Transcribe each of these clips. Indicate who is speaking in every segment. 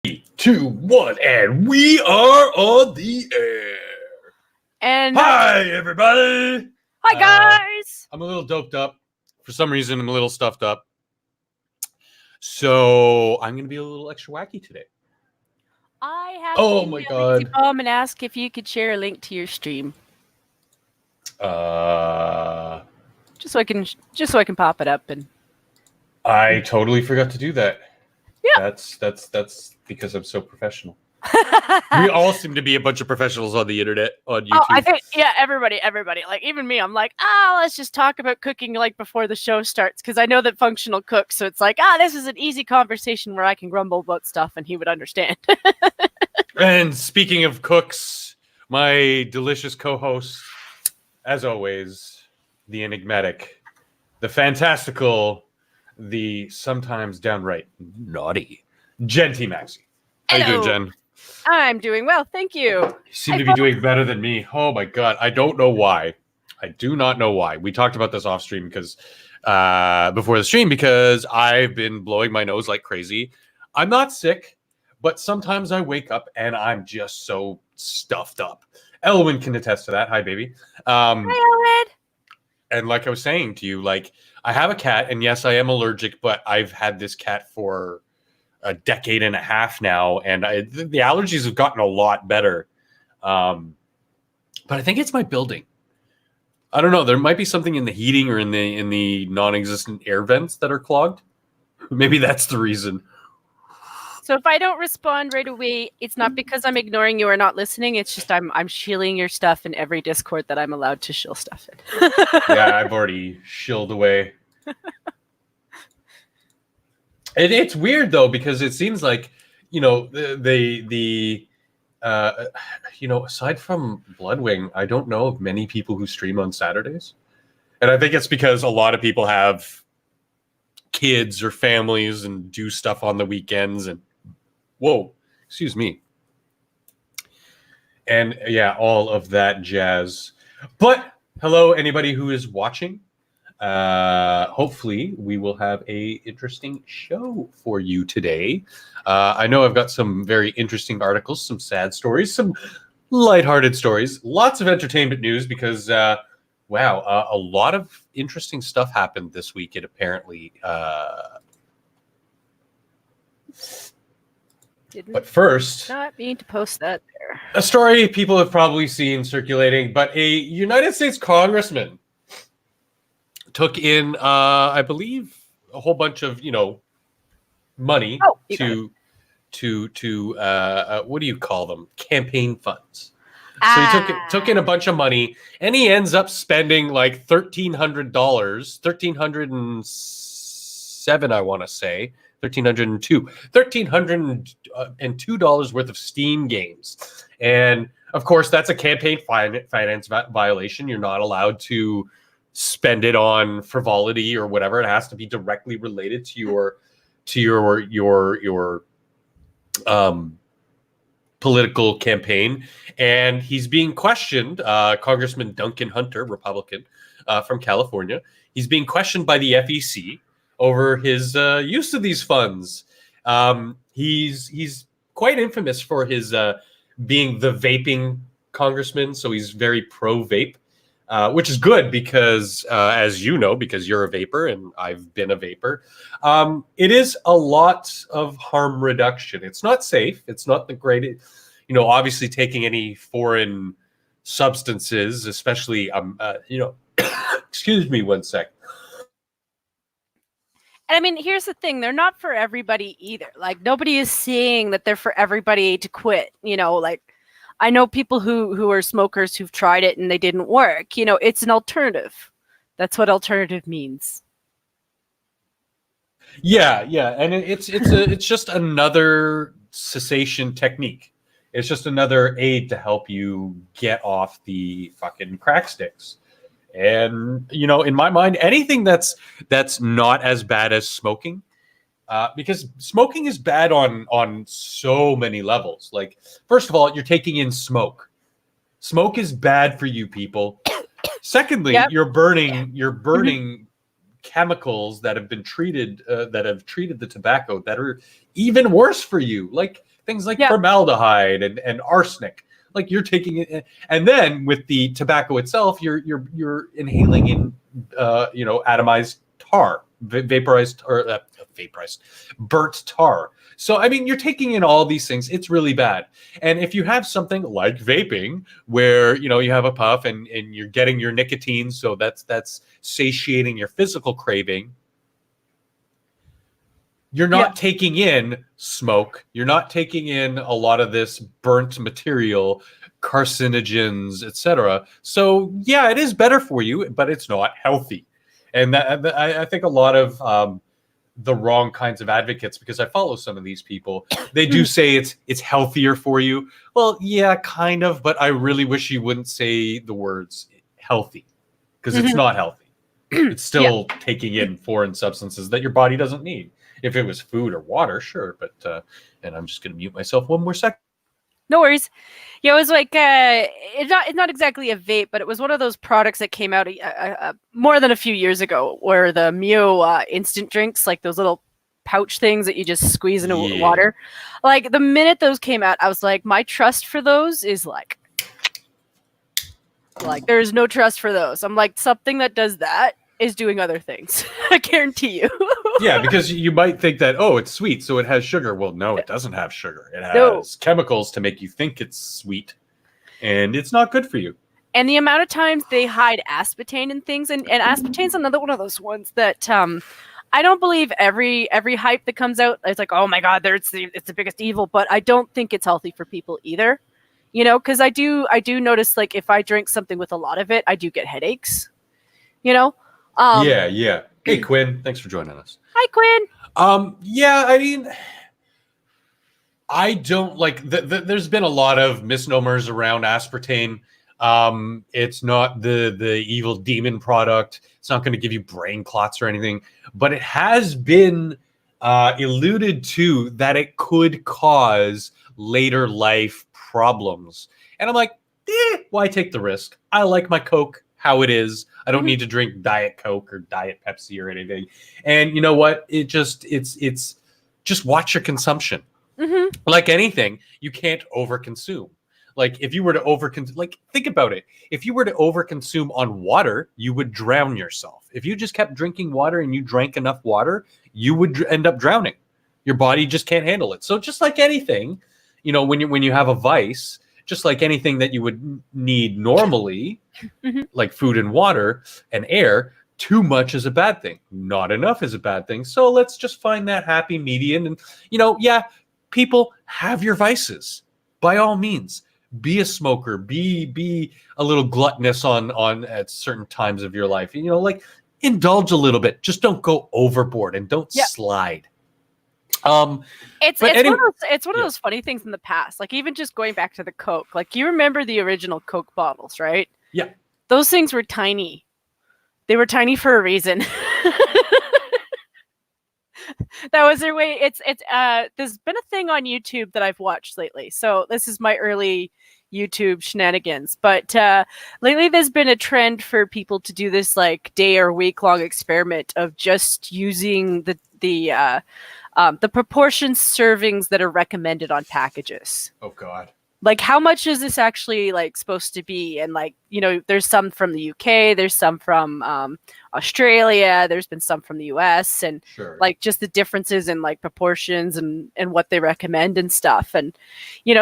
Speaker 1: 3, 2, 1, and we are on the air.
Speaker 2: And
Speaker 1: hi, everybody.
Speaker 2: Hi, guys.
Speaker 1: I'm a little doped up. For some reason, I'm a little stuffed up. So I'm going to be a little extra wacky today.
Speaker 2: I have
Speaker 1: Oh
Speaker 2: to
Speaker 1: my
Speaker 2: email Lazy
Speaker 1: God.
Speaker 2: Bomb and ask if you could share a link to your stream, just so I can pop it up. And
Speaker 1: I totally forgot to do that.
Speaker 2: Yeah.
Speaker 1: That's because I'm so professional. We all seem to be a bunch of professionals on the internet, on YouTube.
Speaker 2: Oh, I think everybody. Like even me, I'm like, let's just talk about cooking like before the show starts, because I know that Functional cooks, so it's like, this is an easy conversation where I can grumble about stuff and he would understand.
Speaker 1: And speaking of cooks, my delicious co-host, as always, the enigmatic, the fantastical, the sometimes downright naughty, Genty Maxi. How you doing, Jen?
Speaker 2: I'm doing well, thank you.
Speaker 1: You seem to be doing better than me. Oh my God, I don't know why. I do not know why. We talked about this off stream because before the stream, because I've been blowing my nose like crazy. I'm not sick, but sometimes I wake up and I'm just so stuffed up. Elwyn can attest to that. Hi, baby.
Speaker 2: Hi, Elwyn.
Speaker 1: And like I was saying to you, like, I have a cat, and yes, I am allergic, but I've had this cat for a decade and a half now, and the allergies have gotten a lot better. But I think it's my building. I don't know. There might be something in the heating or in the non-existent air vents that are clogged. Maybe that's the reason.
Speaker 2: So if I don't respond right away, it's not because I'm ignoring you or not listening. It's just I'm shilling your stuff in every Discord that I'm allowed to shill stuff in.
Speaker 1: Yeah, I've already shilled away. It's weird though, because it seems like, aside from Bloodwing, I don't know of many people who stream on Saturdays. And I think it's because a lot of people have kids or families and do stuff on the weekends, and excuse me. And yeah, all of that jazz. But hello, anybody who is watching. Hopefully we will have a interesting show for you today. I know I've got some very interesting articles, some sad stories, some lighthearted stories, lots of entertainment news because, a lot of interesting stuff happened this week. It apparently, but first,
Speaker 2: not mean to post that there.
Speaker 1: A story people have probably seen circulating, but a United States congressman took in, I believe, a whole bunch of money to what do you call them? Campaign funds. So he took in a bunch of money, and he ends up spending like $1,300, $1,307, I want to say, $1,302 worth of Steam games, and of course that's a campaign finance violation. You're not allowed to spend it on frivolity or whatever. It has to be directly related to your political campaign. And he's being questioned. Congressman Duncan Hunter, Republican from California, he's being questioned by the FEC over his use of these funds. He's quite infamous for his being the vaping congressman, so he's very pro-vape. Which is good because, as you know, because you're a vapor and I've been a vapor, it is a lot of harm reduction. It's not safe. It's not the greatest, obviously taking any foreign substances, especially, excuse me one sec.
Speaker 2: And I mean, here's the thing. They're not for everybody either. Like, nobody is saying that they're for everybody to quit, like, I know people who are smokers who've tried it and they didn't work. It's an alternative. That's what alternative means.
Speaker 1: Yeah, and it's just another cessation technique. It's just another aid to help you get off the fucking crack sticks. And in my mind, anything that's not as bad as smoking. Because smoking is bad on so many levels. Like, first of all, you're taking in smoke. Smoke is bad for you, people. Secondly, you're burning chemicals that have been treated, that have treated the tobacco, that are even worse for you. Like, things like
Speaker 2: Yeah.
Speaker 1: formaldehyde and arsenic. Like you're taking it, and then with the tobacco itself, you're inhaling in atomized tar, vaporized or vaporized, burnt tar. So I mean, you're taking in all these things. It's really bad. And if you have something like vaping, where you have a puff and you're getting your nicotine, so that's satiating your physical craving. You're not taking in smoke. You're not taking in a lot of this burnt material, carcinogens, etc. So yeah, it is better for you, but it's not healthy. And I think a lot of the wrong kinds of advocates, because I follow some of these people, they do say it's healthier for you. Well, yeah, kind of, but I really wish you wouldn't say the words healthy, because it's not healthy. It's still taking in foreign substances that your body doesn't need. If it was food or water, sure, but and I'm just going to mute myself one more second.
Speaker 2: No worries. Yeah, it was like it's not exactly a vape, but it was one of those products that came out more than a few years ago, where the Mio instant drinks, like those little pouch things that you just squeeze into water. Like the minute those came out, I was like, my trust for those is like there's no trust for those. I'm like, something that does that is doing other things. I guarantee you.
Speaker 1: Yeah, because you might think that, oh, it's sweet, so it has sugar. Well, no, it doesn't have sugar. It has chemicals to make you think it's sweet, and it's not good for you.
Speaker 2: And the amount of times they hide aspartame and things, and aspartame's another one of those ones that I don't believe every hype that comes out, it's like, oh my God, it's the biggest evil, but I don't think it's healthy for people either. Because I do notice, like, if I drink something with a lot of it, I do get headaches.
Speaker 1: Yeah. Hey, Quinn, thanks for joining us.
Speaker 2: Hi, Quinn.
Speaker 1: Yeah, I mean, I don't like. There's been a lot of misnomers around aspartame. It's not the evil demon product. It's not going to give you brain clots or anything. But it has been alluded to that it could cause later life problems. And I'm like, why take the risk? I like my Coke how it is. I don't need to drink Diet Coke or Diet Pepsi or anything. And you know what? It's just watch your consumption. Like anything, you can't overconsume. Like if you were to overconsume, like think about it. If you were to overconsume on water, you would drown yourself. If you just kept drinking water and you drank enough water, you would end up drowning. Your body just can't handle it. So just like anything, when you have a vice, just like anything that you would need normally, like food and water and air, too much is a bad thing. Not enough is a bad thing. So let's just find that happy median. And, people have your vices. By all means, be a smoker, be a little gluttonous on at certain times of your life. Like indulge a little bit. Just don't go overboard and don't slide.
Speaker 2: It's one of those funny things in the past. Like even just going back to the Coke, like you remember the original Coke bottles, right?
Speaker 1: Yeah.
Speaker 2: Those things were tiny. They were tiny for a reason. That was their way. There's been a thing on YouTube that I've watched lately. So this is my early YouTube shenanigans. But lately there's been a trend for people to do this like day or week long experiment of just using the proportion servings that are recommended on packages.
Speaker 1: Oh God.
Speaker 2: Like how much is this actually like supposed to be? And like, there's some from the UK, there's some from Australia, there's been some from the US, and like just the differences in like proportions and what they recommend and stuff. And,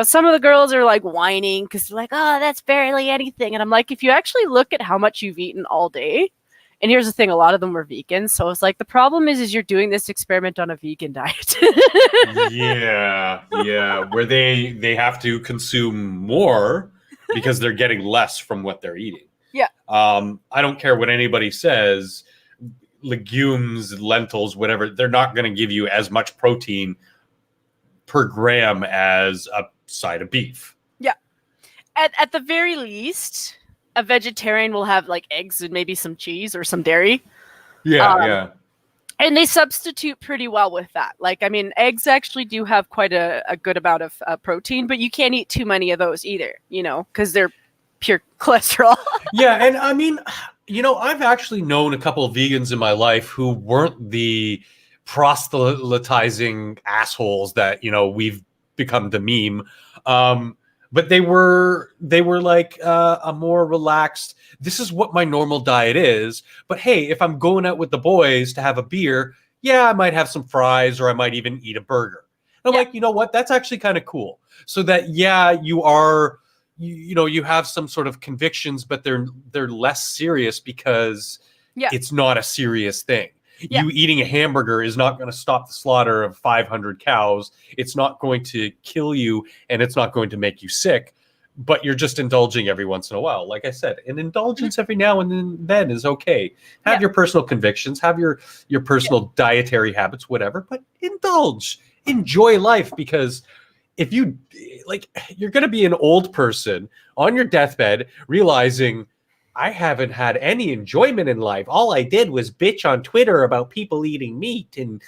Speaker 2: some of the girls are like whining because they're like, oh, that's barely anything. And I'm like, if you actually look at how much you've eaten all day, and here's the thing, a lot of them were vegans. So it's like, the problem is you're doing this experiment on a vegan diet.
Speaker 1: Yeah. Where they have to consume more because they're getting less from what they're eating.
Speaker 2: Yeah.
Speaker 1: I don't care what anybody says, legumes, lentils, whatever, they're not going to give you as much protein per gram as a side of beef.
Speaker 2: Yeah. At the very least, a vegetarian will have like eggs and maybe some cheese or some dairy.
Speaker 1: Yeah.
Speaker 2: And they substitute pretty well with that. Like, I mean, eggs actually do have quite a good amount of protein, but you can't eat too many of those either, because they're pure cholesterol. Yeah.
Speaker 1: And I mean, I've actually known a couple of vegans in my life who weren't the proselytizing assholes that, we've become the meme. But they were like a more relaxed, this is what my normal diet is. But hey, if I'm going out with the boys to have a beer, yeah, I might have some fries or I might even eat a burger. And I'm like, you know what? That's actually kind of cool. So that, yeah, you are, you know, you have some sort of convictions, but they're less serious because it's not a serious thing. You eating a hamburger is not going to stop the slaughter of 500 cows. It's not going to kill you, and it's not going to make you sick, but you're just indulging every once in a while. Like I said, an indulgence every now and then is okay. Have your personal convictions, have your personal dietary habits, whatever, but indulge, enjoy life, because if you, like, you're going to be an old person on your deathbed realizing, I haven't had any enjoyment in life. All I did was bitch on Twitter about people eating meat and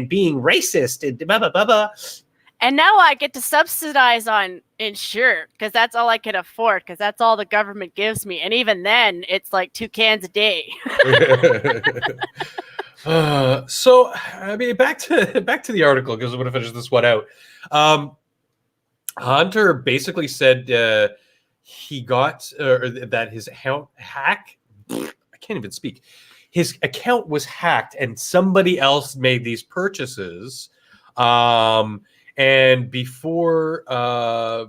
Speaker 1: being racist and blah, blah, blah, blah.
Speaker 2: And now I get to subsidize on Ensure because that's all I can afford, because that's all the government gives me. And even then, it's like 2 cans a day.
Speaker 1: So, I mean, back to the article, because I'm going to finish this one out. Hunter basically said he got that his account I can't even speak. His account was hacked, and somebody else made these purchases. And before after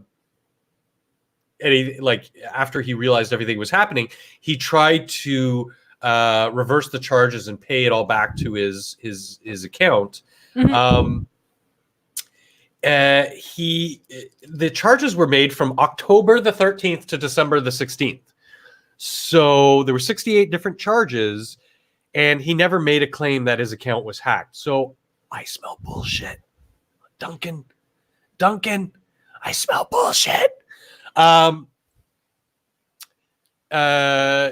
Speaker 1: he realized everything was happening, he tried to reverse the charges and pay it all back to his account. Mm-hmm. The charges were made from October the 13th to December the 16th. So there were 68 different charges, and he never made a claim that his account was hacked. So I smell bullshit. Duncan, I smell bullshit.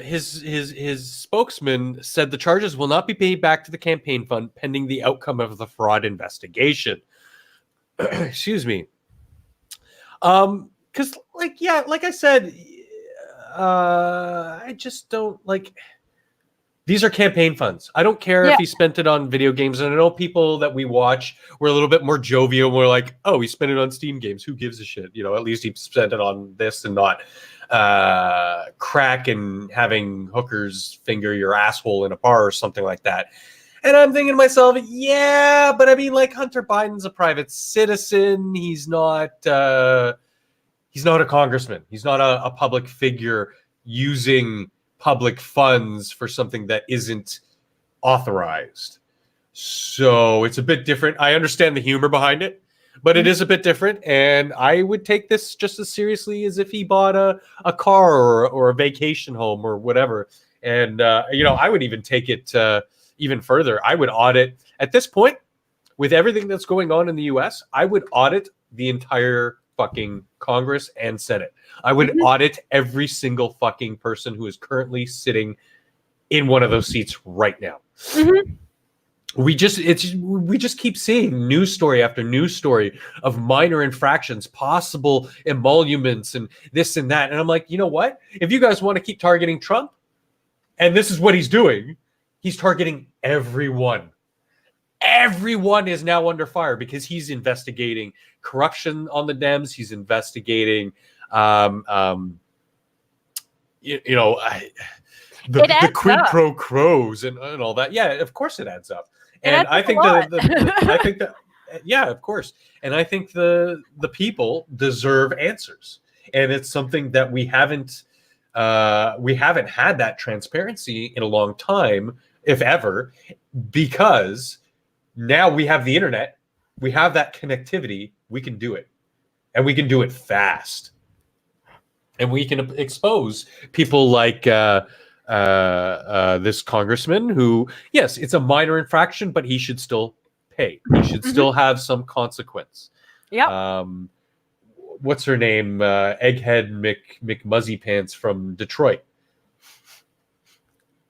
Speaker 1: His spokesman said the charges will not be paid back to the campaign fund pending the outcome of the fraud investigation. Excuse me. Because like I said, I just don't like. These are campaign funds. I don't care if he spent it on video games. And I know people that we watch were a little bit more jovial. We're like, oh, he spent it on Steam games. Who gives a shit? You know, at least he spent it on this and not crack and having hookers finger your asshole in a bar or something like that. And I'm thinking to myself, yeah, but I mean, like, Hunter Biden's a private citizen. He's not a congressman. He's not a public figure using public funds for something that isn't authorized. So it's a bit different. I understand the humor behind it, but it is a bit different. And I would take this just as seriously as if he bought a car or a vacation home or whatever. And, I would even take it even further. I would audit, at this point, with everything that's going on in the US, I would audit the entire fucking Congress and Senate. I would audit every single fucking person who is currently sitting in one of those seats right now. We just keep seeing news story after news story of minor infractions, possible emoluments, and this and that. And I'm like, you know what? If you guys want to keep targeting Trump, and this is what he's doing, he's targeting everyone. Everyone is now under fire because he's investigating corruption on the Dems. He's investigating, the quid pro quos and all that. Yeah, of course it adds up. And I think of course. And I think the people deserve answers. And it's something that we haven't had that transparency in a long time, if ever, because now we have the internet, we have that connectivity, we can do it. And we can do it fast. And we can expose people like this congressman who, yes, it's a minor infraction, but he should still pay. He should still have some consequence.
Speaker 2: Yeah.
Speaker 1: What's her name? Egghead McMuzzy Pants from Detroit.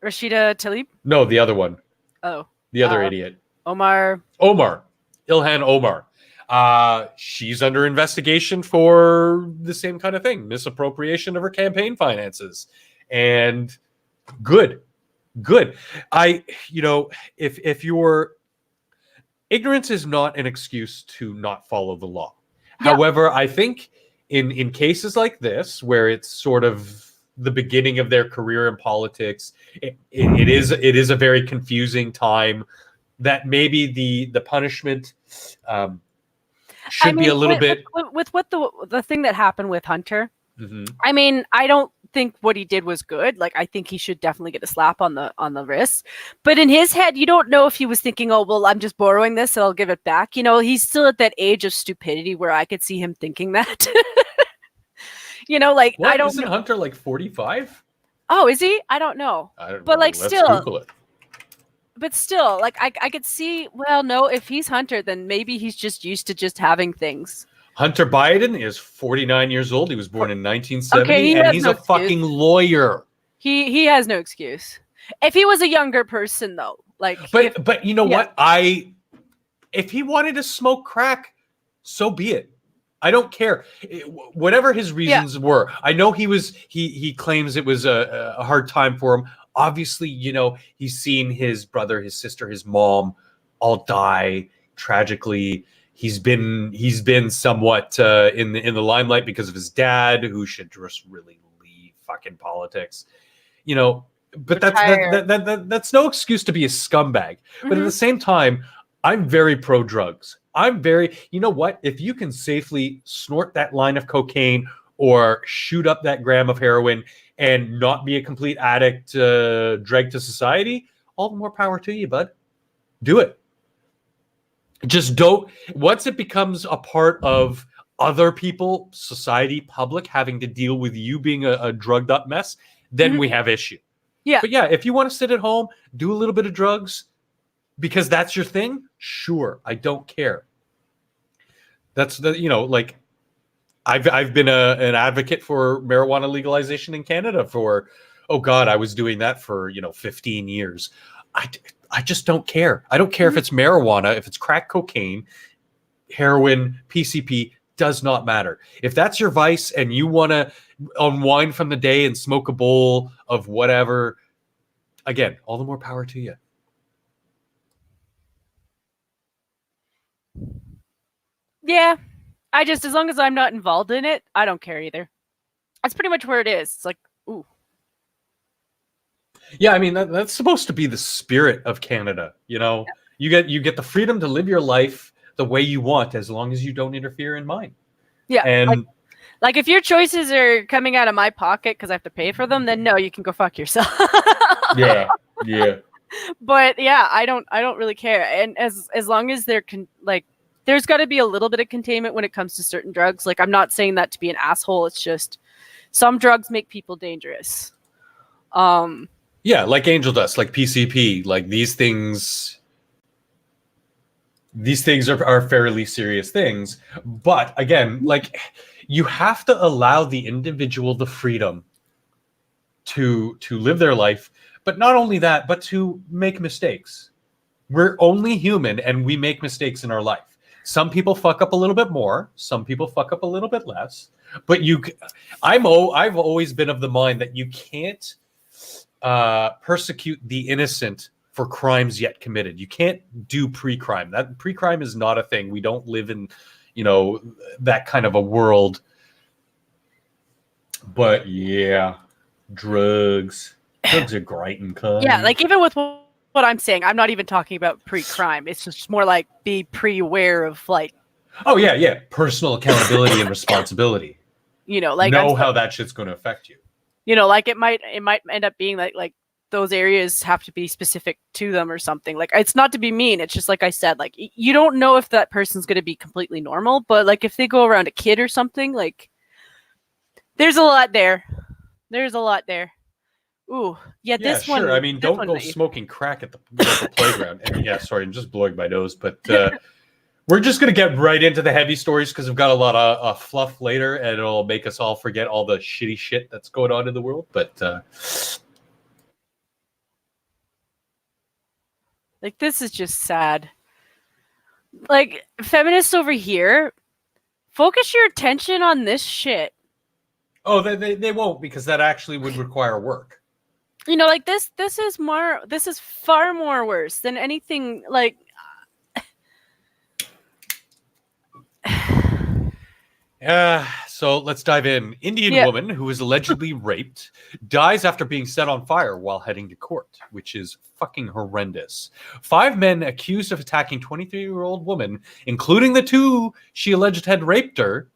Speaker 2: Rashida Tlaib?
Speaker 1: No, the other one.
Speaker 2: Oh.
Speaker 1: The other idiot.
Speaker 2: Ilhan
Speaker 1: Omar. She's under investigation for the same kind of thing, misappropriation of her campaign finances. And good. If your ignorance is not an excuse to not follow the law.
Speaker 2: Yeah.
Speaker 1: However, I think in cases like this, where it's sort of the beginning of their career in politics, it is a very confusing time. That maybe the punishment
Speaker 2: I
Speaker 1: should be a
Speaker 2: mean,
Speaker 1: little bit.
Speaker 2: with what the thing that happened with Hunter,
Speaker 1: Mhm.
Speaker 2: I mean, I don't think what he did was good. Like, I think he should definitely get a slap on the wrist. But in his head, you don't know if he was thinking, "Oh, well, I'm just borrowing this, and I'll give it back." You know, he's still at that age of stupidity where I could see him thinking that. You know, like I
Speaker 1: What
Speaker 2: don't
Speaker 1: isn't
Speaker 2: know.
Speaker 1: Hunter like 45?
Speaker 2: Oh, is he? I don't know.
Speaker 1: I don't
Speaker 2: But
Speaker 1: know.
Speaker 2: like,
Speaker 1: Let's
Speaker 2: still,
Speaker 1: Google it.
Speaker 2: like I could see. Well, no, if he's Hunter, then maybe he's just used to just having things.
Speaker 1: Hunter Biden is 49 years old. He was born in
Speaker 2: Okay,
Speaker 1: 1970,
Speaker 2: he
Speaker 1: and
Speaker 2: has
Speaker 1: he's
Speaker 2: no
Speaker 1: a
Speaker 2: excuse.
Speaker 1: fucking lawyer.
Speaker 2: He has no excuse. If he was a younger person, though, like,
Speaker 1: But you know what? If he wanted to smoke crack, so be it. I don't care. Whatever his reasons were. I know he claims it was a hard time for him. Obviously, he's seen his brother, his sister, his mom all die tragically. He's been somewhat in the limelight because of his dad, who should just really leave fucking politics. But that's no excuse to be a scumbag. But at the same time, I'm very pro drugs. You know what? If you can safely snort that line of cocaine or shoot up that gram of heroin and not be a complete addict, dragged to society, all the more power to you, bud. Do it. Just don't. Once it becomes a part of other people, society, public having to deal with you being a drugged up mess, then we have issue.
Speaker 2: Yeah.
Speaker 1: But yeah, if you want to sit at home, do a little bit of drugs because that's your thing, sure, I don't care. That's like I've been an advocate for marijuana legalization in Canada for, oh God, I was doing that for 15 years. I just don't care. I don't care if it's marijuana, if it's crack cocaine, heroin, PCP, does not matter. If that's your vice and you want to unwind from the day and smoke a bowl of whatever, again, all the more power to you.
Speaker 2: Yeah. As long as I'm not involved in it, I don't care either. That's pretty much where it is. It's like, ooh.
Speaker 1: Yeah, I mean that's supposed to be the spirit of Canada. You get the freedom to live your life the way you want as long as you don't interfere in mine.
Speaker 2: Yeah.
Speaker 1: And
Speaker 2: like if your choices are coming out of my pocket because I have to pay for them, then no, you can go fuck yourself.
Speaker 1: yeah.
Speaker 2: But yeah, I don't really care. And as long as there's got to be a little bit of containment when it comes to certain drugs. Like, I'm not saying that to be an asshole. It's just some drugs make people dangerous.
Speaker 1: Yeah, like angel dust, like PCP, like these things are fairly serious things. But again, like you have to allow the individual the freedom to live their life, but not only that, but to make mistakes. We're only human and we make mistakes in our life. Some people fuck up a little bit more, some people fuck up a little bit less, but I've always been of the mind that you can't persecute the innocent for crimes yet committed. You can't do pre-crime. That pre-crime is not a thing. We don't live in, that kind of a world. But yeah, drugs are great and kind.
Speaker 2: Yeah, like even with what I'm saying, I'm not even talking about pre-crime. It's just more like be pre-aware of like.
Speaker 1: Oh yeah, personal accountability and responsibility.
Speaker 2: Like
Speaker 1: know how that shit's going to affect you.
Speaker 2: Like it might end up being like those areas have to be specific to them or something. Like, it's not to be mean. It's just like I said, like you don't know if that person's going to be completely normal, but like if they go around a kid or something, like there's a lot there. Ooh, yeah, this
Speaker 1: sure.
Speaker 2: one.
Speaker 1: I mean, don't go smoking crack at the local playground. And yeah, sorry, I'm just blowing my nose, but we're just going to get right into the heavy stories because we've got a lot of fluff later, and it'll make us all forget all the shitty shit that's going on in the world. But
Speaker 2: like, this is just sad. Like, feminists over here, focus your attention on this shit.
Speaker 1: Oh, they won't, because that actually would require work.
Speaker 2: Like this is far more worse than anything. Like,
Speaker 1: So let's dive in. Indian woman who was allegedly raped dies after being set on fire while heading to court, which is fucking horrendous. 5 men accused of attacking 23-year-old woman, including the 2 she alleged had raped her.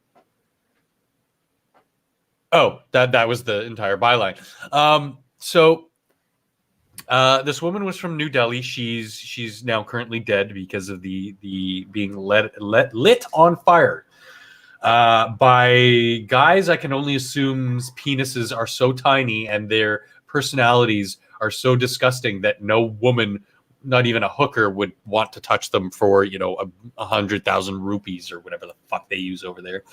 Speaker 1: Oh, that was the entire byline. This woman was from New Delhi. She's now currently dead because of the being lit on fire by guys. I can only assume penises are so tiny and their personalities are so disgusting that no woman, not even a hooker, would want to touch them for 100,000 rupees or whatever the fuck they use over there.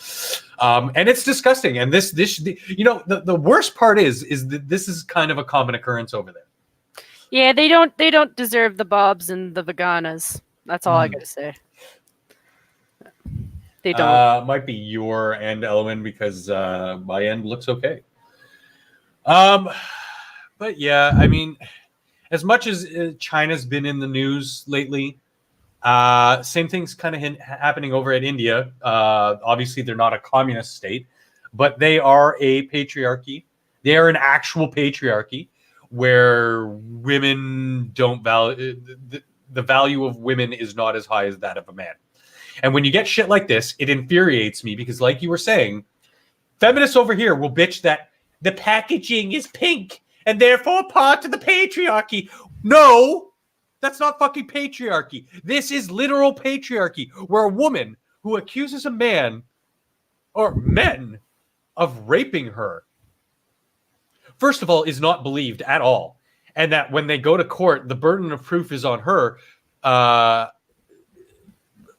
Speaker 1: And it's disgusting. And the worst part is that this is kind of a common occurrence over there.
Speaker 2: Yeah, they don't deserve the bobs and the veganas. That's all I gotta say. They don't.
Speaker 1: Might be your end, Elwin, because my end looks okay. But yeah, I mean, as much as China's been in the news lately, same thing's kind of happening over at India. Obviously, they're not a communist state, but they are a patriarchy. They are an actual patriarchy where women don't value the value of women is not as high as that of a man. And when you get shit like this, it infuriates me because, like you were saying, feminists over here will bitch that the packaging is pink and therefore part of the patriarchy. No, that's not fucking patriarchy. This is literal patriarchy, where a woman who accuses a man or men of raping her, first of all, is not believed at all. And that when they go to court, the burden of proof is on her.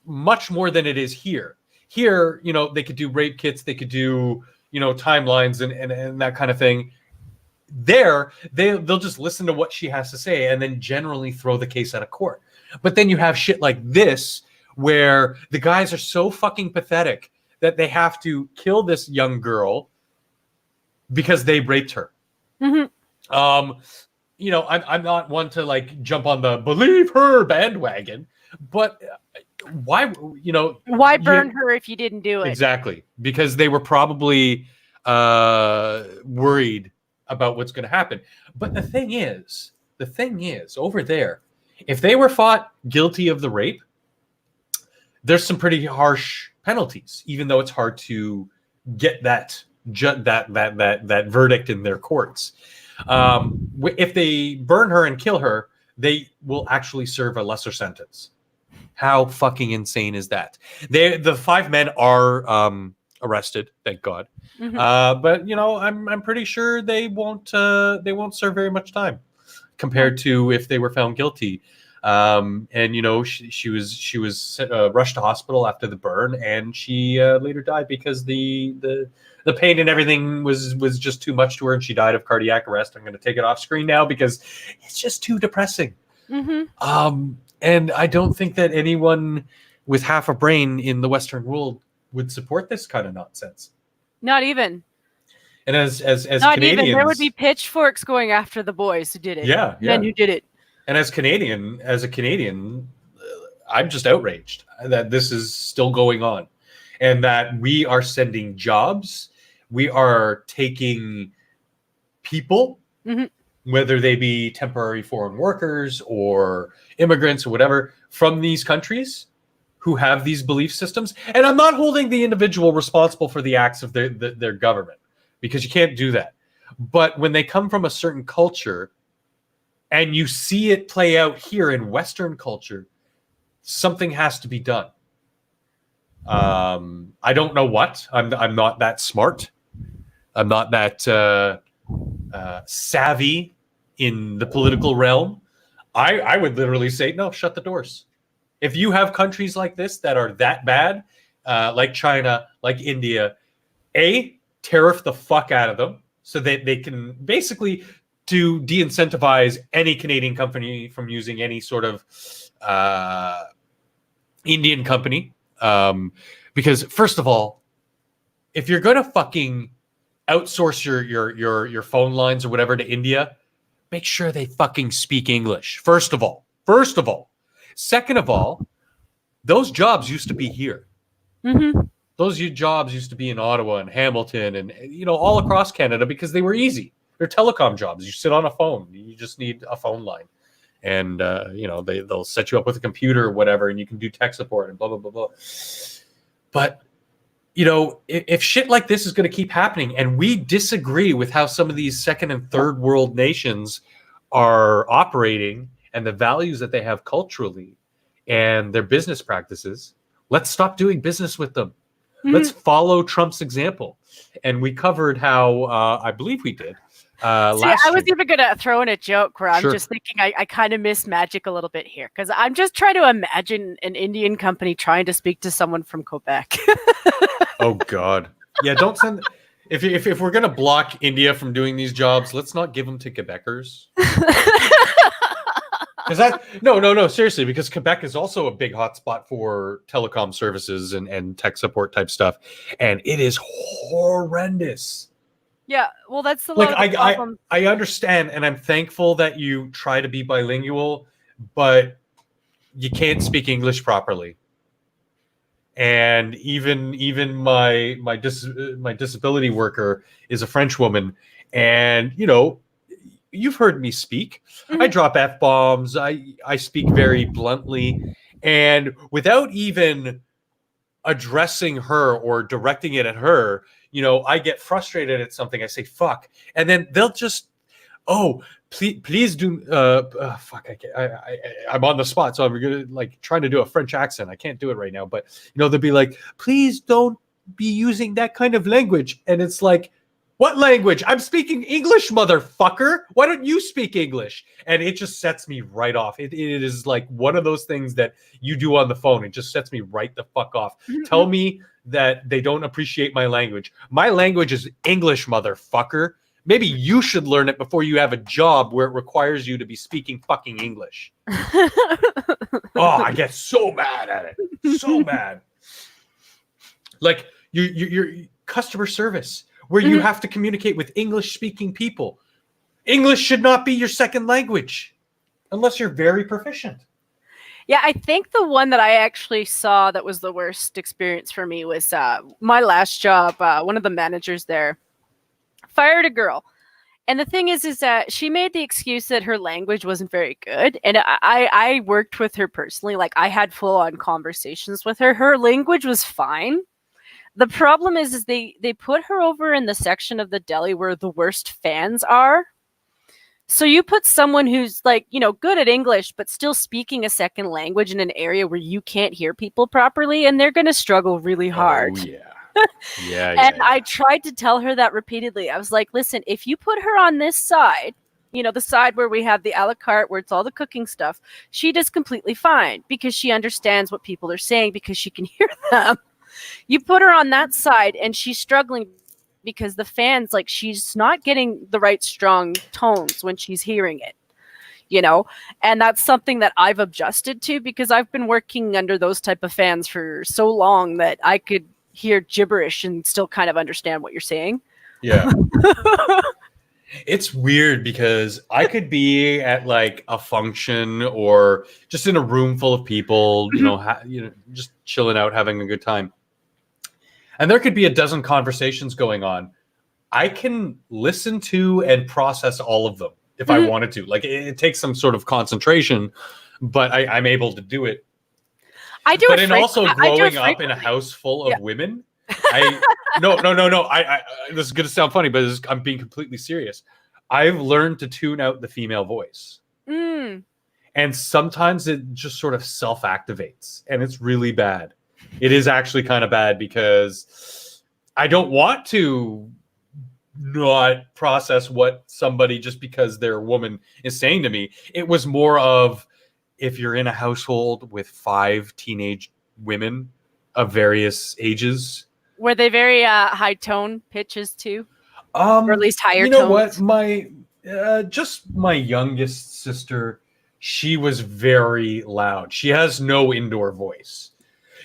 Speaker 1: Much more than it is here. Here, they could do rape kits, they could do, timelines and that kind of thing. There, they'll just listen to what she has to say and then generally throw the case out of court. But then you have shit like this where the guys are so fucking pathetic that they have to kill this young girl because they raped her.
Speaker 2: Mm-hmm.
Speaker 1: I'm not one to jump on the believe her bandwagon, but why
Speaker 2: burn her if you didn't do it?
Speaker 1: Exactly, because they were probably worried about what's going to happen. But the thing is over there, if they were thought guilty of the rape, there's some pretty harsh penalties, even though it's hard to get that verdict in their courts. If they burn her and kill her, they will actually serve a lesser sentence. How fucking insane is that? The 5 men are arrested, thank God. Mm-hmm. But I'm pretty sure they won't serve very much time compared to if they were found guilty. She was rushed to hospital after the burn, and she later died because the pain and everything was just too much to her, and she died of cardiac arrest. I'm going to take it off screen now because it's just too depressing. Mm-hmm. And I don't think that anyone with half a brain in the Western world would support this kind of nonsense.
Speaker 2: Not even.
Speaker 1: And as
Speaker 2: not
Speaker 1: Canadians,
Speaker 2: even. There would be pitchforks going after the boys who did it.
Speaker 1: Yeah.
Speaker 2: Men who did it.
Speaker 1: And as a Canadian, I'm just outraged that this is still going on, and that we are sending jobs, we are taking people. Mm-hmm. Whether they be temporary foreign workers or immigrants or whatever from these countries who have these belief systems. And I'm not holding the individual responsible for the acts of their government, because you can't do that. But when they come from a certain culture and you see it play out here in Western culture, something has to be done. I don't know what. I'm not that smart. I'm not that savvy in the political realm. I would literally say, no, shut the doors. If you have countries like this that are that bad, like China, like India, tariff the fuck out of them so that they can basically to de-incentivize any Canadian company from using any sort of Indian company. Because first of all, if you're going to fucking outsource your phone lines or whatever to India, make sure they fucking speak English. First of all. Second of all, those jobs used to be here. Mm-hmm. Those jobs used to be in Ottawa and Hamilton and, all across Canada because they were easy. They're telecom jobs. You sit on a phone. You just need a phone line. And, they'll set you up with a computer or whatever, and you can do tech support and blah, blah, blah, blah. But, if shit like this is going to keep happening and we disagree with how some of these second and third world nations are operating and the values that they have culturally and their business practices, let's stop doing business with them. Let's follow Trump's example. And we covered how, I believe we did, last
Speaker 2: I was
Speaker 1: year.
Speaker 2: even going to throw in a joke where I'm just thinking I kind of miss magic a little bit here, because I'm just trying to imagine an Indian company trying to speak to someone from Quebec.
Speaker 1: Oh, God. Yeah, don't send... If we're going to block India from doing these jobs, let's not give them to Quebecers. No, seriously, because Quebec is also a big hotspot for telecom services and tech support type stuff. And it is horrendous.
Speaker 2: Yeah, well, that's the problem.
Speaker 1: I understand, and I'm thankful that you try to be bilingual, but you can't speak English properly. And even my disability worker is a French woman, and you've heard me speak. Mm-hmm. I drop F-bombs. I speak very bluntly, and without even addressing her or directing it at her, I get frustrated at something. I say fuck, and then they'll just, please do. Fuck, I can't. I'm on the spot, so I'm gonna trying to do a French accent. I can't do it right now, but they'll be like, please don't be using that kind of language, and it's like, what language? I'm speaking English, motherfucker. Why don't you speak English? And it just sets me right off. It is like one of those things that you do on the phone. It just sets me right the fuck off. Mm-hmm. Tell me that they don't appreciate my language. My language is English, motherfucker. Maybe you should learn it before you have a job where it requires you to be speaking fucking English. I get so mad at it. So mad. Like your customer service, where you have to communicate with English-speaking people. English should not be your second language unless you're very proficient.
Speaker 2: Yeah, I think the one that I actually saw that was the worst experience for me was my last job. One of the managers there fired a girl. And the thing is that she made the excuse that her language wasn't very good. And I worked with her personally. Like, I had full-on conversations with her. Her language was fine. The problem is they put her over in the section of the deli where the worst fans are. So you put someone who's good at English, but still speaking a second language in an area where you can't hear people properly, and they're going to struggle really hard.
Speaker 1: Oh, yeah. Yeah.
Speaker 2: I tried to tell her that repeatedly. I was like, listen, if you put her on this side, the side where we have the a la carte, where it's all the cooking stuff, she does completely fine because she understands what people are saying because she can hear them. You put her on that side and she's struggling because the fans, she's not getting the right strong tones when she's hearing it, and that's something that I've adjusted to because I've been working under those type of fans for so long that I could hear gibberish and still kind of understand what you're saying.
Speaker 1: Yeah. It's weird because I could be at a function or just in a room full of people, just chilling out, having a good time. And there could be a dozen conversations going on. I can listen to and process all of them if I wanted to. It takes some sort of concentration, but I'm able to do it.
Speaker 2: I do.
Speaker 1: But in also growing up in a house full of women, No. This is going to sound funny, but I'm being completely serious. I've learned to tune out the female voice. And sometimes it just sort of self-activates, and it's really bad. It is actually kind of bad because I don't want to not process what somebody just because they're a woman is saying to me. It was more of, if you're in a household with 5 teenage women of various ages.
Speaker 2: Were they very high tone pitches too? Or at least higher tones?
Speaker 1: What? Just my youngest sister, she was very loud. She has no indoor voice.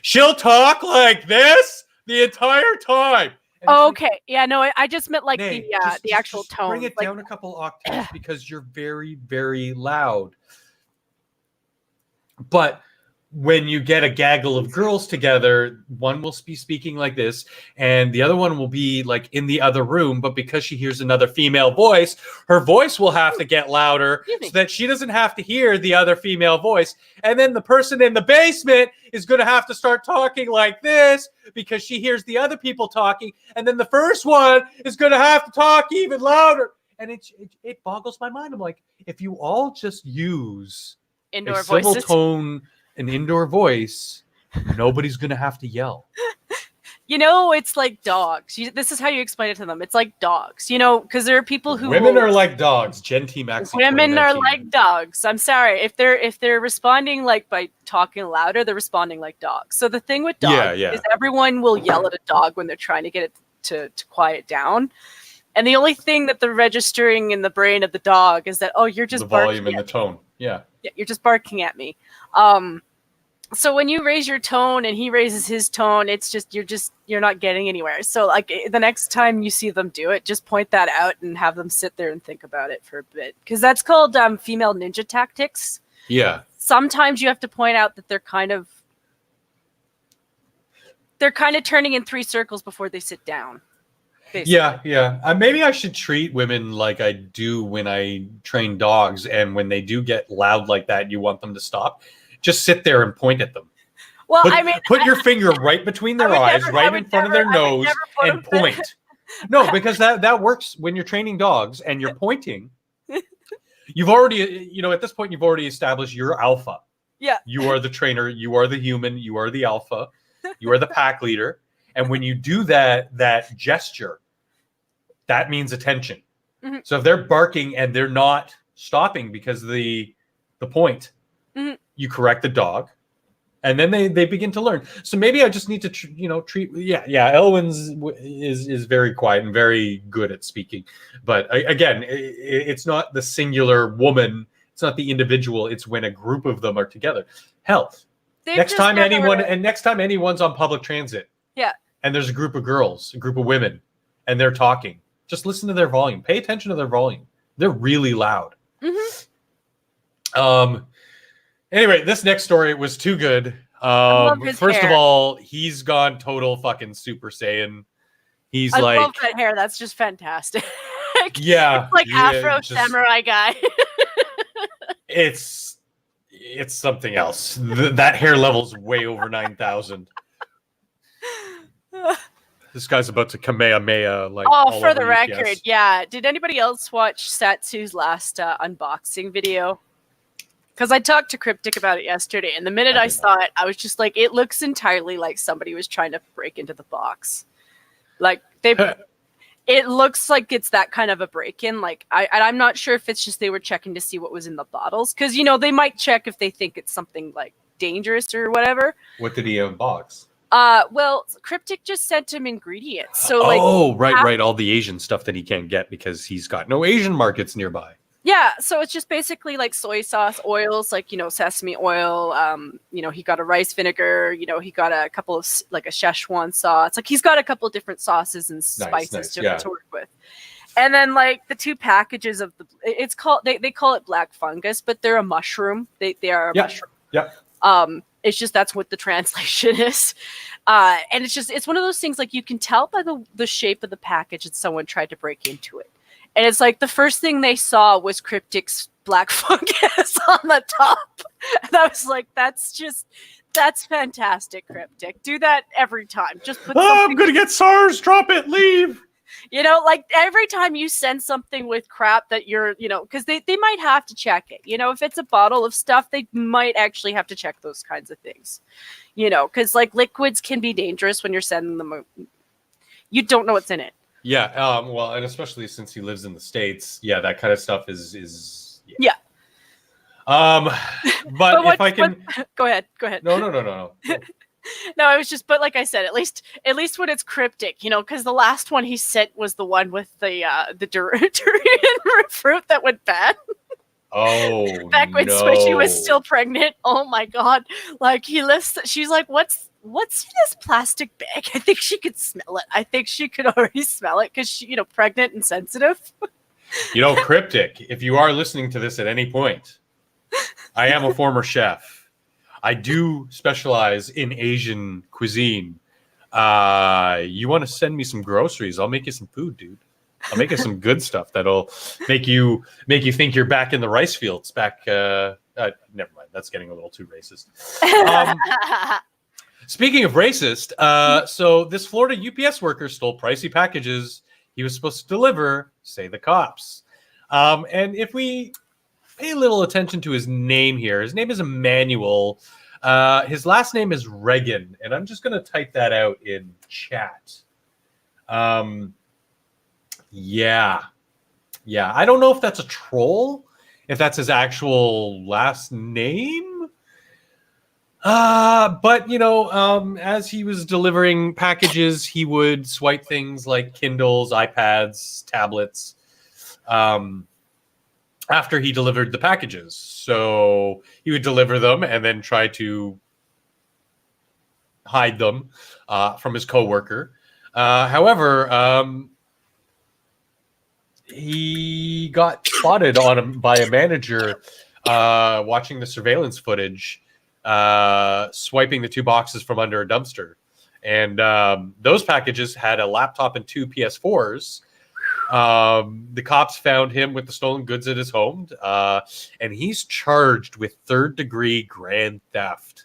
Speaker 1: She'll talk like this the entire time.
Speaker 2: Okay. Yeah, no, I just meant the actual tone.
Speaker 1: Bring it down a couple octaves because you're very, very loud. But when you get a gaggle of girls together, one will be speaking like this, and the other one will be like in the other room. But because she hears another female voice, her voice will have to get louder so that she doesn't have to hear the other female voice. And then the person in the basement is going to have to start talking like this because she hears the other people talking. And then the first one is going to have to talk even louder. And it boggles my mind. I'm like, if you all just use
Speaker 2: Indoor
Speaker 1: a civil
Speaker 2: voices.
Speaker 1: tone, an indoor voice, nobody's going to have to yell.
Speaker 2: You know, it's like dogs. This is how you explain it to them. It's like dogs, you know, because there are people who
Speaker 1: Women are like dogs. Gen T Maxi.
Speaker 2: Women are like dogs. I'm sorry. If they're responding like by talking louder, they're responding like dogs. So the thing with dogs is everyone will yell at a dog when they're trying to get it to quiet down. And the only thing that they're registering in the brain of the dog is that, oh, you're just
Speaker 1: the
Speaker 2: barking
Speaker 1: volume and the tone. Yeah,
Speaker 2: you're just barking at me. So when you raise your tone and he raises his tone, it's just you're not getting anywhere. So like the next time you see them do it, just point that out and have them sit there and think about it for a bit, because that's called female ninja tactics.
Speaker 1: Yeah.
Speaker 2: Sometimes you have to point out that they're kind of turning in 3 circles before they sit down. Basically.
Speaker 1: Yeah. Maybe I should treat women like I do when I train dogs, and when they do get loud like that, you want them to stop. Just sit there and point at them.
Speaker 2: Well,
Speaker 1: put your finger right between their eyes, right in front of their nose, and point. No, because that works when you're training dogs and you're pointing. You've already, at this point, you've already established you're alpha.
Speaker 2: Yeah.
Speaker 1: You are the trainer. You are the human. You are the alpha. You are the pack leader. And when you do that gesture, that means attention. Mm-hmm. So if they're barking and they're not stopping because the point, mm-hmm. you correct the dog, and then they begin to learn. So maybe I just need to treat. Yeah. Elwyn's is very quiet and very good at speaking, but again, it's not the singular woman. It's not the individual. It's when a group of them are together. Hell, next time anyone's on public transit.
Speaker 2: Yeah.
Speaker 1: And there's a group of girls, a group of women, and they're talking. Just listen to their volume. Pay attention to their volume. They're really loud. Mm-hmm. Anyway, this next story was too good. First of all, he's gone total fucking Super Saiyan. I
Speaker 2: love that hair. That's just fantastic.
Speaker 1: Yeah.
Speaker 2: It's like Afro Samurai guy.
Speaker 1: It's something else. That hair level's way over 9,000. This guy's about to Kamehameha.
Speaker 2: For the record, yeah. Did anybody else watch Satsu's last unboxing video? Because I talked to Cryptic about it yesterday, and the minute I saw it, I was just like, it looks entirely like somebody was trying to break into the box. Like it looks like it's that kind of a break-in. Like I'm not sure if it's just they were checking to see what was in the bottles, because they might check if they think it's something like dangerous or whatever.
Speaker 1: What did he unbox?
Speaker 2: Well, Cryptic just sent him ingredients. So
Speaker 1: right. All the Asian stuff that he can't get because he's got no Asian markets nearby.
Speaker 2: Yeah, so it's just basically like soy sauce, oils, like, sesame oil. He got a rice vinegar. He got a couple of like a Szechuan sauce. Like he's got a couple of different sauces and spices to work with. And then like the 2 packages of it's called they call it black fungus, but they're a mushroom. They are a mushroom.
Speaker 1: Yeah.
Speaker 2: It's just that's what the translation is. And it's one of those things like you can tell by the shape of the package that someone tried to break into it. And it's like the first thing they saw was Cryptic's black fungus on the top. And I was like, that's fantastic, Cryptic. Do that every time. Just put
Speaker 1: I'm going to get SARS. Drop it. Leave.
Speaker 2: Like every time you send something with crap that you're, because they might have to check it. If it's a bottle of stuff, they might actually have to check those kinds of things. Because like liquids can be dangerous when you're sending them. You don't know what's in it.
Speaker 1: Yeah. Well, and especially since he lives in the States, that kind of stuff is.
Speaker 2: Yeah.
Speaker 1: But if I can
Speaker 2: go ahead.
Speaker 1: No.
Speaker 2: No, it was just, but like I said, at least when it's Cryptic, because the last one he sent was the one with the durian fruit that went bad.
Speaker 1: Oh,
Speaker 2: back when Swishy was still pregnant. Oh my God! Like she's like, what's in this plastic bag? I think she could smell it. I think she could already smell it because she, pregnant and sensitive.
Speaker 1: Cryptic, if you are listening to this at any point, I am a former chef. I do specialize in Asian cuisine. You want to send me some groceries? I'll make you some food, dude. I'll make you some good stuff that'll make you think you're back in the rice fields. Never mind. That's getting a little too racist. Speaking of racist, so this Florida UPS worker stole pricey packages he was supposed to deliver, say the cops. And if we pay a little attention to his name here, his name is Emmanuel. His last name is Reagan, and I'm just going to type that out in chat. Yeah. I don't know if that's a troll, if that's his actual last name. But as he was delivering packages, he would swipe things like Kindles, iPads, tablets, after he delivered the packages. So he would deliver them and then try to hide them from his coworker. However, he got spotted by a manager watching the surveillance footage, swiping the 2 boxes from under a dumpster. And those packages had a laptop and 2 PS4s. The cops found him with the stolen goods at his home, and he's charged with third-degree grand theft.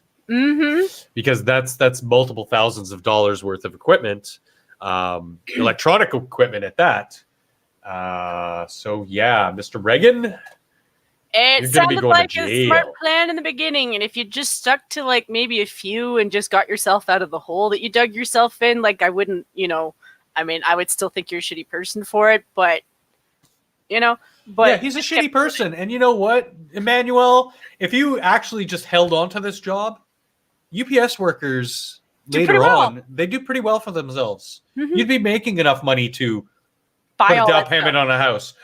Speaker 1: Because that's multiple thousands of dollars worth of equipment, electronic equipment at that. So yeah, Mr. Reagan,
Speaker 2: it sounded like a smart plan in the beginning, and if you just stuck to like maybe a few and just got yourself out of the hole that you dug yourself in, like I wouldn't, I mean, I would still think you're a shitty person for it, but yeah,
Speaker 1: he's a shitty person. And you know what, Emmanuel, if you actually just held on to this job, UPS workers later on, they do pretty well for themselves. You'd be making enough money to buy a down payment on a house.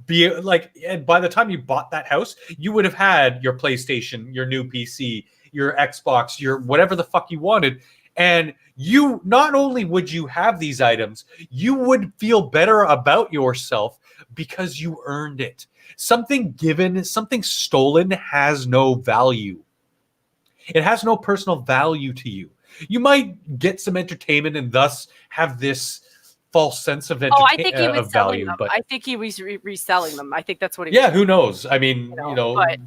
Speaker 1: And by the time you bought that house, you would have had your PlayStation, your new PC, your Xbox, your whatever the fuck you wanted. And you not only would you have these items, you would feel better about yourself because you earned it. Something given, something stolen has no value. It has no personal value to you. You might get some entertainment and thus have this false sense of value.
Speaker 2: But I think he was reselling them. I think that's what he was.
Speaker 1: Who knows? I mean,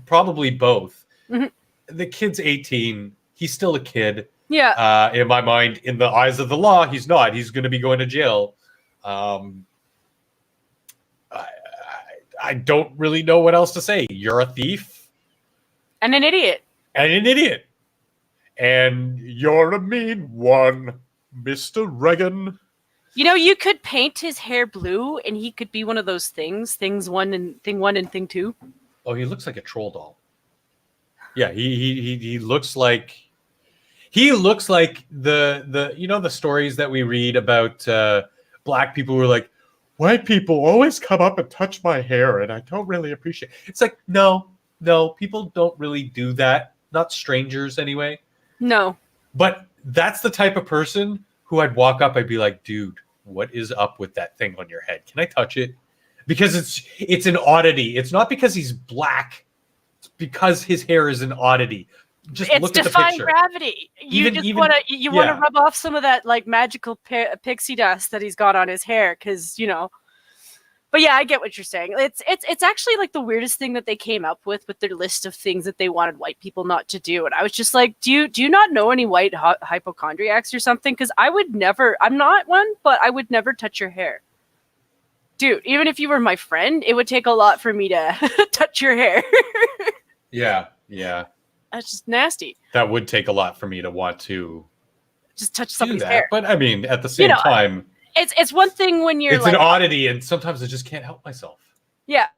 Speaker 1: probably both. The kid's 18. He's still a kid.
Speaker 2: Yeah.
Speaker 1: In my mind, in the eyes of the law, he's not. He's going to be going to jail. I don't really know what else to say. You're a thief.
Speaker 2: And an idiot.
Speaker 1: And you're a mean one, Mr. Reagan.
Speaker 2: You could paint his hair blue and he could be one of those things, thing one and thing two.
Speaker 1: Oh, he looks like a troll doll. Yeah, he looks like the stories that we read about black people who are like, white people always come up and touch my hair and I don't really appreciate it. It's like, no, people don't really do that. Not strangers anyway.
Speaker 2: No.
Speaker 1: But that's the type of person who I'd walk up, I'd be like, dude, what is up with that thing on your head? Can I touch it? Because it's an oddity. It's not because he's black. It's because his hair is an oddity. Just look at the picture. It's defying
Speaker 2: gravity. You want to rub off some of that like magical pixie dust that he's got on his hair, because But yeah, I get what you're saying. It's actually like the weirdest thing that they came up with their list of things that they wanted white people not to do, and I was just like, do you not know any white hypochondriacs or something? Because I would never. I'm not one, but I would never touch your hair, dude. Even if you were my friend, it would take a lot for me to touch your hair.
Speaker 1: Yeah.
Speaker 2: That's just nasty.
Speaker 1: That would take a lot for me to want to
Speaker 2: just touch somebody's hair.
Speaker 1: But I mean, at the same time,
Speaker 2: it's one thing when you're
Speaker 1: an oddity, and sometimes I just can't help myself. Yeah.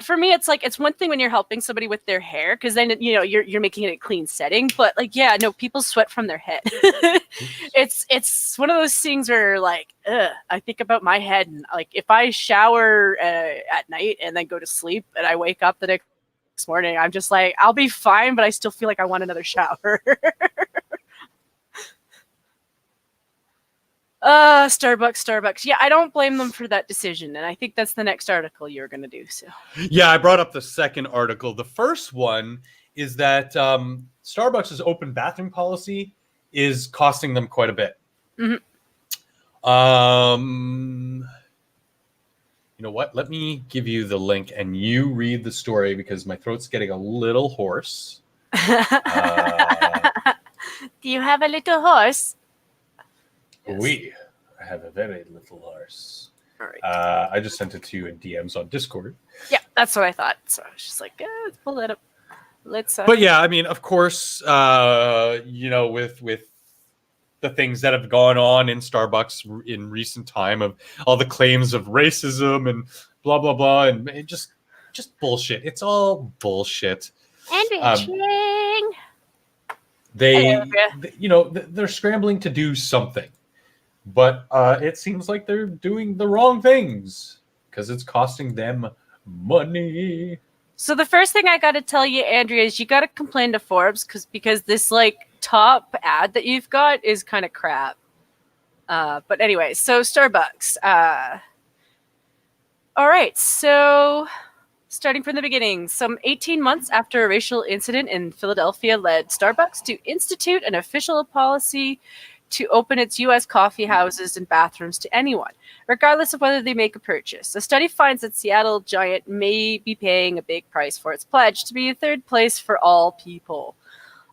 Speaker 2: For me, it's one thing when you're helping somebody with their hair, because then you're making it a clean setting. But people sweat from their head. It's one of those things where I think about my head, and like if I shower at night and then go to sleep and I wake up the next morning, I'm just like, I'll be fine, but I still feel like I want another shower. Starbucks. Yeah, I don't blame them for that decision, and I think that's the next article you're going to do. So.
Speaker 1: Yeah, I brought up the second article. The first one is that Starbucks' open bathroom policy is costing them quite a bit.
Speaker 2: Mhm.
Speaker 1: You know what? Let me give you the link and you read the story because my throat's getting a little hoarse.
Speaker 2: Do you have a little horse? Yes.
Speaker 1: We have a very little horse.
Speaker 2: All right.
Speaker 1: I just sent it to you in DMs on Discord.
Speaker 2: Yeah, that's what I thought. So I was just like, let's pull it up. Let's.
Speaker 1: But yeah, I mean, of course, you know, with the things that have gone on in Starbucks in recent time, of all the claims of racism and blah blah blah, and just bullshit. It's all bullshit.
Speaker 2: Enriching.
Speaker 1: You know, they're scrambling to do something, but it seems like they're doing the wrong things because it's costing them money.
Speaker 2: So the first thing I got to tell you, Andrea, is you got to complain to Forbes because this like top ad that you've got is kind of crap. But anyway, so Starbucks. All right, so starting from the beginning, some 18 months after a racial incident in Philadelphia led Starbucks to institute an official policy to open its U.S. coffee houses and bathrooms to anyone, regardless of whether they make a purchase. A study finds that Seattle giant may be paying a big price for its pledge to be a third place for all people.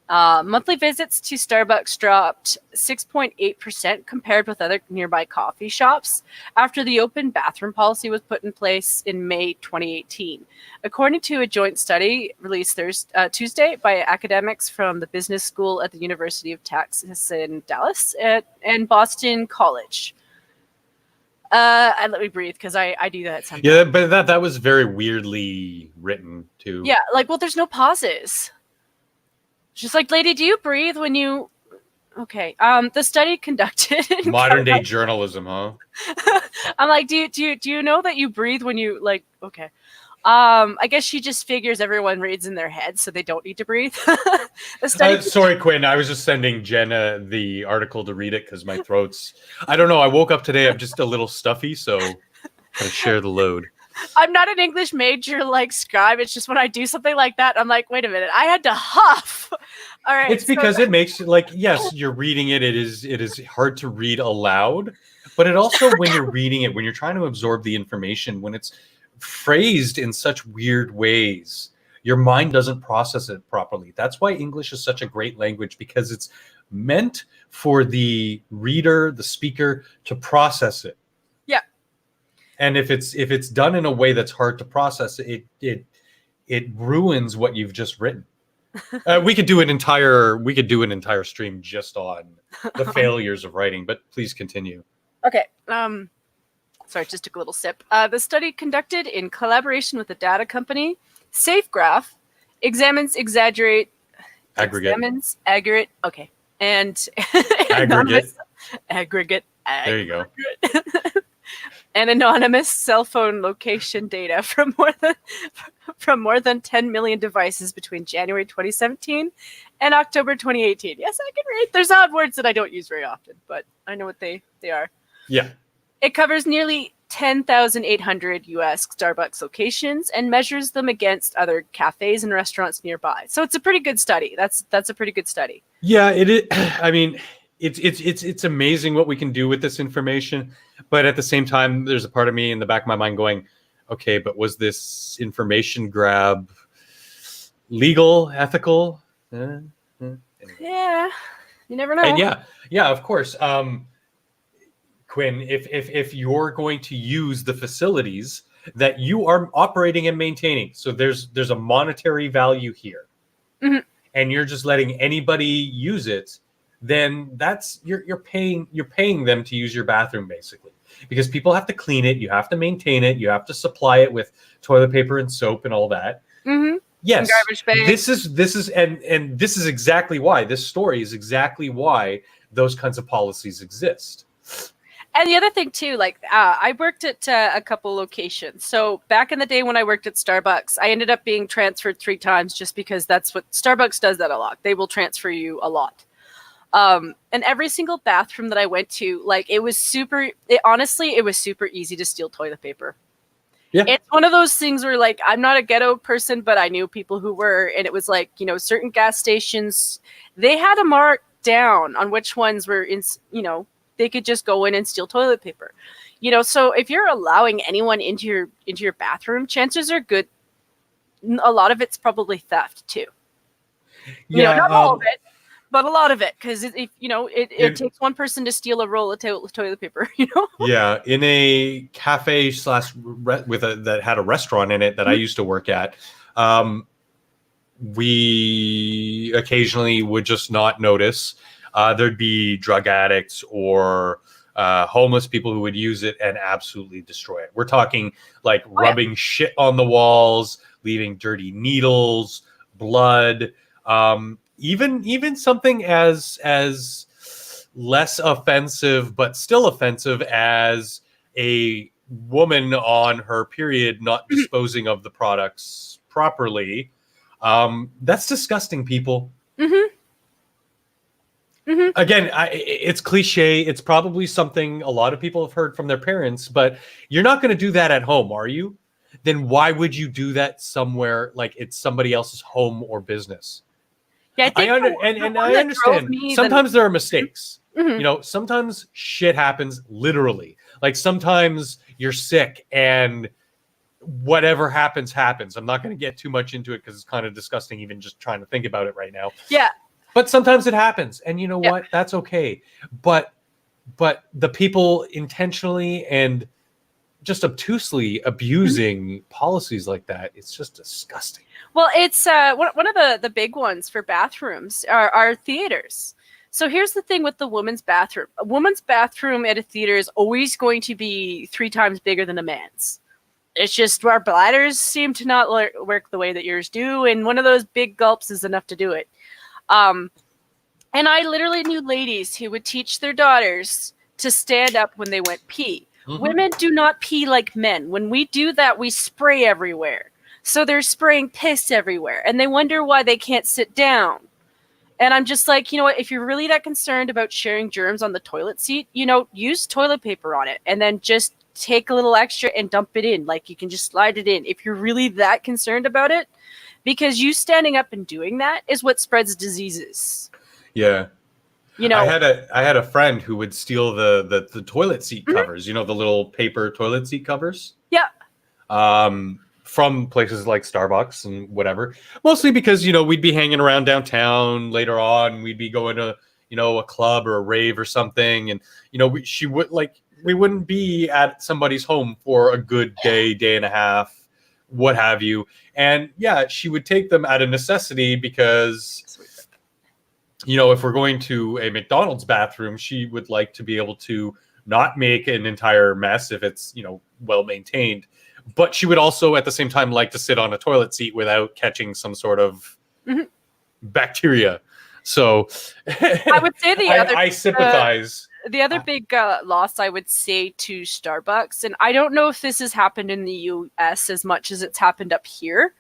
Speaker 2: Monthly visits to Starbucks dropped 6.8% compared with other nearby coffee shops after the open bathroom policy was put in place in May 2018. According to a joint study released Tuesday by academics from the business school at the University of Texas in Dallas and Boston College. And let me breathe because I do that sometimes.
Speaker 1: Yeah, but that was very weirdly written too.
Speaker 2: Yeah, like, well, there's no pauses. She's like, lady, do you breathe when you... Okay. The study conducted...
Speaker 1: Modern day journalism, huh?
Speaker 2: I'm like, do you know that you breathe when you, like... Okay. I guess she just figures everyone reads in their head, so they don't need to breathe. The study
Speaker 1: sorry, Quinn. I was just sending Jenna the article to read it because my throat's... I don't know. I woke up today. I'm just a little stuffy, so gotta share the load.
Speaker 2: I'm not an English major like scribe. It's just when I do something like that, I'm like, wait a minute, I had to huff. All right.
Speaker 1: It's because it makes, like, yes, you're reading it. It is hard to read aloud, but it also, when you're reading it, when you're trying to absorb the information, when it's phrased in such weird ways, your mind doesn't process it properly. That's why English is such a great language, because it's meant for the reader, the speaker, to process it.
Speaker 2: Yeah.
Speaker 1: And if it's done in a way that's hard to process, it ruins what you've just written. We could do an entire stream just on the failures of writing, but please continue.
Speaker 2: Okay. Sorry, just took a little sip. The study, conducted in collaboration with the data company SafeGraph, examines aggregate. Okay, and aggregate.
Speaker 1: There you go.
Speaker 2: And anonymous cell phone location data from more than 10 million devices between January 2017 and October 2018. Yes, I can read. There's odd words that I don't use very often, but I know what they are.
Speaker 1: Yeah.
Speaker 2: It covers nearly 10,800 U.S. Starbucks locations and measures them against other cafes and restaurants nearby. So it's a pretty good study. That's a pretty good study.
Speaker 1: Yeah, it is. I mean, it's amazing what we can do with this information, but at the same time, there's a part of me in the back of my mind going, okay, but was this information grab legal, ethical? Anyway.
Speaker 2: Yeah, you never know.
Speaker 1: And yeah, of course. Quinn, if you're going to use the facilities that you are operating and maintaining, so there's a monetary value here,
Speaker 2: mm-hmm.
Speaker 1: and you're just letting anybody use it, then that's you're paying them to use your bathroom, basically, because people have to clean it, you have to maintain it, you have to supply it with toilet paper and soap and all that.
Speaker 2: Mm-hmm.
Speaker 1: Yes,
Speaker 2: garbage bags.
Speaker 1: This is exactly why this story is exactly why those kinds of policies exist.
Speaker 2: And the other thing too, like I worked at a couple locations. So back in the day when I worked at Starbucks, I ended up being transferred 3 times just because that's what Starbucks does that a lot. They will transfer you a lot. And every single bathroom that I went to, like, it was super easy to steal toilet paper.
Speaker 1: Yeah.
Speaker 2: It's one of those things where, like, I'm not a ghetto person, but I knew people who were, and it was like, you know, certain gas stations, they had a mark down on which ones were in, you know, they could just go in and steal toilet paper. You know, so if you're allowing anyone into your bathroom, chances are good a lot of it's probably theft too. You know,
Speaker 1: Yeah.
Speaker 2: not all of it, but a lot of it, because if you know, it
Speaker 1: In,
Speaker 2: takes one person to steal a roll of toilet paper. You know.
Speaker 1: yeah, in a cafe slash with a that had a restaurant in it that I used to work at, we occasionally would just not notice. There'd be drug addicts or homeless people who would use it and absolutely destroy it. We're talking like rubbing shit on the walls, leaving dirty needles, blood, even something as less offensive but still offensive as a woman on her period not disposing of the products properly. That's disgusting, people.
Speaker 2: Mm-hmm. Mm-hmm.
Speaker 1: Again, it's cliche. It's probably something a lot of people have heard from their parents, but you're not going to do that at home, are you? Then why would you do that somewhere like it's somebody else's home or business?
Speaker 2: Yeah, I think
Speaker 1: I understand. Sometimes there are mistakes.
Speaker 2: Mm-hmm.
Speaker 1: You know, sometimes shit happens literally. Like sometimes you're sick and whatever happens. I'm not going to get too much into it because it's kind of disgusting even just trying to think about it right now.
Speaker 2: Yeah.
Speaker 1: But sometimes it happens, and you know what? That's okay. But the people intentionally and just obtusely abusing policies like that, it's just disgusting.
Speaker 2: Well, it's one of the big ones for bathrooms are theaters. So here's the thing with the woman's bathroom. A woman's bathroom at a theater is always going to be 3 times bigger than a man's. It's just our bladders seem to not work the way that yours do, and one of those big gulps is enough to do it. And I literally knew ladies who would teach their daughters to stand up when they went pee. Mm-hmm. Women do not pee like men. When we do that, we spray everywhere. So they're spraying piss everywhere, and they wonder why they can't sit down. And I'm just like, you know what? If you're really that concerned about sharing germs on the toilet seat, you know, use toilet paper on it, and then just take a little extra and dump it in. Like, you can just slide it in if you're really that concerned about it, because you standing up and doing that is what spreads diseases.
Speaker 1: Yeah.
Speaker 2: You know,
Speaker 1: I had a friend who would steal the toilet seat covers, you know, the little paper toilet seat covers.
Speaker 2: Yeah.
Speaker 1: From places like Starbucks and whatever. Mostly because, you know, we'd be hanging around downtown later on. We'd be going to, you know, a club or a rave or something. And, you know, we wouldn't be at somebody's home for a good day and a half, what have you. And yeah, she would take them out of necessity because, you know, if we're going to a McDonald's bathroom, she would like to be able to not make an entire mess if it's, you know, well maintained. But she would also at the same time like to sit on a toilet seat without catching some sort of bacteria. So
Speaker 2: I would say
Speaker 1: I sympathize.
Speaker 2: The other big loss I would say to Starbucks, and I don't know if this has happened in the US as much as it's happened up here,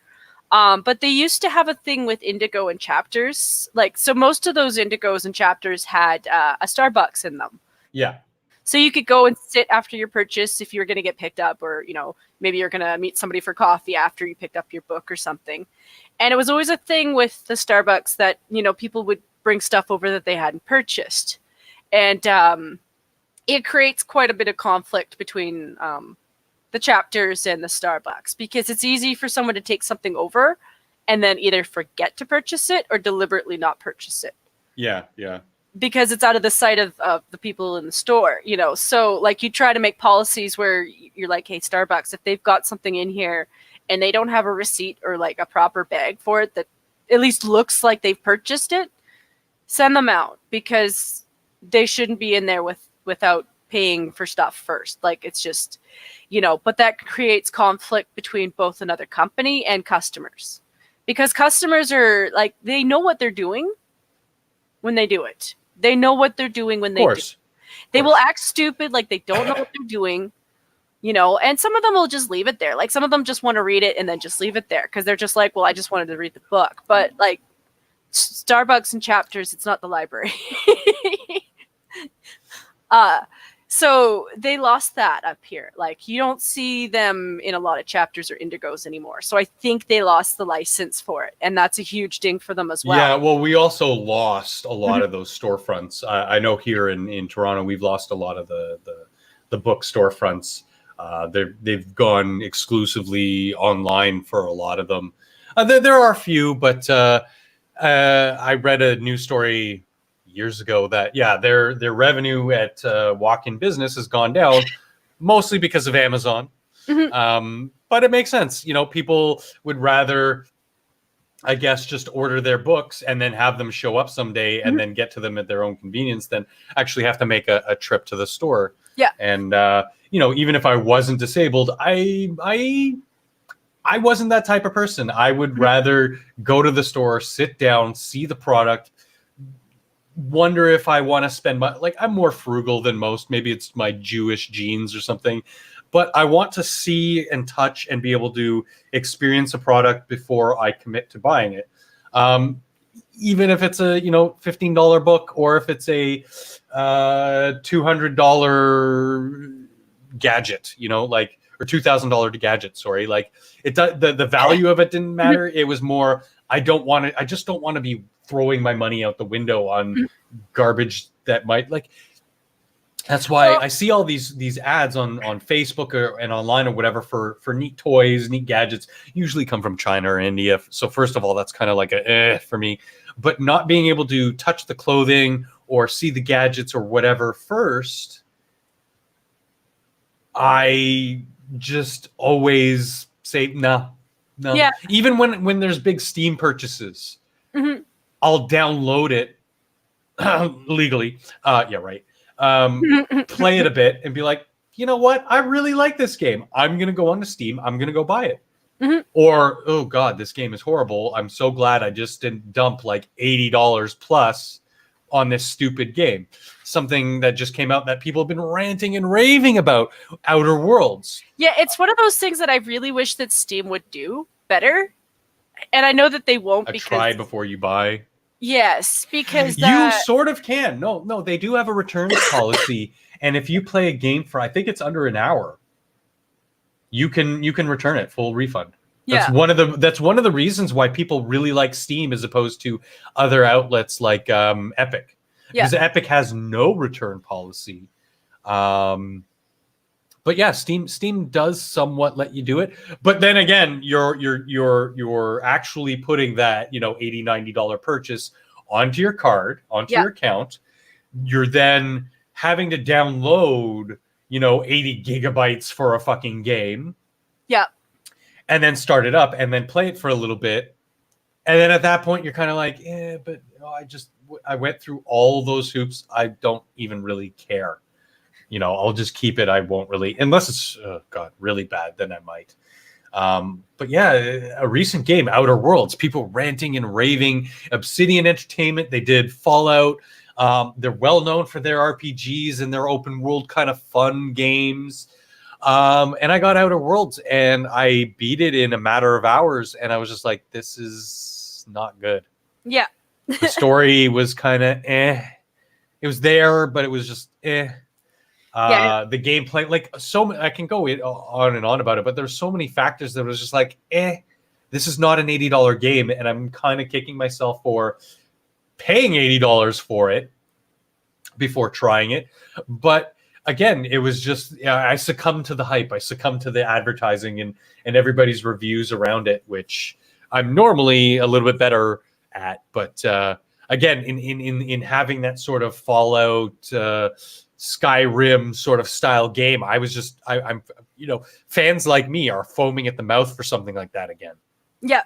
Speaker 2: but they used to have a thing with Indigo and Chapters. Like, so most of those Indigos and Chapters had a Starbucks in them.
Speaker 1: Yeah.
Speaker 2: So you could go and sit after your purchase if you're going to get picked up, or, you know, maybe you're going to meet somebody for coffee after you picked up your book or something. And it was always a thing with the Starbucks that, you know, people would bring stuff over that they hadn't purchased. And it creates quite a bit of conflict between the Chapters and the Starbucks, because it's easy for someone to take something over and then either forget to purchase it or deliberately not purchase it.
Speaker 1: Yeah, yeah.
Speaker 2: Because it's out of the sight of the people in the store, you know. So, like, you try to make policies where you're like, hey, Starbucks, if they've got something in here and they don't have a receipt or like a proper bag for it that at least looks like they've purchased it, send them out, because they shouldn't be in there without paying for stuff first. Like, it's just, you know, but that creates conflict between both another company and customers, because customers are like, they know what they're doing when they do it. They know what they're doing when they do. They will act stupid, like they don't know what they're doing, you know, and some of them will just leave it there. Like, some of them just want to read it and then just leave it there because they're just like, well, I just wanted to read the book. But like Starbucks and Chapters, it's not the library. So they lost that up here. Like you don't see them in a lot of chapters or indigos anymore. So I think they lost the license for it, and that's a huge ding for them as well.
Speaker 1: Yeah, well, we also lost a lot of those storefronts. I know here in Toronto, we've lost a lot of the book storefronts. They've gone exclusively online for a lot of them. There are a few, but I read a news story years ago that their revenue at walk-in business has gone down, mostly because of Amazon. But it makes sense. You know, people would rather, I guess, just order their books and then have them show up someday and then get to them at their own convenience than actually have to make a trip to the store.
Speaker 2: Yeah.
Speaker 1: And you know, even if I wasn't disabled, I wasn't that type of person. I would rather go to the store, sit down, see the product, wonder if I want to spend my, like, I'm more frugal than most. Maybe it's my Jewish genes or something, but I want to see and touch and be able to experience a product before I commit to buying it. Even if it's a, you know, $15 book, or if it's a $200 gadget, you know, like, or $2,000 gadget. Sorry, like the value of it didn't matter. It was more, I just don't want to be throwing my money out the window on garbage that might, like. That's why I see all these ads on Facebook and online or whatever for neat toys, neat gadgets. Usually come from China or India. So first of all, that's kind of like a for me. But not being able to touch the clothing or see the gadgets or whatever first, I just always say no.
Speaker 2: Yeah.
Speaker 1: Even when there's big Steam purchases, I'll download it legally. Yeah, right. Play it a bit and be like, you know what? I really like this game. I'm going to go onto Steam. I'm going to go buy it. Or, oh God, this game is horrible. I'm so glad I just didn't dump like $80 plus on this stupid game. Something that just came out that people have been ranting and raving about, Outer Worlds.
Speaker 2: Yeah, it's one of those things that I really wish that Steam would do better. And I know that they won't, because
Speaker 1: try before you buy.
Speaker 2: Yes, because
Speaker 1: you sort of can. No, they do have a returns policy, and if you play a game for, I think it's under an hour, you can return it, full refund. That's one of the reasons why people really like Steam as opposed to other outlets like Epic. Because Epic has no return policy. But yeah, Steam does somewhat let you do it. But then again, you're actually putting that, you know, $80, $90 purchase onto your card, onto your account. You're then having to download, you know, 80 gigabytes for a fucking game.
Speaker 2: Yeah.
Speaker 1: And then start it up and then play it for a little bit. And then at that point, you're kind of like, but I went through all those hoops. I don't even really care. You know, I'll just keep it. I won't really, unless it's, oh God, really bad, then I might. But yeah, a recent game, Outer Worlds, people ranting and raving. Obsidian Entertainment, they did Fallout. They're well known for their RPGs and their open world kind of fun games. And I got Outer Worlds and I beat it in a matter of hours. And I was just like, this is not good.
Speaker 2: Yeah.
Speaker 1: The story was kind of It was there, but it was just The gameplay, like, I can go on and on about it, but there's so many factors that was just like, this is not an $80 game, and I'm kind of kicking myself for paying $80 for it before trying it. But again, it was just, I succumbed to the hype, I succumbed to the advertising and everybody's reviews around it, which I'm normally a little bit better at. But again, in having that sort of Fallout, Skyrim sort of style game, I was just, I'm, you know, fans like me are foaming at the mouth for something like that again.
Speaker 2: Yeah.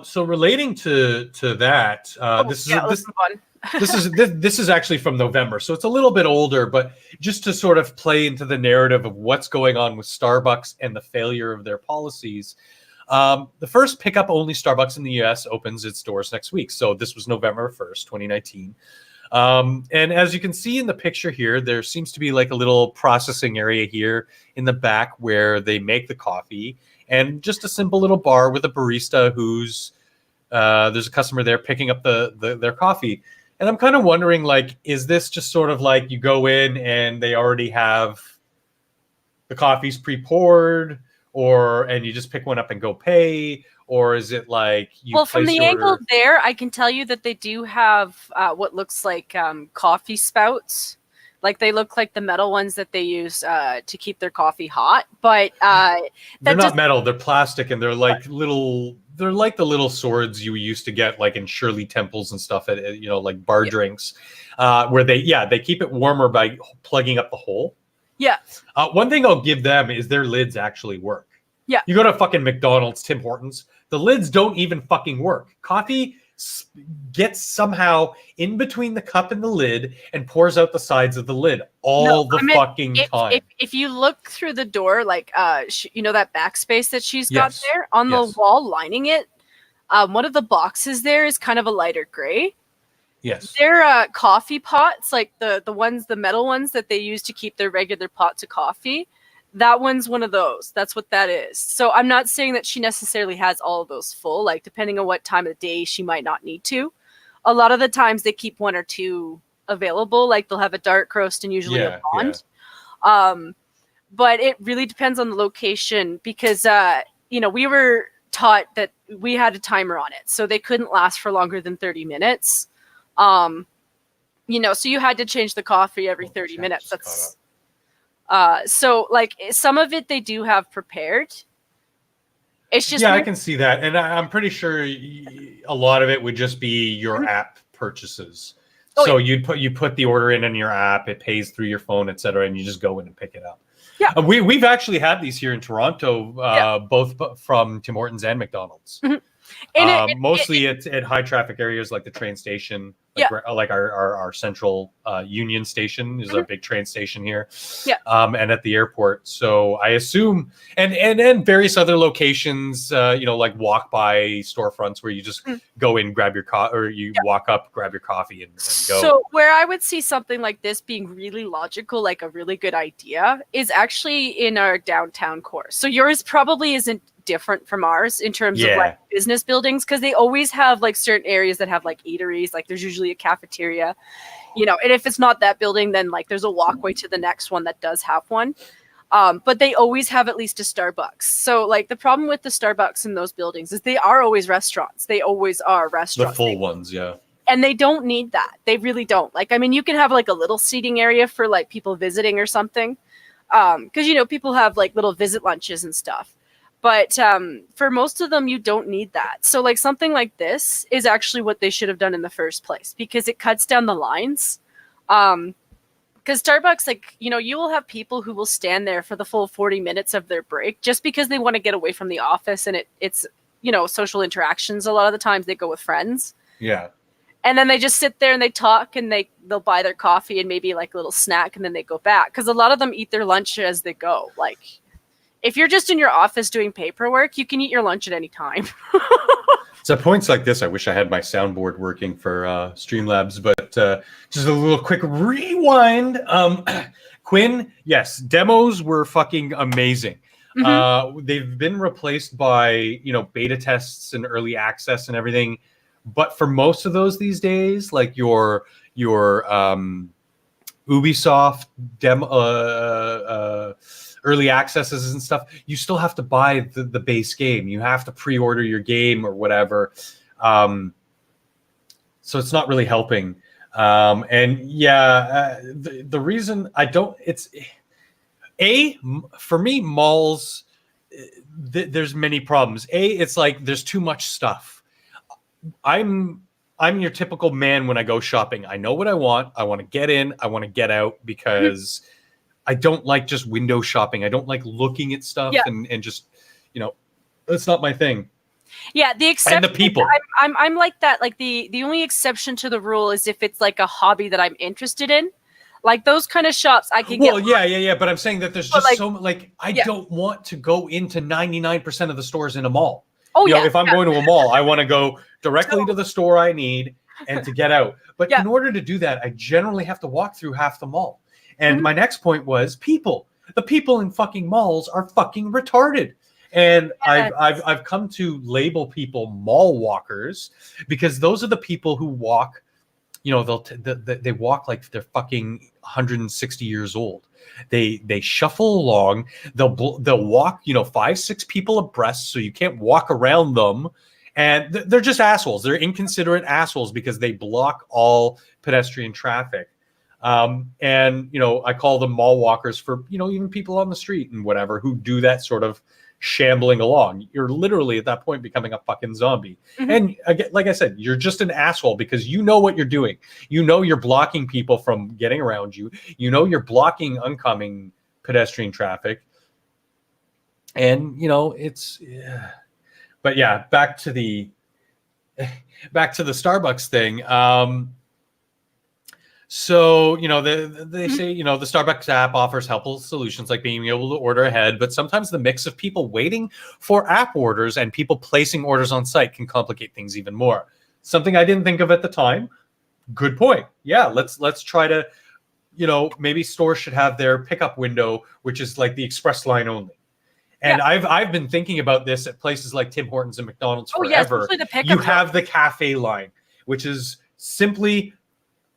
Speaker 1: So relating to that, this is actually from November, so it's a little bit older, but just to sort of play into the narrative of what's going on with Starbucks and the failure of their policies. The first pickup only Starbucks in the US opens its doors next week. So this was November 1st, 2019. And as you can see in the picture here, there seems to be like a little processing area here in the back where they make the coffee, and just a simple little bar with a barista who's there's a customer there picking up their coffee. And I'm kind of wondering, like, is this just sort of like you go in and they already have the coffees pre-poured, and you just pick one up and go pay, or is it like you
Speaker 2: Well, from
Speaker 1: place
Speaker 2: the
Speaker 1: your
Speaker 2: angle
Speaker 1: order?
Speaker 2: there, I can tell you that they do have what looks like coffee spouts. Like they look like the metal ones that they use to keep their coffee hot. But
Speaker 1: They're
Speaker 2: that
Speaker 1: not
Speaker 2: just
Speaker 1: metal, they're plastic, and they're like they're like the little swords you used to get like in Shirley temples and stuff at like bar drinks, where they keep it warmer by plugging up the hole.
Speaker 2: yeah,
Speaker 1: One thing I'll give them is their lids actually work.
Speaker 2: yeah.
Speaker 1: You go to fucking McDonald's, Tim Hortons, the lids don't even fucking work. Coffee gets somehow in between the cup and the lid and pours out the sides of the lid all the fucking time.
Speaker 2: If you look through the door, like that backspace that she's got
Speaker 1: Yes.
Speaker 2: there on the
Speaker 1: Yes.
Speaker 2: wall lining it, one of the boxes there is kind of a lighter gray.
Speaker 1: Yes.
Speaker 2: They're coffee pots, like the metal ones that they use to keep their regular pots of coffee. That one's one of those. That's what that is. So I'm not saying that she necessarily has all of those full. Like depending on what time of the day, she might not need to. A lot of the times they keep one or two available. Like they'll have a dark roast and usually a blonde. But it really depends on the location because we were taught that we had a timer on it, so they couldn't last for longer than 30 minutes. So you had to change the coffee every 30 minutes. That's so like some of it they do have prepared. It's just
Speaker 1: I can see that, and I'm pretty sure a lot of it would just be your app purchases. So you put the order in your app, it pays through your phone, etc., and you just go in and pick it up.
Speaker 2: Yeah,
Speaker 1: we've actually had these here in Toronto, both from Tim Hortons and McDonald's. Mostly at high traffic areas like the train station, like our central Union station is a big train station here, and at the airport. So I assume, and various other locations, like walk by storefronts where you just go in, grab your or you walk up, grab your coffee, and go.
Speaker 2: So where I would see something like this being really logical, like a really good idea, is actually in our downtown core. So yours probably isn't different from ours in terms of like business buildings, because they always have like certain areas that have like eateries. Like there's usually a cafeteria, and if it's not that building, then like there's a walkway to the next one that does have one. But they always have at least a Starbucks. So like the problem with the Starbucks in those buildings is they are always restaurants. They always are restaurants.
Speaker 1: The full ones, yeah.
Speaker 2: And they don't need that. They really don't. Like, I mean, you can have like a little seating area for like people visiting or something. Because, people have like little visit lunches and stuff. But for most of them, you don't need that. So like something like this is actually what they should have done in the first place, because it cuts down the lines. Because Starbucks, like, you will have people who will stand there for the full 40 minutes of their break just because they want to get away from the office, and it's social interactions. A lot of the times they go with friends.
Speaker 1: Yeah.
Speaker 2: And then they just sit there and they talk, and they'll buy their coffee and maybe like a little snack, and then they go back. Because a lot of them eat their lunch as they go. Like, if you're just in your office doing paperwork, you can eat your lunch at any time.
Speaker 1: So at points like this, I wish I had my soundboard working for Streamlabs, but just a little quick rewind. Quinn, yes, demos were fucking amazing. They've been replaced by, beta tests and early access and everything. But for most of those these days, like your Ubisoft demo, early accesses and stuff, you still have to buy the base game. You have to pre-order your game or whatever. So it's not really helping. The reason I don't, for me, malls, there's many problems. It's like there's too much stuff. I'm your typical man when I go shopping. I know what I want. I want to get in. I want to get out, because I don't like just window shopping. I don't like looking at stuff and just, that's not my thing.
Speaker 2: Yeah, the exception.
Speaker 1: And the people.
Speaker 2: I'm like that. Like the only exception to the rule is if it's like a hobby that I'm interested in. Like those kind of shops, I can get.
Speaker 1: Well, yeah. But I'm saying that there's just I don't want to go into 99% of the stores in a mall.
Speaker 2: Oh,
Speaker 1: If I'm going to a mall, I want to go directly to the store I need and to get out. But in order to do that, I generally have to walk through half the mall. And my next point was people. The people in fucking malls are fucking retarded. And I've come to label people mall walkers, because those are the people who walk you know, they walk like they're fucking 160 years old. They shuffle along. They'll walk, you know, 5-6 people abreast, so you can't walk around them. And they're just assholes. They're inconsiderate assholes because they block all pedestrian traffic. And you know, I call them mall walkers for, you know, even people on the street and whatever who do that sort of shambling along. You're literally at that point becoming a fucking zombie.
Speaker 2: Mhm.
Speaker 1: And again, like I said, you're just an asshole because you know what you're doing. You know you're blocking people from getting around you. You know you're blocking oncoming pedestrian traffic. And you know, it's yeah. But yeah, back to the Starbucks thing. So, you know, they
Speaker 2: Mhm.
Speaker 1: say, you know, the Starbucks app offers helpful solutions like being able to order ahead, but sometimes the mix of people waiting for app orders and people placing orders on site can complicate things even more. Something I didn't think of at the time. Good point. Yeah, let's try to, you know, maybe stores should have their pickup window, which is like the express line only. And
Speaker 2: Yeah.
Speaker 1: I've been thinking about this at places like Tim Hortons and McDonald's
Speaker 2: Oh yeah,
Speaker 1: forever.
Speaker 2: especially the
Speaker 1: You
Speaker 2: pickup.
Speaker 1: have the cafe line, which is simply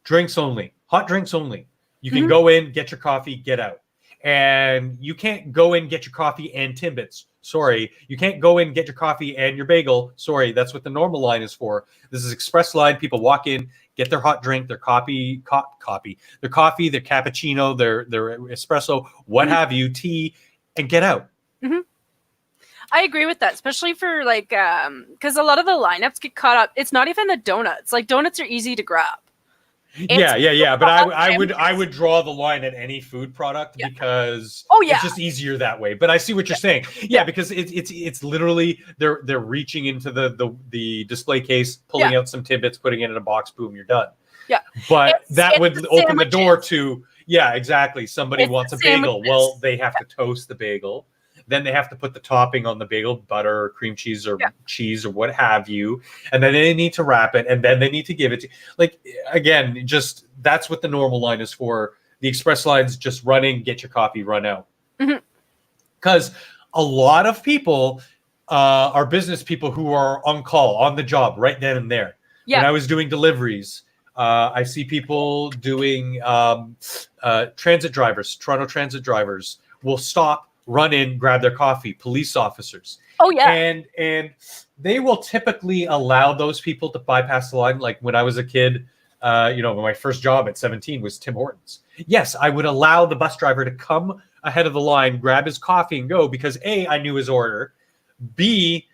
Speaker 1: drinks only, hot drinks only. You can
Speaker 2: Mhm.
Speaker 1: go in, get your coffee, get out. And you can't go in, get your coffee and Timbits. Sorry. You can't go in, get your coffee and your bagel. Sorry. That's what the normal line is for. This is express line. People walk in, get their hot drink, their their coffee, their cappuccino, their espresso, what
Speaker 2: Mhm.
Speaker 1: have you, tea, and get out.
Speaker 2: Mhm. I agree with that, especially for like because a lot of the lineups get caught up. It's not even the donuts. Like donuts are easy to grab. It's
Speaker 1: Yeah. But I
Speaker 2: sandwiches.
Speaker 1: would draw the line at any food product
Speaker 2: Yeah.
Speaker 1: because
Speaker 2: Oh
Speaker 1: it's
Speaker 2: yeah.
Speaker 1: just easier that way. But I see what you're saying. Yeah, because it's literally they're reaching into the display case,
Speaker 2: Yeah.
Speaker 1: pulling out some tidbits, putting it in a box, boom, you're done.
Speaker 2: Yeah.
Speaker 1: But that
Speaker 2: It's
Speaker 1: would
Speaker 2: the
Speaker 1: open the door
Speaker 2: sandwiches.
Speaker 1: to, yeah, exactly. Somebody
Speaker 2: It's
Speaker 1: wants a
Speaker 2: the
Speaker 1: bagel.
Speaker 2: sandwiches.
Speaker 1: Well, they have to toast the bagel. Then they have to put the topping on the bagel, butter or cream cheese or
Speaker 2: Yeah.
Speaker 1: cheese or what have you. And then they need to wrap it and then they need to give it to, like, again, just that's what the normal line is for. The express line's just run in, get your coffee, run out.
Speaker 2: Mhm.
Speaker 1: Because a lot of people are business people who are on call, on the job, right then and there. When
Speaker 2: Yeah.
Speaker 1: I was doing deliveries, I see people doing transit drivers, Toronto transit drivers will stop, run in, grab their coffee, police officers.
Speaker 2: Oh yeah.
Speaker 1: And they will typically allow those people to bypass the line. Like when I was a kid, you know, my first job at 17 was Tim Hortons. Yes, I would allow the bus driver to come ahead of the line, grab his coffee and go because A, I knew his order. B,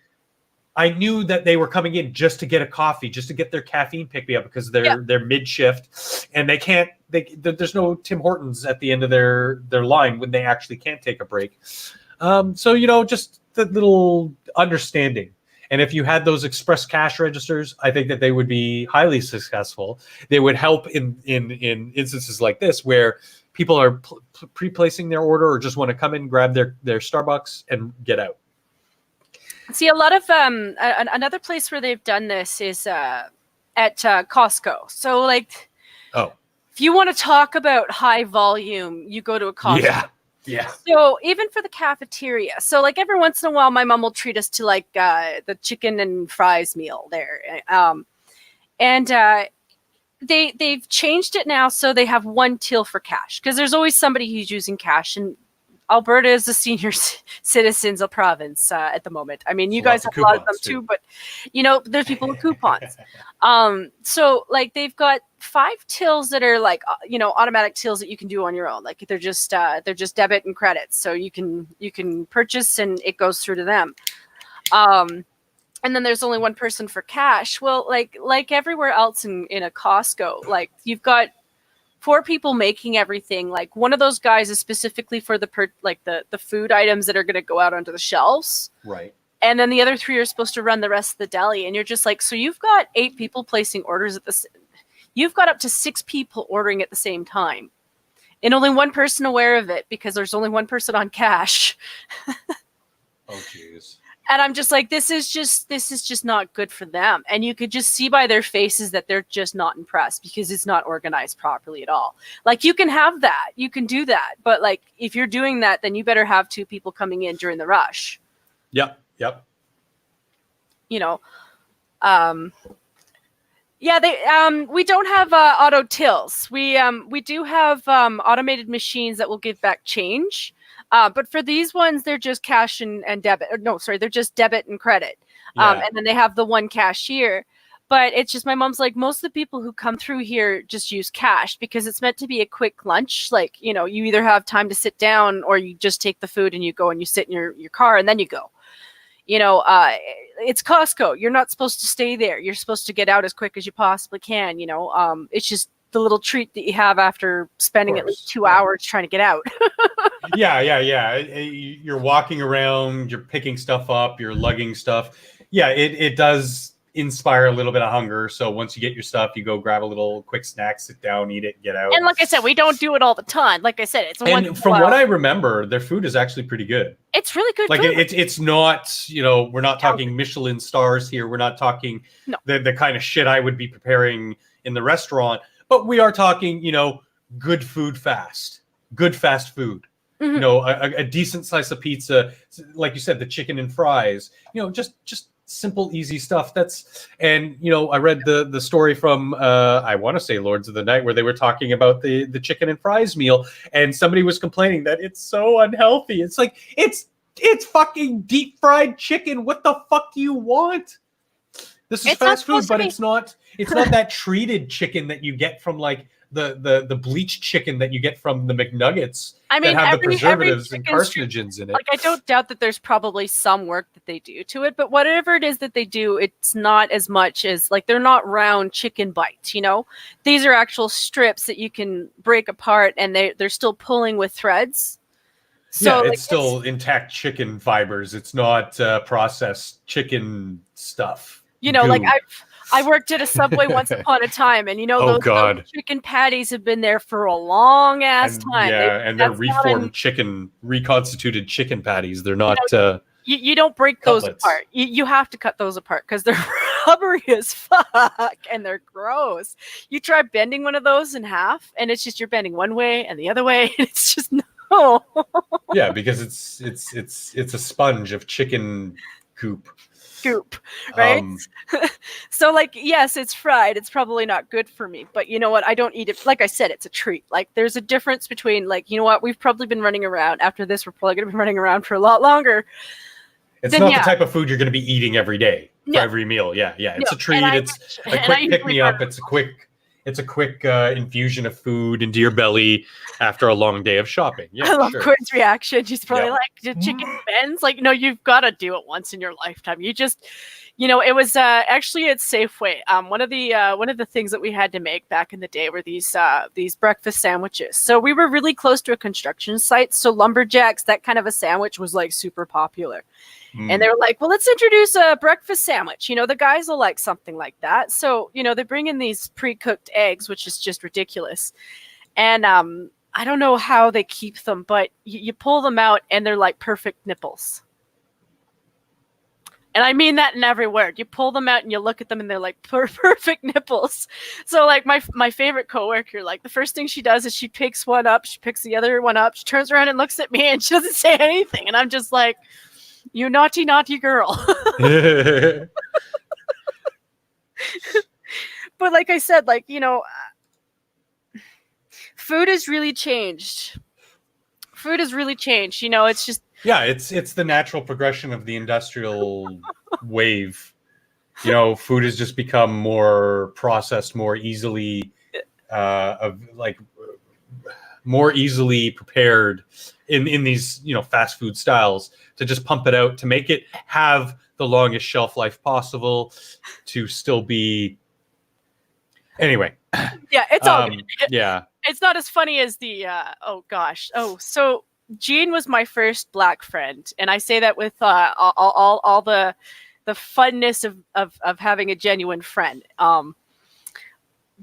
Speaker 1: I knew that they were coming in just to get a coffee, just to get their caffeine pick me up because they're mid shift and they can't. There's no Tim Hortons at the end of their line when they actually can't take a break. So you know, just the little understanding. And if you had those express cash registers, I think that they would be highly successful. They would help in instances like this where people are pre-placing their order or just want to come in, grab their Starbucks and get out.
Speaker 2: See, a lot of another place where they've done this is at Costco. So like,
Speaker 1: Oh,
Speaker 2: if you want to talk about high volume, you go to a Costco.
Speaker 1: yeah.
Speaker 2: So even for the cafeteria, so like every once in a while, my mom will treat us to like the chicken and fries meal there, and they've changed it now so they have one till for cash because there's always somebody who's using cash, and Alberta is a senior citizens province at the moment. I mean, you guys have a lot of them too, but you know, there's people with coupons. So like they've got 5 tills that are like you know, automatic tills that you can do on your own. Like they're just debit and credits, so you can purchase and it goes through to them. And then there's only one person for cash. Well, like everywhere else in a Costco, like you've got 4 people making everything. Like one of those guys is specifically for the food items that are going to go out onto the shelves.
Speaker 1: Right.
Speaker 2: And then the other 3 are supposed to run the rest of the deli. And you're just like, so you've got 8 people placing orders at this. You've got up to 6 people ordering at the same time. And only one person aware of it because there's only one person on cash.
Speaker 1: Oh, jeez.
Speaker 2: And I'm just like, this is just not good for them. And you could just see by their faces that they're just not impressed because it's not organized properly at all. Like you can have that, you can do that. But like, if you're doing that, then you better have 2 people coming in during the rush.
Speaker 1: Yep.
Speaker 2: You know, Yeah, we don't have auto tills. We do have automated machines that will give back change. But for these ones, they're just cash and debit. No, sorry, they're just debit and credit.
Speaker 1: Yeah.
Speaker 2: And then they have the one cashier. But it's just my mom's like, most of the people who come through here just use cash because it's meant to be a quick lunch. Like, you know, you either have time to sit down or you just take the food and you go and you sit in your car and then you go. You know, it's Costco. You're not supposed to stay there. You're supposed to get out as quick as you possibly can. You know, it's just the little treat that you have after spending at least 2 hours trying to get out.
Speaker 1: Yeah. You're walking around, you're picking stuff up, you're lugging stuff. Yeah, it does inspire a little bit of hunger. So once you get your stuff, you go grab a little quick snack, sit down, eat it, get out.
Speaker 2: And like I said, we don't do it all the time. Like I said, it's
Speaker 1: and from what I remember, their food is actually pretty good.
Speaker 2: It's really good.
Speaker 1: Like
Speaker 2: food.
Speaker 1: It's not, you know, we're not talking Michelin stars here. We're not talking the kind of shit I would be preparing in the restaurant, but we are talking, you know, good food fast, good fast food. Mm-hmm. You know, a decent slice of pizza, like you said, the chicken and fries, you know, just simple, easy stuff. And you know, I read the story from I want to say Lords of the Night where they were talking about the chicken and fries meal, and somebody was complaining that it's so unhealthy. It's like it's fucking deep fried chicken. What the fuck do you want? This is fast food, but it's not that treated chicken that you get from like the bleached chicken that you get from the McNuggets. I mean, that have the preservatives and carcinogens in it.
Speaker 2: Like, I don't doubt that there's probably some work that they do to it, but whatever it is that they do, it's not as much as, like, they're not round chicken bites, you know? These are actual strips that you can break apart, and they're still pulling with threads.
Speaker 1: So, yeah, it's still intact chicken fibers. It's not processed chicken stuff.
Speaker 2: You know, like I worked at a Subway once upon a time, and you know, those chicken patties have been there for a long ass time.
Speaker 1: Yeah, and they're reformed chicken, reconstituted chicken patties. They're not.
Speaker 2: You don't break those apart. You have to cut those apart because they're rubbery as fuck and they're gross. You try bending one of those in half, and it's just you're bending one way and the other way, and it's just no.
Speaker 1: Yeah, because it's a sponge of chicken goop,
Speaker 2: right? So, like, yes, it's fried. It's probably not good for me, but you know what? I don't eat it. Like I said, it's a treat. Like, there's a difference between, like, you know what? We've probably been running around. After this, we're probably going to be running around for a lot longer.
Speaker 1: It's not the type of food you're going to be eating every day for every meal. Yeah. It's a treat. It's a quick pick-me-up. It's a quick infusion of food into your belly after a long day of shopping. Yeah,
Speaker 2: I love Quinn's reaction. She's probably like, the chicken bends. Like, no, you've got to do it once in your lifetime. You just, you know, it was actually at Safeway. One of the things that we had to make back in the day were these breakfast sandwiches. So we were really close to a construction site. So lumberjacks, that kind of a sandwich was like super popular. And they were like, well, let's introduce a breakfast sandwich. You know, the guys will like something like that. So, you know, they bring in these pre-cooked eggs, which is just ridiculous. And I don't know how they keep them, but you pull them out and they're like perfect nipples. And I mean that in every word. You pull them out and you look at them and they're like perfect nipples. So like my favorite coworker, like the first thing she does is she picks one up, she picks the other one up, she turns around and looks at me and she doesn't say anything. And I'm just like, you naughty, naughty girl. But like I said, like, you know, food has really changed. You know, it's just.
Speaker 1: Yeah, it's the natural progression of the industrial wave. You know, food has just become more processed, more easily more easily prepared in these, you know, fast food styles to just pump it out to make it have the longest shelf life possible to still be. Anyway.
Speaker 2: Yeah, it's all good.
Speaker 1: Yeah.
Speaker 2: It's not as funny as the so Jean was my first Black friend, and I say that with all the funness of having a genuine friend.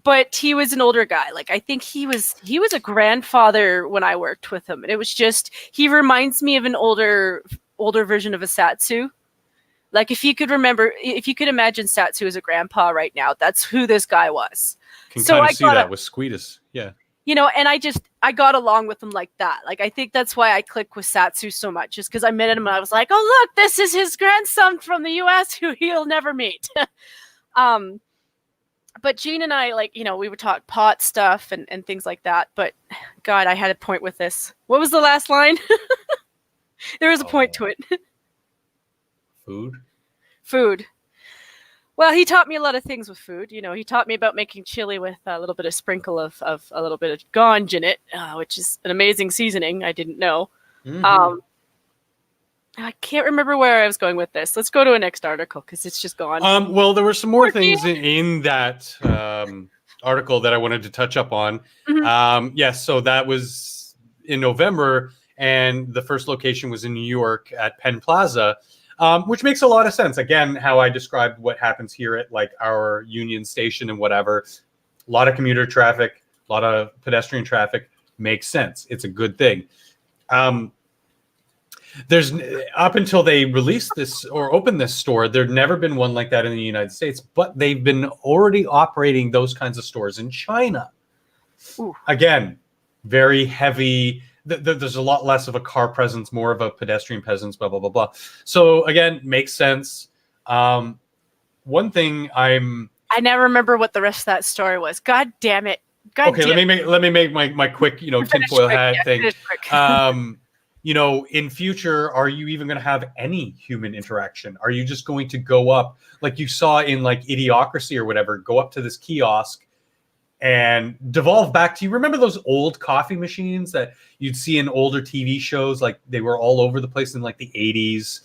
Speaker 2: But he was an older guy. Like, I think he was a grandfather when I worked with him, and it was just, he reminds me of an older version of a Satsu. Like, if you could imagine Satsu as a grandpa right now, that's who this guy was.
Speaker 1: Can kind of see that with Squeetus. Yeah.
Speaker 2: You know, and I got along with him like that. Like, I think that's why I click with Satsu so much, just because I met him and I was like, oh, look, this is his grandson from the US who he'll never meet. But Gene and I, like, we would talk pot stuff and things like that. But God, I had a point with this. What was the last line? There was a point to it.
Speaker 1: Food.
Speaker 2: Food. Well, he taught me a lot of things with food. He taught me about making chili with a little bit of sprinkle of a little bit of ganj in it, which is an amazing seasoning. I didn't know.
Speaker 1: Mm-hmm.
Speaker 2: I can't remember where I was going with this. Let's go to a next article because it's just gone.
Speaker 1: Well, there were some more things in that article that I wanted to touch up on.
Speaker 2: Mhm.
Speaker 1: Yes, so that was in November, and the first location was in New York at Penn Plaza, which makes a lot of sense. Again, how I described what happens here at like our Union Station and whatever. A lot of commuter traffic, a lot of pedestrian traffic. Makes sense. It's a good thing. There's up until they released this or opened this store, there'd never been one like that in the United States, but they've been already operating those kinds of stores in China.
Speaker 2: Ooh.
Speaker 1: Again, very heavy. There's a lot less of a car presence, more of a pedestrian presence, blah, blah, blah, blah. So again, makes sense. One thing I
Speaker 2: never remember what the rest of that story was. God damn it.
Speaker 1: Okay, let me make my quick, tinfoil hat thing. In future, are you even going to have any human interaction? Are you just going to go up, like you saw in like Idiocracy or whatever, go up to this kiosk and devolve back to, you remember those old coffee machines that you'd see in older TV shows? Like they were all over the place in like the 80s.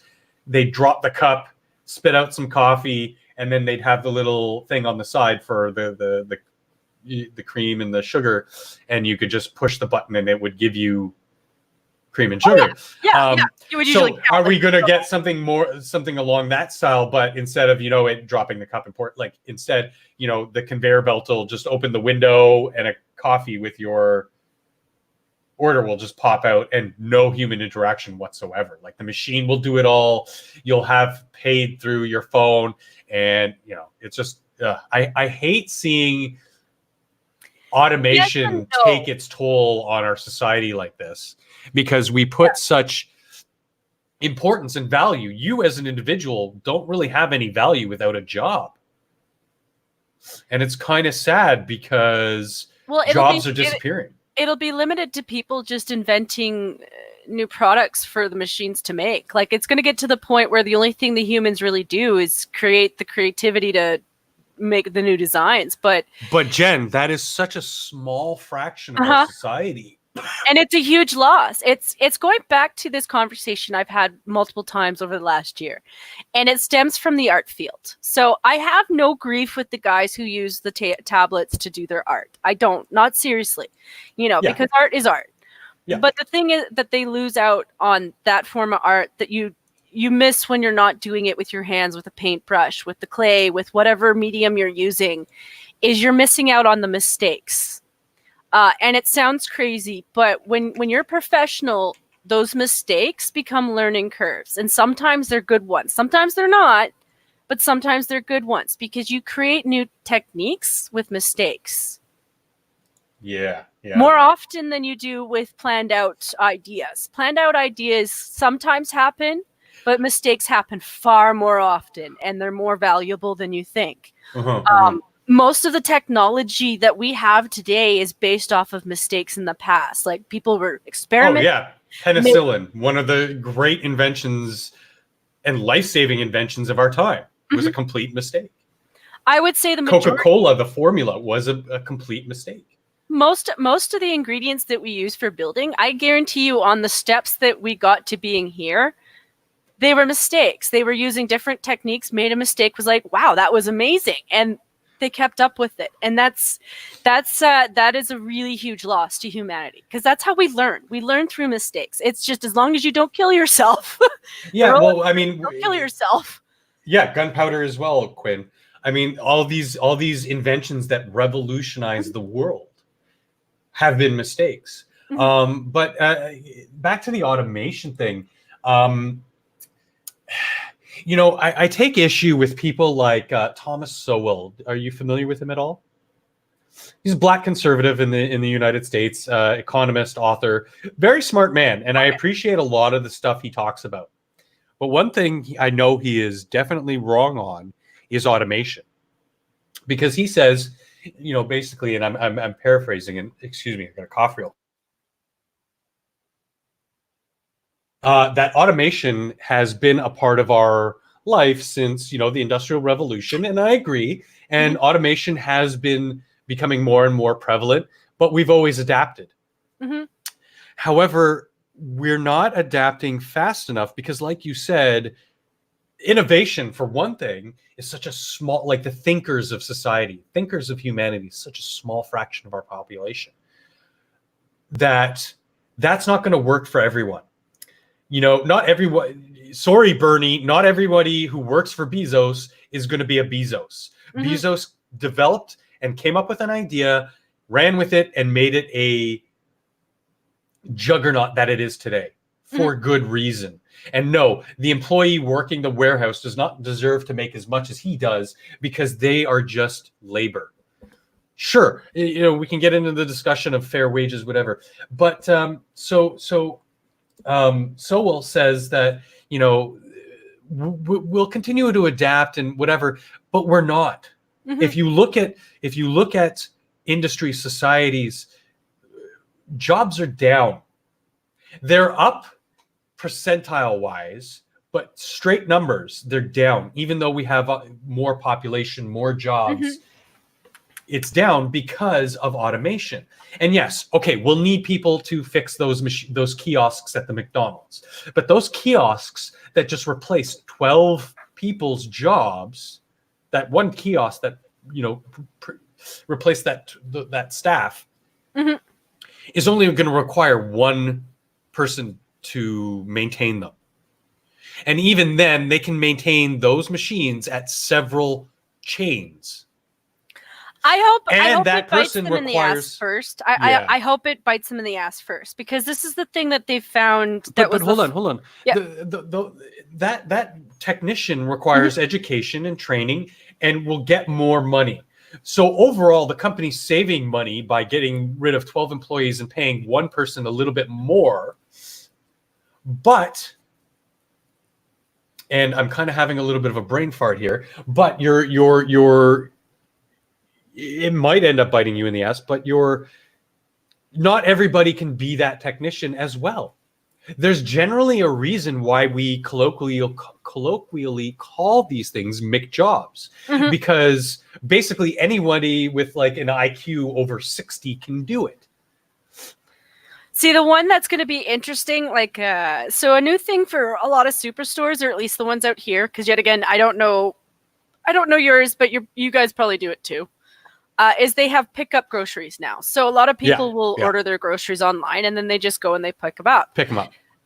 Speaker 1: They'd drop the cup, spit out some coffee, and then they'd have the little thing on the side for the cream and the sugar, and you could just push the button and it would give you cream and sugar.
Speaker 2: Yeah. You would usually
Speaker 1: are we going to get something along that style, but instead of, it dropping the cup and pour, like instead, the conveyor belt will just open the window and a coffee with your order will just pop out and no human interaction whatsoever. Like the machine will do it all. You'll have paid through your phone, and it's just I hate seeing automation take its toll on our society like this, because we put such importance and value. You as an individual don't really have any value without a job. And it's kind of sad because jobs are disappearing.
Speaker 2: It'll be limited to people just inventing new products for the machines to make. Like it's going to get to the point where the only thing the humans really do is create the creativity to make the new designs. But
Speaker 1: Jen, that is such a small fraction of our society.
Speaker 2: And it's a huge loss. It's going back to this conversation I've had multiple times over the last year, and it stems from the art field. So I have no grief with the guys who use the tablets to do their art. I don't, not seriously, because art is art. Yeah. But the thing is that they lose out on that form of art that you miss when you're not doing it with your hands, with a paintbrush, with the clay, with whatever medium you're using, is you're missing out on the mistakes. And it sounds crazy, but when you're a professional, those mistakes become learning curves. And sometimes they're good ones. Sometimes they're not, but sometimes they're good ones because you create new techniques with mistakes.
Speaker 1: Yeah.
Speaker 2: More often than you do with planned out ideas. Planned out ideas sometimes happen, but mistakes happen far more often, and they're more valuable than you think. Most of the technology that we have today is based off of mistakes in the past. Like people were experimenting.
Speaker 1: Oh, yeah. Penicillin, one of the great inventions and life-saving inventions of our time, was a complete mistake.
Speaker 2: I would say the majority.
Speaker 1: Coca-Cola, the formula, was a complete mistake.
Speaker 2: Most of the ingredients that we use for building, I guarantee you on the steps that we got to being here, they were mistakes. They were using different techniques, made a mistake, was like, wow, that was amazing. And they kept up with it, and that is a really huge loss to humanity, because that's how we learn through mistakes. It's just as long as you don't kill yourself.
Speaker 1: Don't
Speaker 2: kill yourself.
Speaker 1: Gunpowder as well, Quinn. I mean, all these inventions that revolutionize the world have been mistakes. But back to the automation thing. I take issue with people like Thomas Sowell. Are you familiar with him at all? He's a black conservative in the United States, economist, author, very smart man, and I appreciate a lot of the stuff he talks about. But one thing I know he is definitely wrong on is automation. because he says, basically, and I'm paraphrasing, and excuse me, I got a cough real. That automation has been a part of our life since the Industrial Revolution, and I agree. And automation has been becoming more and more prevalent, but we've always adapted. However, we're not adapting fast enough because, like you said, innovation, for one thing, is such a small, like the thinkers of society, thinkers of humanity, such a small fraction of our population, that's not going to work for everyone. Not everyone, sorry, Bernie, not everybody who works for Bezos is going to be a Bezos. Bezos developed and came up with an idea, ran with it, and made it a juggernaut that it is today for good reason. And no, the employee working the warehouse does not deserve to make as much as he does because they are just labor. Sure, we can get into the discussion of fair wages, whatever. But Sowell says that we'll continue to adapt and whatever, but we're not. If you look at industry societies, jobs are down. They're up percentile wise, but straight numbers, they're down. Even though we have more population, more jobs, it's down because of automation. And yes, okay, we'll need people to fix those kiosks at the McDonald's. But those kiosks that just replace 12 people's jobs, that one kiosk that replace that staff, is only going to require one person to maintain them. And even then, they can maintain those machines at several chains.
Speaker 2: I hope
Speaker 1: that
Speaker 2: it bites
Speaker 1: person
Speaker 2: them in the ass first. I hope it bites them in the ass first, because this is the thing that they found.
Speaker 1: But hold on.
Speaker 2: Yeah.
Speaker 1: That technician requires education and training and will get more money. So overall, the company's saving money by getting rid of 12 employees and paying one person a little bit more. But, and I'm kind of having a little bit of a brain fart here, but it might end up biting you in the ass, but not everybody can be that technician as well. There's generally a reason why we colloquially call these things McJobs, because basically anybody with like an IQ over 60 can do it.
Speaker 2: See, the one that's going to be interesting, so a new thing for a lot of superstores, or at least the ones out here, because yet again, I don't know yours, but you guys probably do it too. Is they have pickup groceries now. So a lot of people will order their groceries online, and then they just go and they pick them up.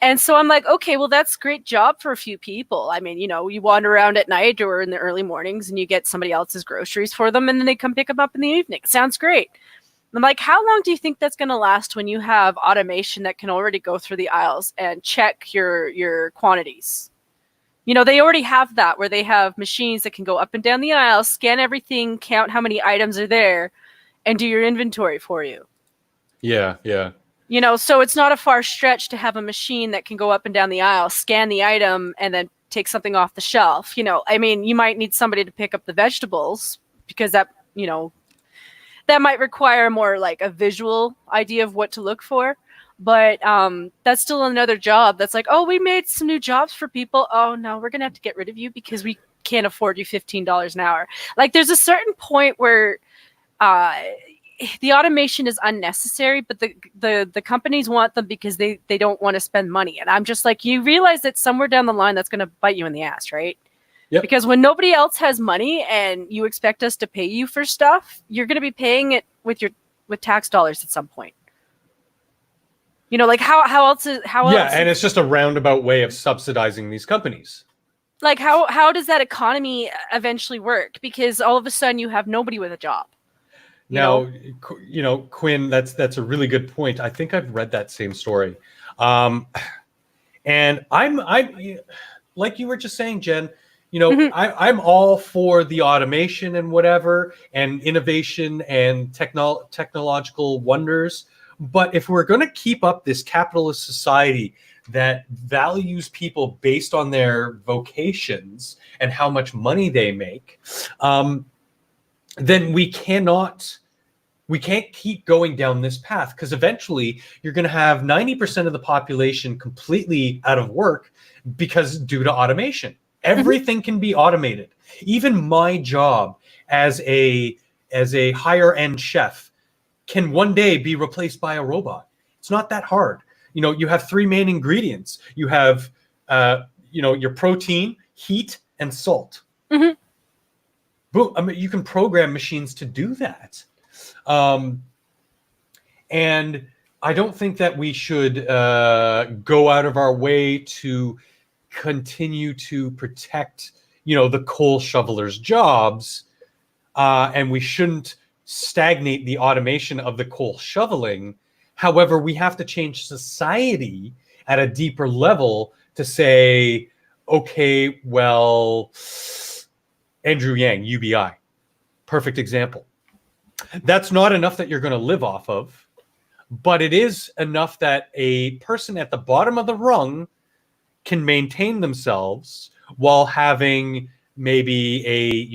Speaker 2: And so I'm like, okay, well, that's a great job for a few people. I mean, you wander around at night or in the early mornings and you get somebody else's groceries for them, and then they come pick them up in the evening. Sounds great. I'm like, how long do you think that's going to last when you have automation that can already go through the aisles and check your quantities? They already have that, where they have machines that can go up and down the aisle, scan everything, count how many items are there, and do your inventory for you.
Speaker 1: Yeah.
Speaker 2: So it's not a far stretch to have a machine that can go up and down the aisle, scan the item, and then take something off the shelf. I mean, you might need somebody to pick up the vegetables, because that might require more like a visual idea of what to look for. But that's still another job that's like, oh, we made some new jobs for people. Oh, no, we're going to have to get rid of you because we can't afford you $15 an hour. Like, there's a certain point where the automation is unnecessary, but the companies want them because they don't want to spend money. And I'm just like, you realize that somewhere down the line that's going to bite you in the ass, right?
Speaker 1: Yep. Because
Speaker 2: when nobody else has money and you expect us to pay you for stuff, you're going to be paying it with tax dollars at some point. Like how else?
Speaker 1: Yeah, and it's just a roundabout way of subsidizing these companies.
Speaker 2: Like how does that economy eventually work? Because all of a sudden you have nobody with a job.
Speaker 1: Now, Quinn, that's a really good point. I think I've read that same story, and I'm like you were just saying, Jen. I'm all for the automation and whatever, and innovation and technological wonders. But if we're going to keep up this capitalist society that values people based on their vocations and how much money they make, then we can't keep going down this path, because eventually you're going to have 90% of the population completely out of work because due to automation. Everything can be automated. Even my job as a higher end chef can one day be replaced by a robot. It's not that hard. You have three main ingredients. You have your protein, heat, and salt.
Speaker 2: Mm-hmm.
Speaker 1: Boom. I mean, you can program machines to do that. And I don't think that we should go out of our way to continue to protect, the coal shovelers' jobs, and we shouldn't stagnate the automation of the coal shoveling. However, we have to change society at a deeper level to say, okay, well, Andrew Yang, UBI, perfect example. That's not enough that you're going to live off of, but it is enough that a person at the bottom of the rung can maintain themselves while having maybe a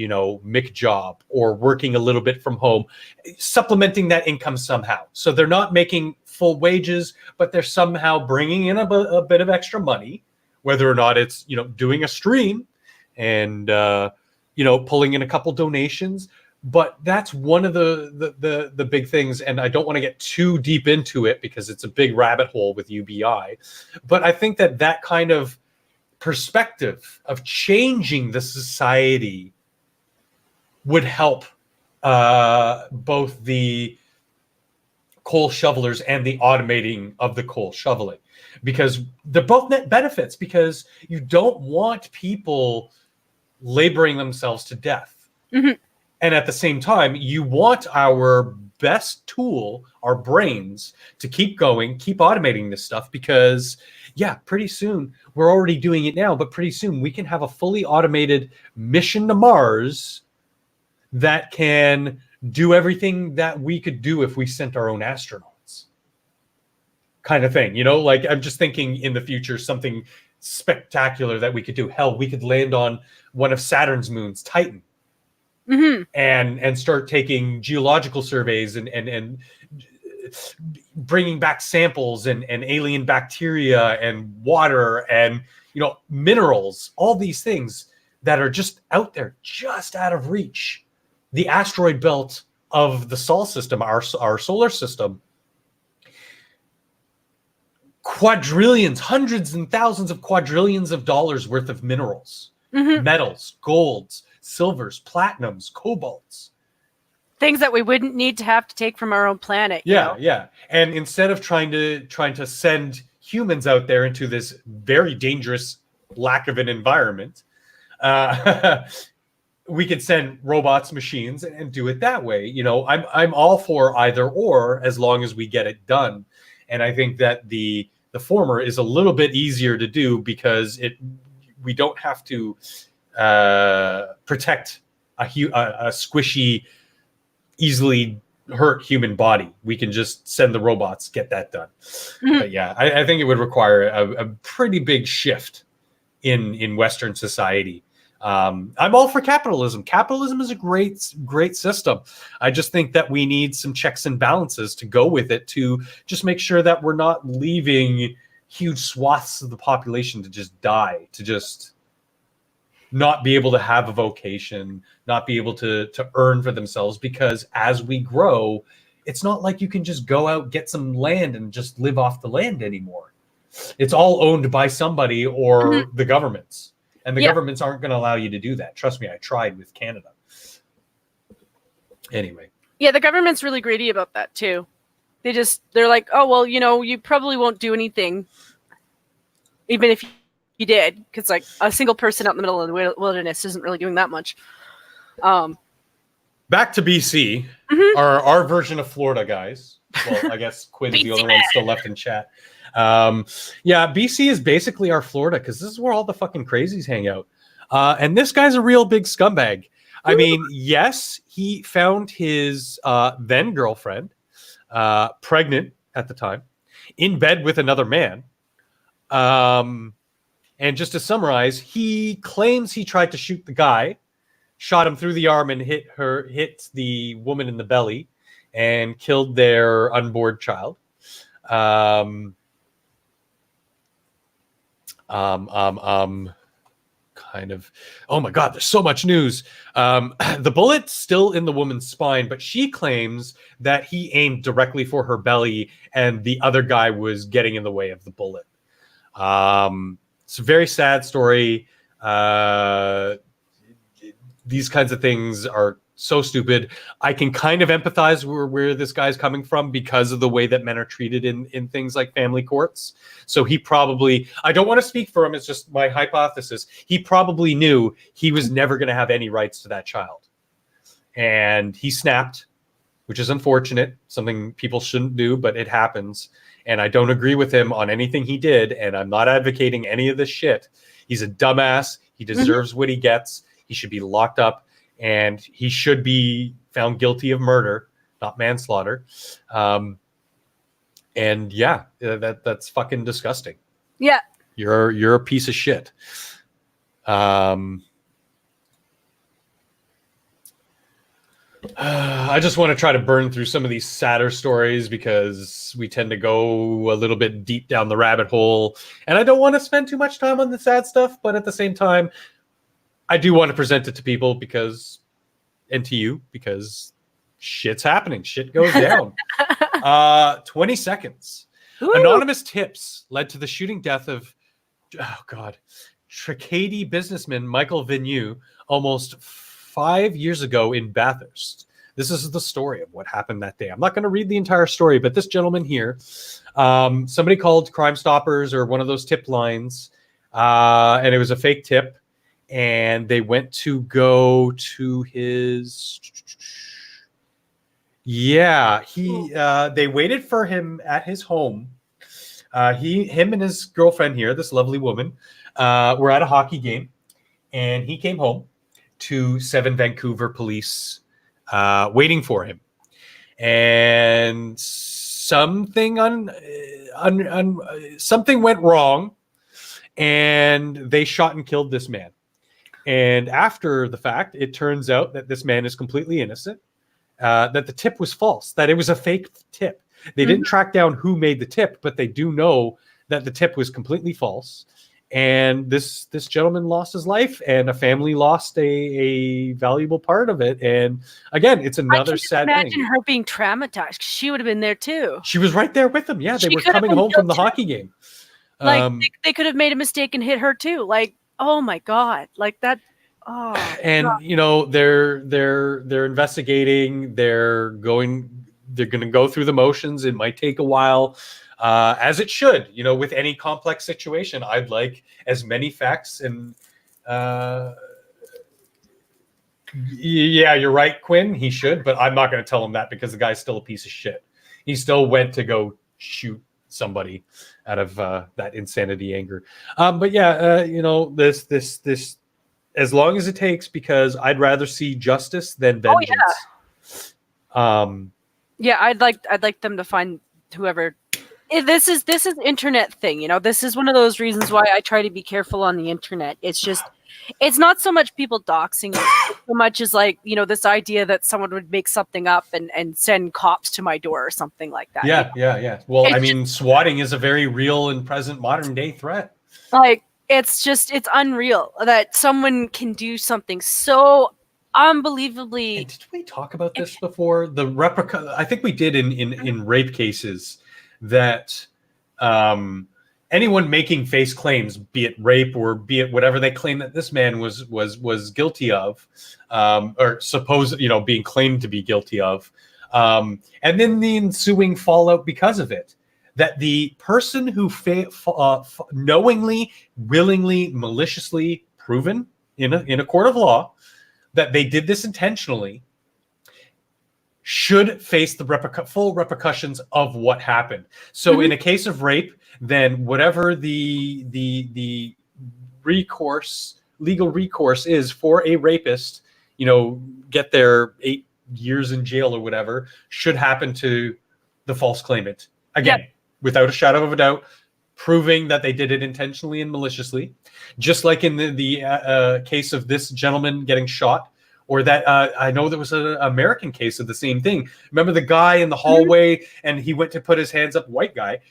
Speaker 1: Mick job or working a little bit from home, supplementing that income somehow. So they're not making full wages, but they're somehow bringing in a bit of extra money, whether or not it's doing a stream and pulling in a couple donations. But that's one of the big things, and I don't want to get too deep into it because it's a big rabbit hole with UBI. But I think that kind of perspective of changing the society would help both the coal shovelers and the automating of the coal shoveling, because they're both net benefits, because you don't want people laboring themselves to death.
Speaker 2: Mm-hmm.
Speaker 1: And at the same time, you want our best tool, our brains, to keep going, keep automating this stuff, because pretty soon, we're already doing it now, but pretty soon we can have a fully automated mission to Mars that can do everything that we could do if we sent our own astronauts, kind of thing. Like, I'm just thinking in the future, something spectacular that we could do. Hell, we could land on one of Saturn's moons, Titan.
Speaker 2: Mm-hmm.
Speaker 1: and start taking geological surveys and bringing back samples and alien bacteria and water and minerals, all these things that are just out there, just out of reach. The asteroid belt of the Sol system, our solar system, quadrillions, hundreds and thousands of quadrillions of dollars worth of minerals, metals, golds, silvers, platinums, cobalts,
Speaker 2: things that we wouldn't need to have to take from our own planet.
Speaker 1: Yeah. And instead of trying to send humans out there into this very dangerous lack of an environment, we could send robots, machines, and do it that way. I'm all for either or, as long as we get it done. And I think that the former is a little bit easier to do, because we don't have to protect a squishy, easily hurt human body. We can just send the robots, get that done. Mm-hmm. But I think it would require a pretty big shift in Western society. I'm all for capitalism. Capitalism is a great system. I just think that we need some checks and balances to go with it, to just make sure that we're not leaving huge swaths of the population to just die, to just not be able to have a vocation, not be able to earn for themselves. Because as we grow, it's not like you can just go out, get some land, and just live off the land anymore. It's all owned by somebody or the governments. And the governments aren't going to allow you to do that. Trust me, I tried with Canada. Anyway. Yeah,
Speaker 2: the government's really greedy about that too. They're like, oh, well, you probably won't do anything, even if you did, because like a single person out in the middle of the wilderness isn't really doing that much.
Speaker 1: Back to BC, our version of Florida, guys. Well, I guess Quinn is the only one still left in chat. BC is basically our Florida, because this is where all the fucking crazies hang out. And this guy's a real big scumbag. I mean, yes, he found his then girlfriend, pregnant at the time, in bed with another man. And just to summarize, he claims he tried to shoot the guy, shot him through the arm and hit the woman in the belly and killed their unborn child. Kind of, oh my God, there's so much news. The bullet's still in the woman's spine, but she claims that he aimed directly for her belly and the other guy was getting in the way of the bullet. It's a very sad story. These kinds of things are so stupid. I can kind of empathize where this guy's coming from because of the way that men are treated in things like family courts. So he probably, I don't want to speak for him, it's just my hypothesis. He probably knew he was never going to have any rights to that child. And he snapped, which is unfortunate, something people shouldn't do, but it happens. And I don't agree with him on anything he did, and I'm not advocating any of this shit. He's a dumbass. He deserves what he gets. He should be locked up. And he should be found guilty of murder, not manslaughter. And yeah, that's fucking disgusting.
Speaker 2: Yeah.
Speaker 1: You're a piece of shit. I just want to try to burn through some of these sadder stories because we tend to go a little bit deep down the rabbit hole. And I don't want to spend too much time on the sad stuff, but at the same time, I do want to present it to people and to you, because shit's happening. Shit goes down. 20 seconds. Ooh. Anonymous tips led to the shooting death of, Tracadie businessman Michael Vigneault almost 5 years ago in Bathurst. This is the story of what happened that day. I'm not going to read the entire story, but this gentleman here, somebody called Crime Stoppers or one of those tip lines, and it was a fake tip. And they went to go to his, they waited for him at his home. Him and his girlfriend here, this lovely woman, were at a hockey game, and he came home to 7 Vancouver police waiting for him. And something something went wrong, and they shot and killed this man. And after the fact, it turns out that this man is completely innocent, that the tip was false, that it was a fake tip. They didn't track down who made the tip, but they do know that the tip was completely false. And this gentleman lost his life, and a family lost a valuable part of it. And again, it's another sad thing.
Speaker 2: Imagine her being traumatized. She would have been there too.
Speaker 1: She was right there with him. Yeah, they were coming home from the hockey game.
Speaker 2: Like they could have made a mistake and hit her too. Like, oh my God, like that. Oh,
Speaker 1: and God. You know, they're investigating. They're going to go through the motions. It might take a while, as it should. You know, with any complex situation, I'd like as many facts. And yeah, you're right, Quinn. He should, but I'm not going to tell him that because the guy's still a piece of shit. He still went to go shoot somebody out of that insanity anger. But yeah, you know, this as long as it takes, because I'd rather see justice than vengeance.
Speaker 2: Yeah, I'd like them to find whoever. This is internet thing, you know. This is one of those reasons why I try to be careful on the internet. It's just, it's not so much people doxing it, so much as like, you know, this idea that someone would make something up and send cops to my door or something like that.
Speaker 1: Yeah. Well, I mean, swatting is a very real and present modern day threat.
Speaker 2: Like, it's unreal that someone can do something so unbelievably.
Speaker 1: And did we talk about this before? The replica, I think we did in rape cases, that anyone making face claims, be it rape or be it whatever they claim that this man was guilty of, or supposed, you know, being claimed to be guilty of, and then the ensuing fallout because of it, that the person who knowingly, willingly, maliciously proven in a court of law that they did this intentionally should face the full repercussions of what happened. So in a case of rape, then whatever the legal recourse is for a rapist, you know, get their 8 years in jail or whatever, should happen to the false claimant. Again, without a shadow of a doubt, proving that they did it intentionally and maliciously. Just like in the case of this gentleman getting shot, Or that I know there was an American case of the same thing. Remember the guy in the hallway, and he went to put his hands up, white guy,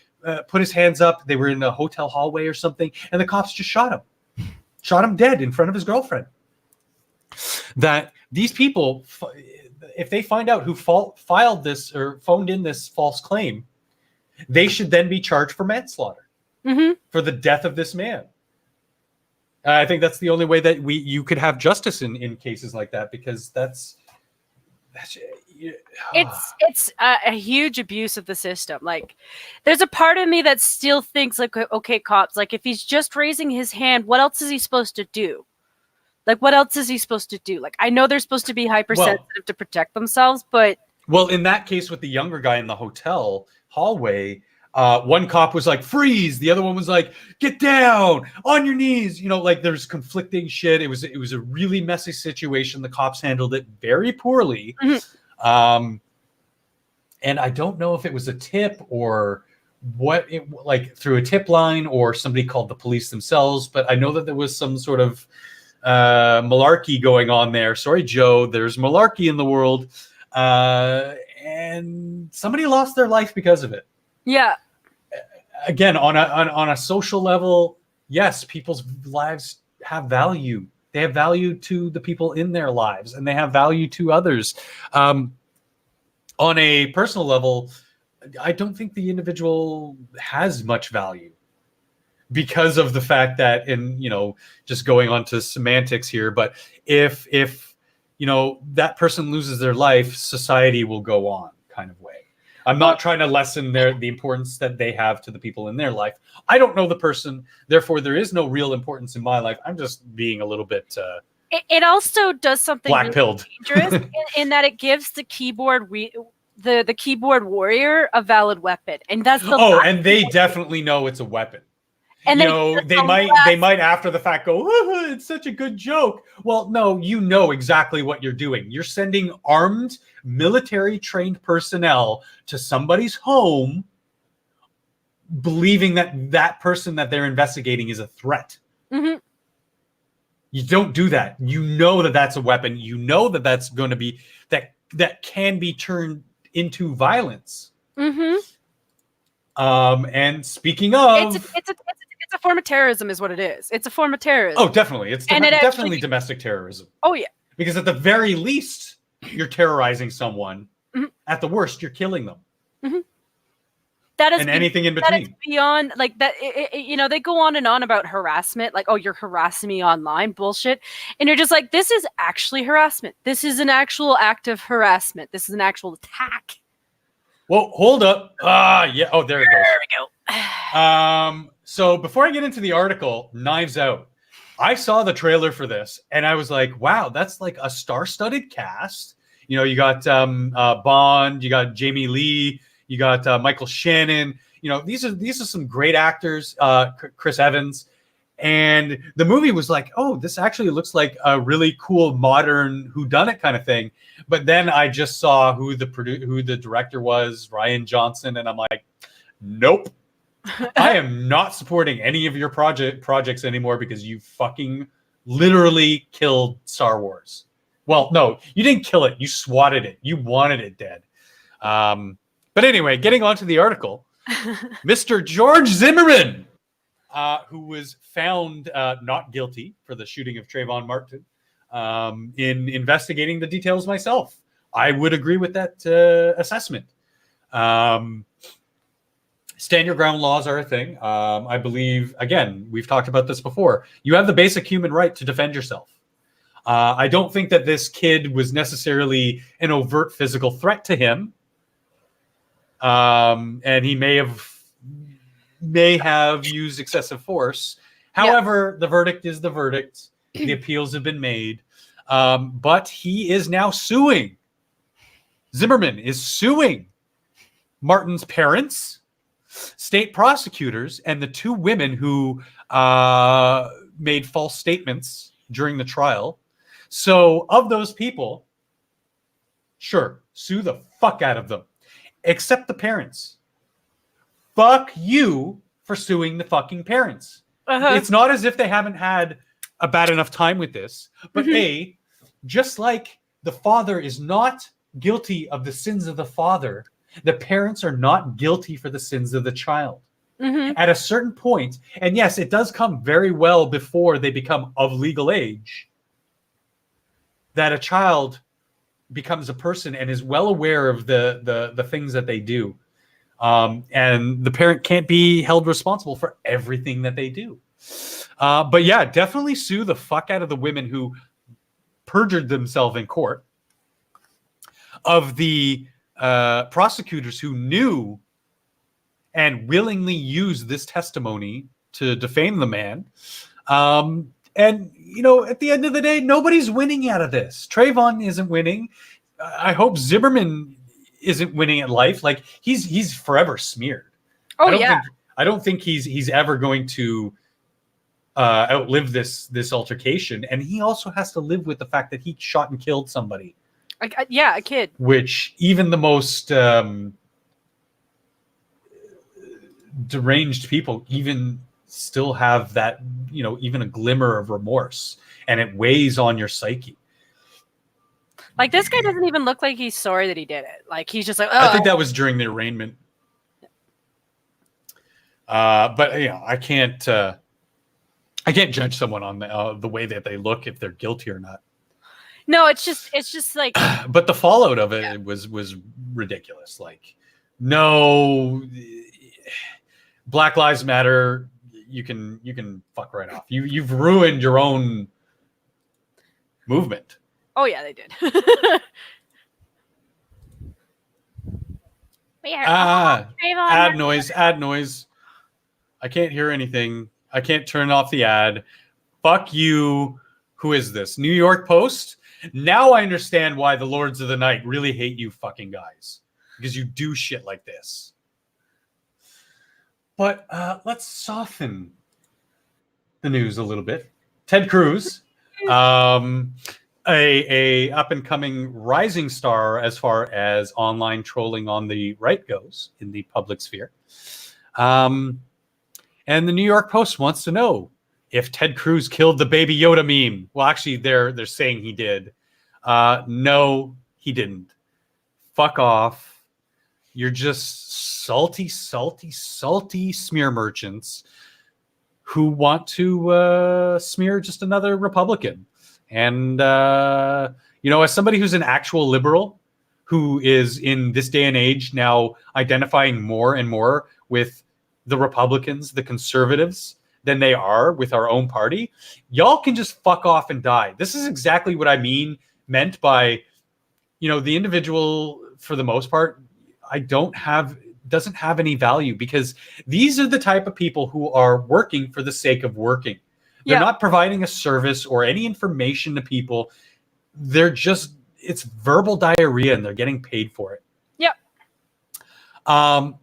Speaker 1: put his hands up. They were in a hotel hallway or something, and the cops just shot him dead in front of his girlfriend. That these people, if they find out who filed this or phoned in this false claim, they should then be charged for manslaughter for the death of this man. I think that's the only way that you could have justice in cases like that, because that's
Speaker 2: it's a huge abuse of the system. Like, there's a part of me that still thinks, like, okay, cops, like, if he's just raising his hand, what else is he supposed to do? Like, what else is he supposed to do? Like, I know they're supposed to be hypersensitive to protect themselves, but
Speaker 1: in that case with the younger guy in the hotel hallway, one cop was like, freeze. The other one was like, get down on your knees. Like, there's conflicting shit. It was a really messy situation. The cops handled it very poorly. And I don't know if it was a tip or what like through a tip line or somebody called the police themselves. But I know that there was some sort of malarkey going on there. Sorry, Joe, there's malarkey in the world. And somebody lost their life because of it.
Speaker 2: Yeah.
Speaker 1: Again, on a social level, yes, people's lives have value. They have value to the people in their lives, and they have value to others. On a personal level, I don't think the individual has much value because of the fact that, just going on to semantics here, but if that person loses their life, society will go on, kind of way. I'm not trying to lessen the importance that they have to the people in their life. I don't know the person, therefore there is no real importance in my life. I'm just being a little bit
Speaker 2: it also does something
Speaker 1: black-pilled,
Speaker 2: really dangerous in that it gives the keyboard the keyboard warrior a valid weapon, and that's the
Speaker 1: and they definitely know it's a weapon.
Speaker 2: And
Speaker 1: they might after the fact go, oh, it's such a good joke. Well, no, exactly what you're doing. You're sending armed, military trained personnel to somebody's home, believing that person that they're investigating is a threat. You don't do that. You know that that's a weapon. You know that that's going to be that can be turned into violence. And speaking of,
Speaker 2: it's a form of terrorism, is what it is. It's a form of terrorism.
Speaker 1: Oh, definitely. It's definitely domestic terrorism.
Speaker 2: Oh, yeah.
Speaker 1: Because at the very least, you're terrorizing someone. At the worst, you're killing them.
Speaker 2: That is,
Speaker 1: and anything in between.
Speaker 2: That is beyond, like, that. They go on and on about harassment, like, oh, you're harassing me online, bullshit. And you're just like, this is actually harassment. This is an actual act of harassment. This is an actual attack.
Speaker 1: Well, hold up. Yeah. Oh, there it goes.
Speaker 2: There we go.
Speaker 1: So before I get into the article, Knives Out, I saw the trailer for this and I was like, wow, that's like a star-studded cast. You got Bond, you got Jamie Lee, you got Michael Shannon. These are some great actors. Chris Evans. And the movie was like, oh, this actually looks like a really cool modern whodunit kind of thing. But then I just saw who the director was, Ryan Johnson, and I'm like, nope. I am not supporting any of your projects anymore because you fucking literally killed Star Wars. Well, no, you didn't kill it. You swatted it. You wanted it dead. But anyway, getting on to the article, Mr. George Zimmerman, who was found not guilty for the shooting of Trayvon Martin, in investigating the details myself. I would agree with that assessment. Stand your ground laws are a thing. I believe, again, we've talked about this before. You have the basic human right to defend yourself. I don't think that this kid was necessarily an overt physical threat to him. And he may have used excessive force. However, the verdict is the verdict. The appeals have been made. But he is now suing. Zimmerman is suing Martin's parents, state prosecutors, and the two women who made false statements during the trial. So of those people, sure, sue the fuck out of them. Except the parents. Fuck you for suing the fucking parents. It's not as if they haven't had a bad enough time with this. But A,
Speaker 3: just like the father is not guilty of the sins of the father, the parents are not guilty for the sins of the child.
Speaker 2: Mm-hmm.
Speaker 3: At a certain point, and yes, it does come very well before they become of legal age, that a child becomes a person and is well aware of the things that they do. And the parent can't be held responsible for everything that they do. But yeah, definitely sue the fuck out of the women who perjured themselves in court, of the prosecutors who knew and willingly used this testimony to defame the man. And, you know, at the end of the day, nobody's winning out of this. Trayvon isn't winning. I hope Zimmerman isn't winning at life. Like, he's forever smeared.
Speaker 2: Oh,
Speaker 3: I don't think he's ever going to outlive this altercation. And he also has to live with the fact that he shot and killed somebody.
Speaker 2: Yeah, a kid.
Speaker 3: Which even the most deranged people even still have that, you know, even a glimmer of remorse, and it weighs on your psyche.
Speaker 2: Like, this guy doesn't even look like he's sorry that he did it. Like, he's just like, oh.
Speaker 3: I think that was during the arraignment. But you know, I can't judge someone on the way that they look, if they're guilty or not.
Speaker 2: No, it's just like.
Speaker 3: But the fallout of it was ridiculous. Like, no, Black Lives Matter. You can fuck right off. You've ruined your own movement.
Speaker 2: Oh yeah, they did.
Speaker 3: Add noise. I can't hear anything. I can't turn off the ad. Fuck you. Who is this? New York Post? Now I understand why the Lords of the Night really hate you fucking guys. Because you do shit like this. But let's soften the news a little bit. Ted Cruz, a up-and-coming rising star as far as online trolling on the right goes in the public sphere. And the New York Post wants to know if Ted Cruz killed the Baby Yoda meme. Well, actually, they're saying he did. No, he didn't. Fuck off. You're just salty smear merchants who want to smear just another Republican. And, you know, as somebody who's an actual liberal, who is in this day and age now identifying more and more with the Republicans, the conservatives, than they are with our own party, y'all can just fuck off and die. This is exactly what I meant by, you know, the individual, for the most part, doesn't have any value, because these are the type of people who are working for the sake of working. They're not providing a service or any information to people. It's verbal diarrhea, and they're getting paid for it.
Speaker 2: Yep.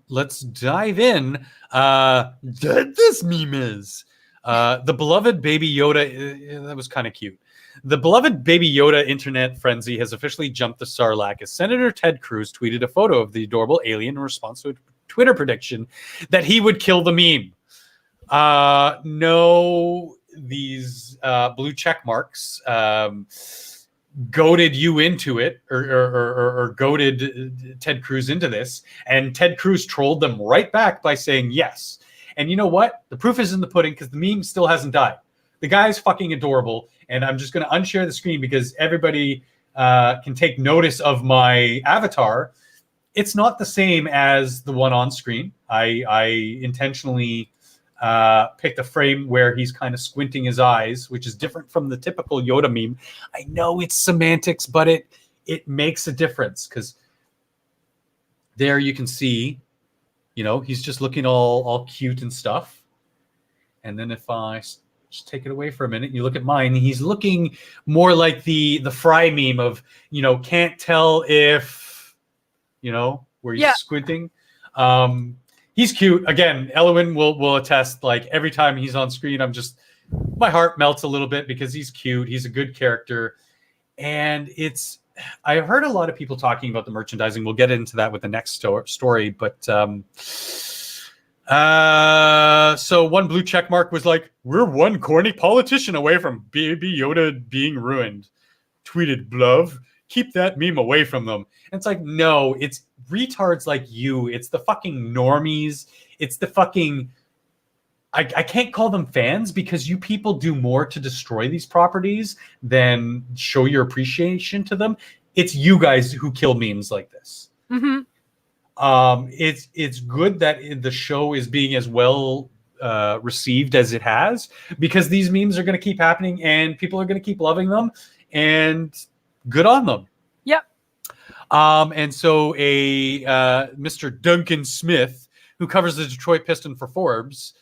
Speaker 3: Let's dive in. This meme is the beloved Baby Yoda. That was kind of cute. The beloved Baby Yoda internet frenzy has officially jumped the Sarlacc as Senator Ted Cruz tweeted a photo of the adorable alien in response to a Twitter prediction that he would kill the meme. No, these blue check marks goaded you into it, or goaded Ted Cruz into this, and Ted Cruz trolled them right back by saying yes. And you know what? The proof is in the pudding, because the meme still hasn't died. The guy is fucking adorable, and I'm just going to unshare the screen because everybody can take notice of my avatar. It's not the same as the one on screen. I intentionally picked a frame where he's kind of squinting his eyes, which is different from the typical Yoda meme. I know it's semantics, but it makes a difference, because there you can see, you know, he's just looking all cute and stuff. And then if I just take it away for a minute, you look at mine, he's looking more like the Fry meme of, you know, can't tell if, you know, where he's squinting. He's cute. Again, Elwin will attest, like, every time he's on screen, my heart melts a little bit, because he's cute. He's a good character. And I've heard a lot of people talking about the merchandising. We'll get into that with the next story. But so one blue check mark was like, we're one corny politician away from Baby Yoda being ruined. tweeted Blove. Keep that meme away from them. And it's like, no, it's retards like you. It's the fucking normies. It's the fucking... I can't call them fans because you people do more to destroy these properties than show your appreciation to them. It's you guys who kill memes like this.
Speaker 2: Mm-hmm.
Speaker 3: It's good that the show is being as well received as it has, because these memes are going to keep happening and people are going to keep loving them, and good on them.
Speaker 2: Yep.
Speaker 3: And so Mr. Duncan Smith, who covers the Detroit Piston for Forbes,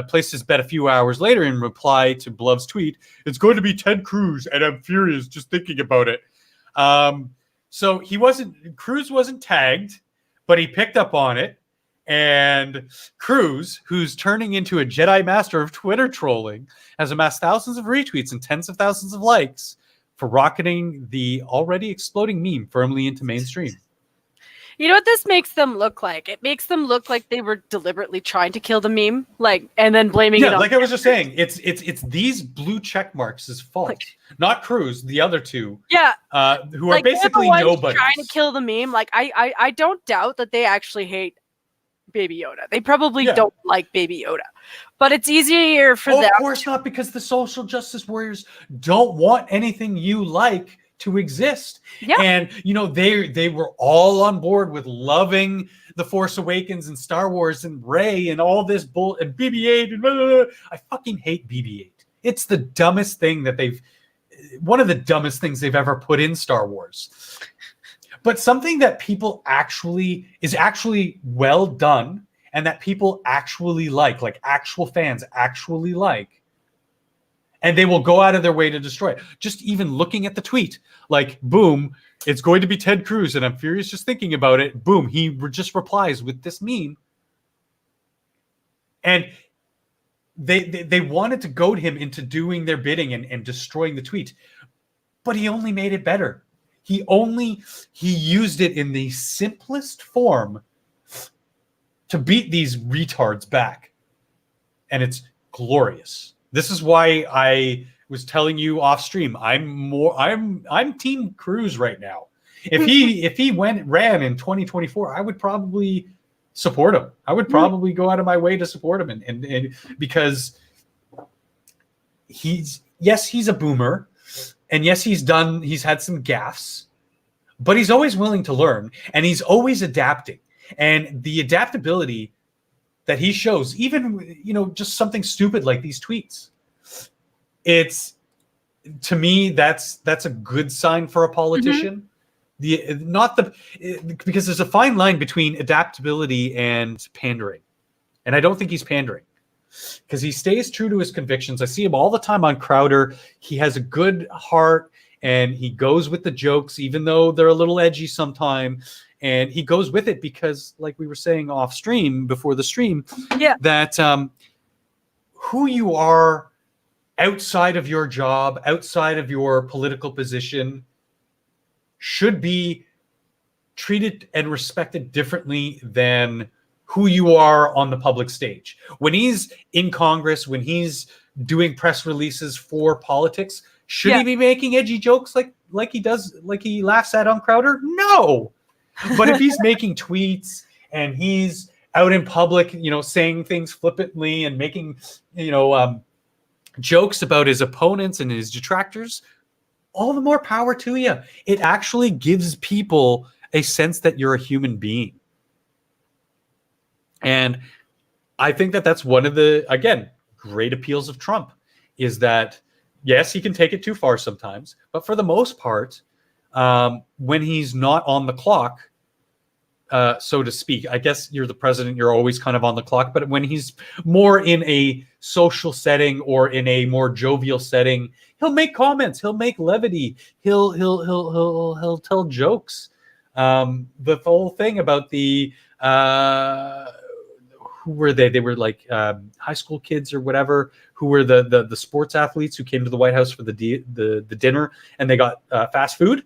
Speaker 3: placed his bet a few hours later in reply to Blove's tweet. It's going to be Ted Cruz, and I'm furious just thinking about it. So Cruz wasn't tagged, but he picked up on it. And Cruz, who's turning into a Jedi Master of Twitter trolling, has amassed thousands of retweets and tens of thousands of likes for rocketing the already exploding meme firmly into mainstream.
Speaker 2: You know what this makes them look like? It makes them look like they were deliberately trying to kill the meme, and then blaming it on...
Speaker 3: like I was just saying, it's these blue check marks' fault, not Cruz, the other two.
Speaker 2: Yeah.
Speaker 3: Who are basically nobody.
Speaker 2: Trying to kill the meme. I don't doubt that they actually hate Baby Yoda. They probably don't like Baby Yoda. But it's easier for them.
Speaker 3: Of course not, because the social justice warriors don't want anything you like to exist.
Speaker 2: Yeah.
Speaker 3: And they were all on board with loving The Force Awakens and Star Wars and Rey and all this bull and BB-8 and blah, blah, blah. I fucking hate BB-8. It's the dumbest thing one of the dumbest things they've ever put in Star Wars. But something that people is actually well done, and that people actually like actual fans actually like. And they will go out of their way to destroy it. Just even looking at the tweet, boom, it's going to be Ted Cruz, and I'm furious just thinking about it. Boom, he just replies with this meme. And they wanted to goad him into doing their bidding and destroying the tweet. But he only made it better. He used it in the simplest form to beat these retards back. And it's glorious. This is why I was telling you off stream. I'm Team Cruz right now. If he ran in 2024, I would probably support him. I would probably go out of my way to support him, and because he's a boomer, and yes, he's had some gaffes, but he's always willing to learn, and he's always adapting, and the adaptability that he shows, even just something stupid like these tweets, it's, to me, that's a good sign for a politician. Because there's a fine line between adaptability and pandering, and I don't think he's pandering, because he stays true to his convictions. I see him all the time on Crowder. He has a good heart, and he goes with the jokes, even though they're a little edgy sometimes. And he goes with it because, like we were saying off stream before the stream, that who you are outside of your job, outside of your political position, should be treated and respected differently than who you are on the public stage. When he's in Congress, when he's doing press releases for politics, should he be making edgy jokes like he does, like he laughs at on Crowder? No. But if he's making tweets and he's out in public, saying things flippantly and making, jokes about his opponents and his detractors, all the more power to you. It actually gives people a sense that you're a human being. And I think that that's one of the, again, great appeals of Trump, is that, yes, he can take it too far sometimes, but for the most part, when he's not on the clock, so to speak, I guess you're the president, you're always kind of on the clock, but when he's more in a social setting or in a more jovial setting, he'll make comments, he'll make levity, he'll tell jokes. The whole thing about the who were they? They were like high school kids or whatever, who were the sports athletes who came to the White House for the dinner, and they got fast food.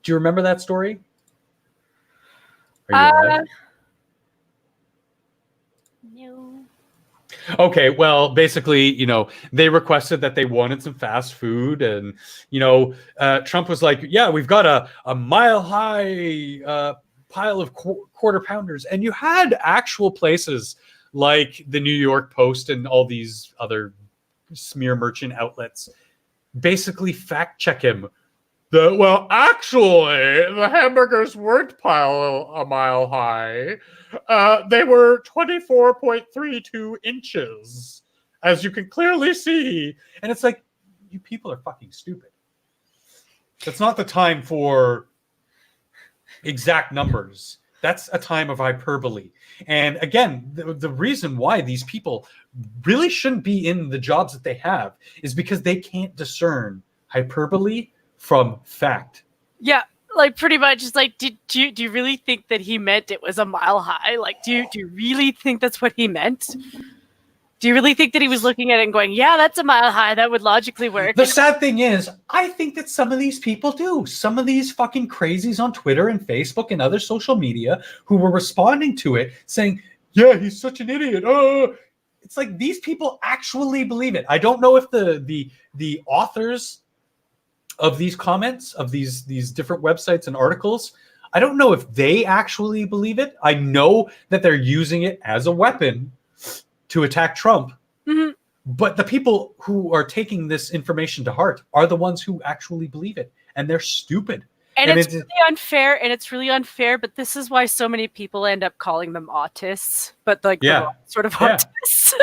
Speaker 3: Do you remember that story? Are you alive?
Speaker 2: No.
Speaker 3: Okay, well, basically, they requested that they wanted some fast food, and Trump was like, "Yeah, we've got a mile high pile of quarter pounders," and you had actual places like the New York Post and all these other smear merchant outlets basically fact check him. Actually, the hamburgers weren't a mile high. They were 24.32 inches, as you can clearly see. And it's like, you people are fucking stupid. That's not the time for exact numbers. That's a time of hyperbole. And again, the reason why these people really shouldn't be in the jobs that they have is because they can't discern hyperbole from fact.
Speaker 2: Yeah, like pretty much. It's like, do you really think that he meant it was a mile high? Like, do you really think that's what he meant? Do you really think that he was looking at it and going, yeah, that's a mile high, that would logically work?
Speaker 3: The sad thing is, I think that some of these people do. Some of these fucking crazies on Twitter and Facebook and other social media who were responding to it saying, yeah, he's such an idiot. It's like these people actually believe it. I don't know if the authors of these comments, of these different websites and articles, I don't know if they actually believe it. I know that they're using it as a weapon to attack Trump.
Speaker 2: Mm-hmm.
Speaker 3: But the people who are taking this information to heart are the ones who actually believe it. And they're stupid.
Speaker 2: And it's really unfair, and it's really unfair, but this is why so many people end up calling them autists, but like the wrong sort of autists.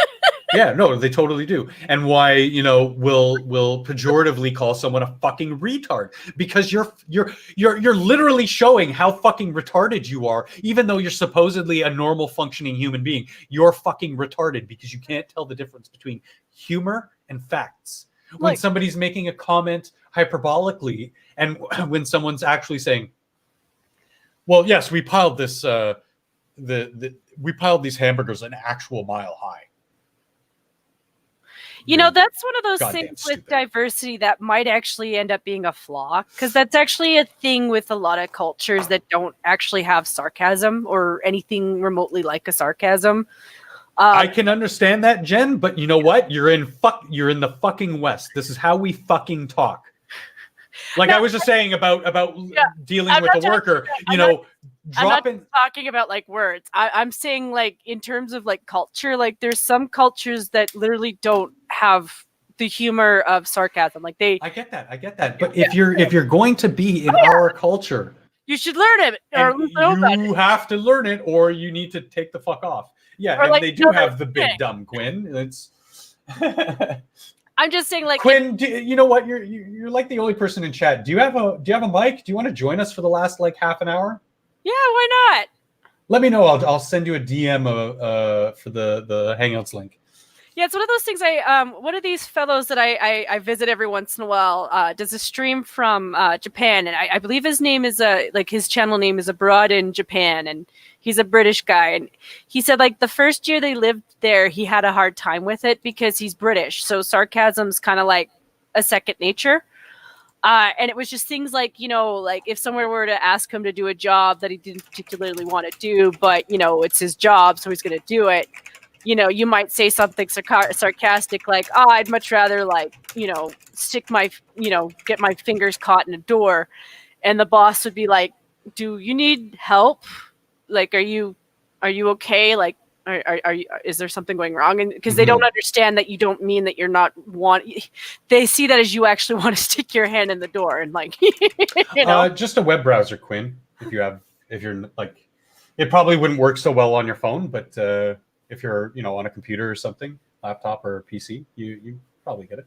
Speaker 3: Yeah, no, they totally do. And why, will pejoratively call someone a fucking retard, because you're literally showing how fucking retarded you are, even though you're supposedly a normal functioning human being. You're fucking retarded because you can't tell the difference between humor and facts. When somebody's making a comment hyperbolically, and when someone's actually saying, well, yes, we piled this we piled these hamburgers an actual mile high.
Speaker 2: That's one of those things with diversity that might actually end up being a flaw, because that's actually a thing with a lot of cultures that don't actually have sarcasm or anything remotely like a sarcasm.
Speaker 3: I can understand that, Jen, but you know what? You're in the fucking West. This is how we fucking talk. Like I was just saying about dealing with a worker,
Speaker 2: I'm not talking about like words. I'm saying like in terms of like culture, like there's some cultures that literally don't have the humor of sarcasm. Like I
Speaker 3: get that. But if you're going to be in our culture,
Speaker 2: you should learn it.
Speaker 3: You have to learn it, or you need to take the fuck off. Yeah, and they do have the big dumb Quinn. It's
Speaker 2: I'm just saying, like,
Speaker 3: Quinn. You know what? You're like the only person in chat. Do you have a mic? Do you want to join us for the last like half an hour?
Speaker 2: Yeah, why not?
Speaker 3: Let me know. I'll send you a DM for the Hangouts link.
Speaker 2: Yeah, it's one of those things. One of these fellows that I visit every once in a while does a stream from Japan, and I believe his name is his channel name is Abroad in Japan, and he's a British guy, and he said like the first year they lived there, he had a hard time with it because he's British, so sarcasm's kind of like a second nature. And it was just things like, like if someone were to ask him to do a job that he didn't particularly want to do, but it's his job, so he's going to do it. You might say something sarcastic like, oh, I'd much rather stick my, get my fingers caught in a door. And the boss would be like, do you need help? Like, are you okay? Like, are you, is there something going wrong? And because they don't understand that you don't mean that you're not they see that as you actually want to stick your hand in the door and like,
Speaker 3: just a web browser, Quinn. If you're like, it probably wouldn't work so well on your phone, but, if you're, on a computer or something, laptop or PC, you probably get it.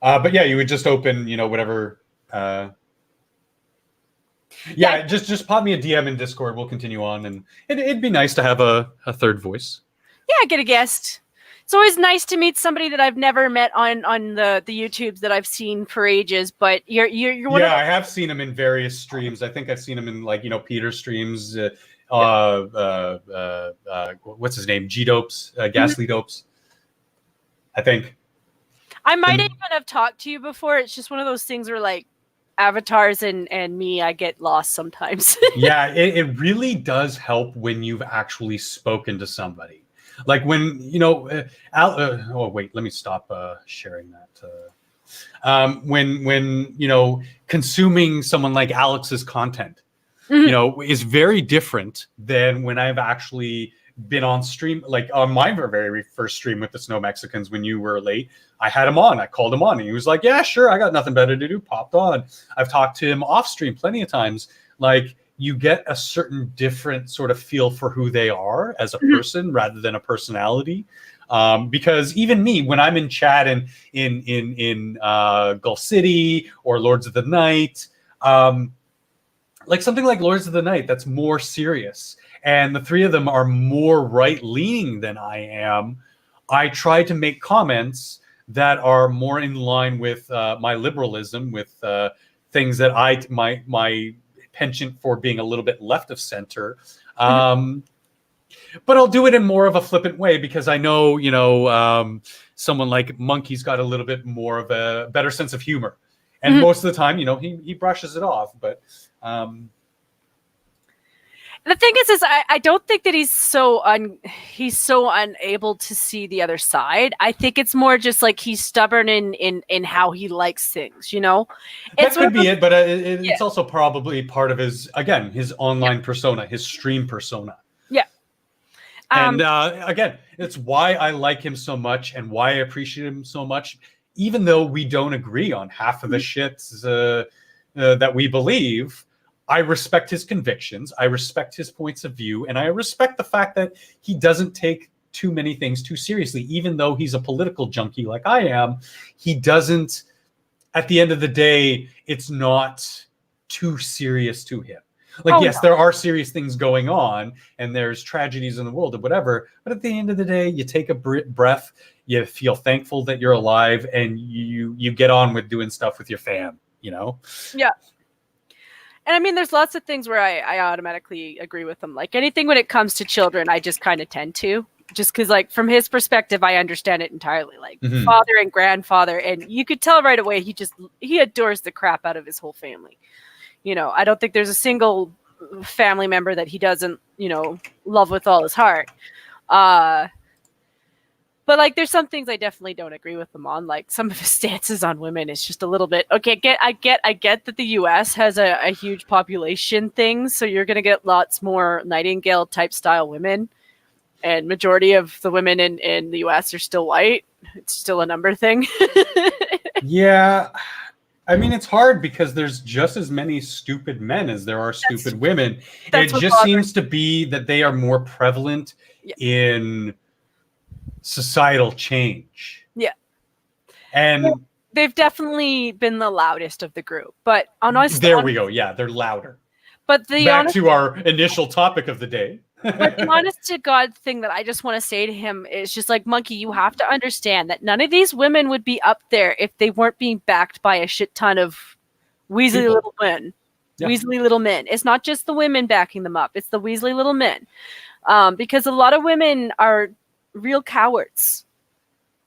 Speaker 3: But yeah, you would just open, whatever. Just pop me a DM in Discord. We'll continue on, and it'd be nice to have a third voice.
Speaker 2: Yeah, get a guest. It's always nice to meet somebody that I've never met on the YouTubes that I've seen for ages. But you're one of
Speaker 3: I have seen him in various streams. I think I've seen him in Peter's streams. What's his name? G-Dopes, Ghastly Dopes. I think.
Speaker 2: I might even have talked to you before. It's just one of those things where like avatars and me, I get lost sometimes.
Speaker 3: Yeah, it really does help when you've actually spoken to somebody. Like when, oh, wait, let me stop sharing that. When, consuming someone like Alex's content, is very different than when I've actually been on stream, like on my very first stream with the Snow Mexicans when you were late. I had him on. I called him on and he was like, yeah, sure. I got nothing better to do. Popped on. I've talked to him off stream plenty of times. Like you get a certain different sort of feel for who they are as a person rather than a personality. Because even me, when I'm in chat and in Gulf City or Lords of the Night, like something like Lords of the Night, that's more serious. And the three of them are more right-leaning than I am. I try to make comments that are more in line with my liberalism, with things that my penchant for being a little bit left of center. But I'll do it in more of a flippant way because I know, someone like Monkey's got a little bit more of a better sense of humor. And most of the time, he brushes it off. But
Speaker 2: the thing is I don't think that he's so unable to see the other side. I think it's more just like he's stubborn in how he likes things,
Speaker 3: That could be it, but it's also probably part of his online persona, his stream persona.
Speaker 2: Yeah.
Speaker 3: And again, it's why I like him so much and why I appreciate him so much, even though we don't agree on half of the shits that we believe. I respect his convictions. I respect his points of view. And I respect the fact that he doesn't take too many things too seriously. Even though he's a political junkie like I am, he doesn't, at the end of the day, it's not too serious to him. Like, yes, there are serious things going on and there's tragedies in the world or whatever. But at the end of the day, you take a breath, you feel thankful that you're alive, and you get on with doing stuff with your fam,
Speaker 2: Yeah. And I mean, there's lots of things where I automatically agree with him. Like anything when it comes to children, I just kind of tend to. Just because, like, from his perspective, I understand it entirely. Like father and grandfather, and you could tell right away he adores the crap out of his whole family. I don't think there's a single family member that he doesn't, love with all his heart. But like, there's some things I definitely don't agree with him on. Like some of his stances on women is just a little bit okay. I get that the U.S. has a huge population thing, so you're gonna get lots more Nightingale type style women, and majority of the women in the U.S. are still white. It's still a number thing.
Speaker 3: Yeah, I mean it's hard because there's just as many stupid men as there are stupid women. It just seems to be that they are more prevalent in societal change.
Speaker 2: Yeah.
Speaker 3: And
Speaker 2: they've definitely been the loudest of the group. But
Speaker 3: we go. Yeah, they're louder.
Speaker 2: But
Speaker 3: back to our initial topic of the day.
Speaker 2: But the honest to God thing that I just want to say to him is just like, Monkey, you have to understand that none of these women would be up there if they weren't being backed by a shit ton of Weasley little men. Yeah. Weasley little men. It's not just the women backing them up. It's the Weasley little men. Because a lot of women are real cowards.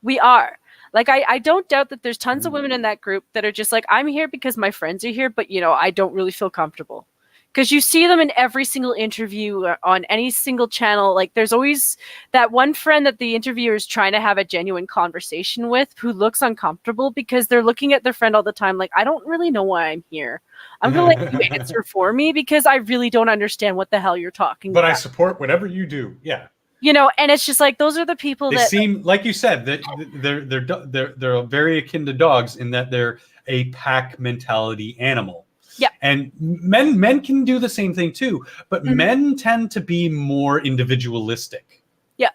Speaker 2: We are. Like, I don't doubt that there's tons of women in that group that are just like, I'm here because my friends are here, but, I don't really feel comfortable. Because you see them in every single interview on any single channel. Like, there's always that one friend that the interviewer is trying to have a genuine conversation with who looks uncomfortable because they're looking at their friend all the time like, I don't really know why I'm here. I'm going to let you answer for me because I really don't understand what the hell you're talking about.
Speaker 3: But I support whatever you do. Yeah.
Speaker 2: And it's just like, those are the people that
Speaker 3: seem, like you said, that they're very akin to dogs in that they're a pack mentality animal.
Speaker 2: Yeah.
Speaker 3: And men can do the same thing too, but men tend to be more individualistic.
Speaker 2: Yeah.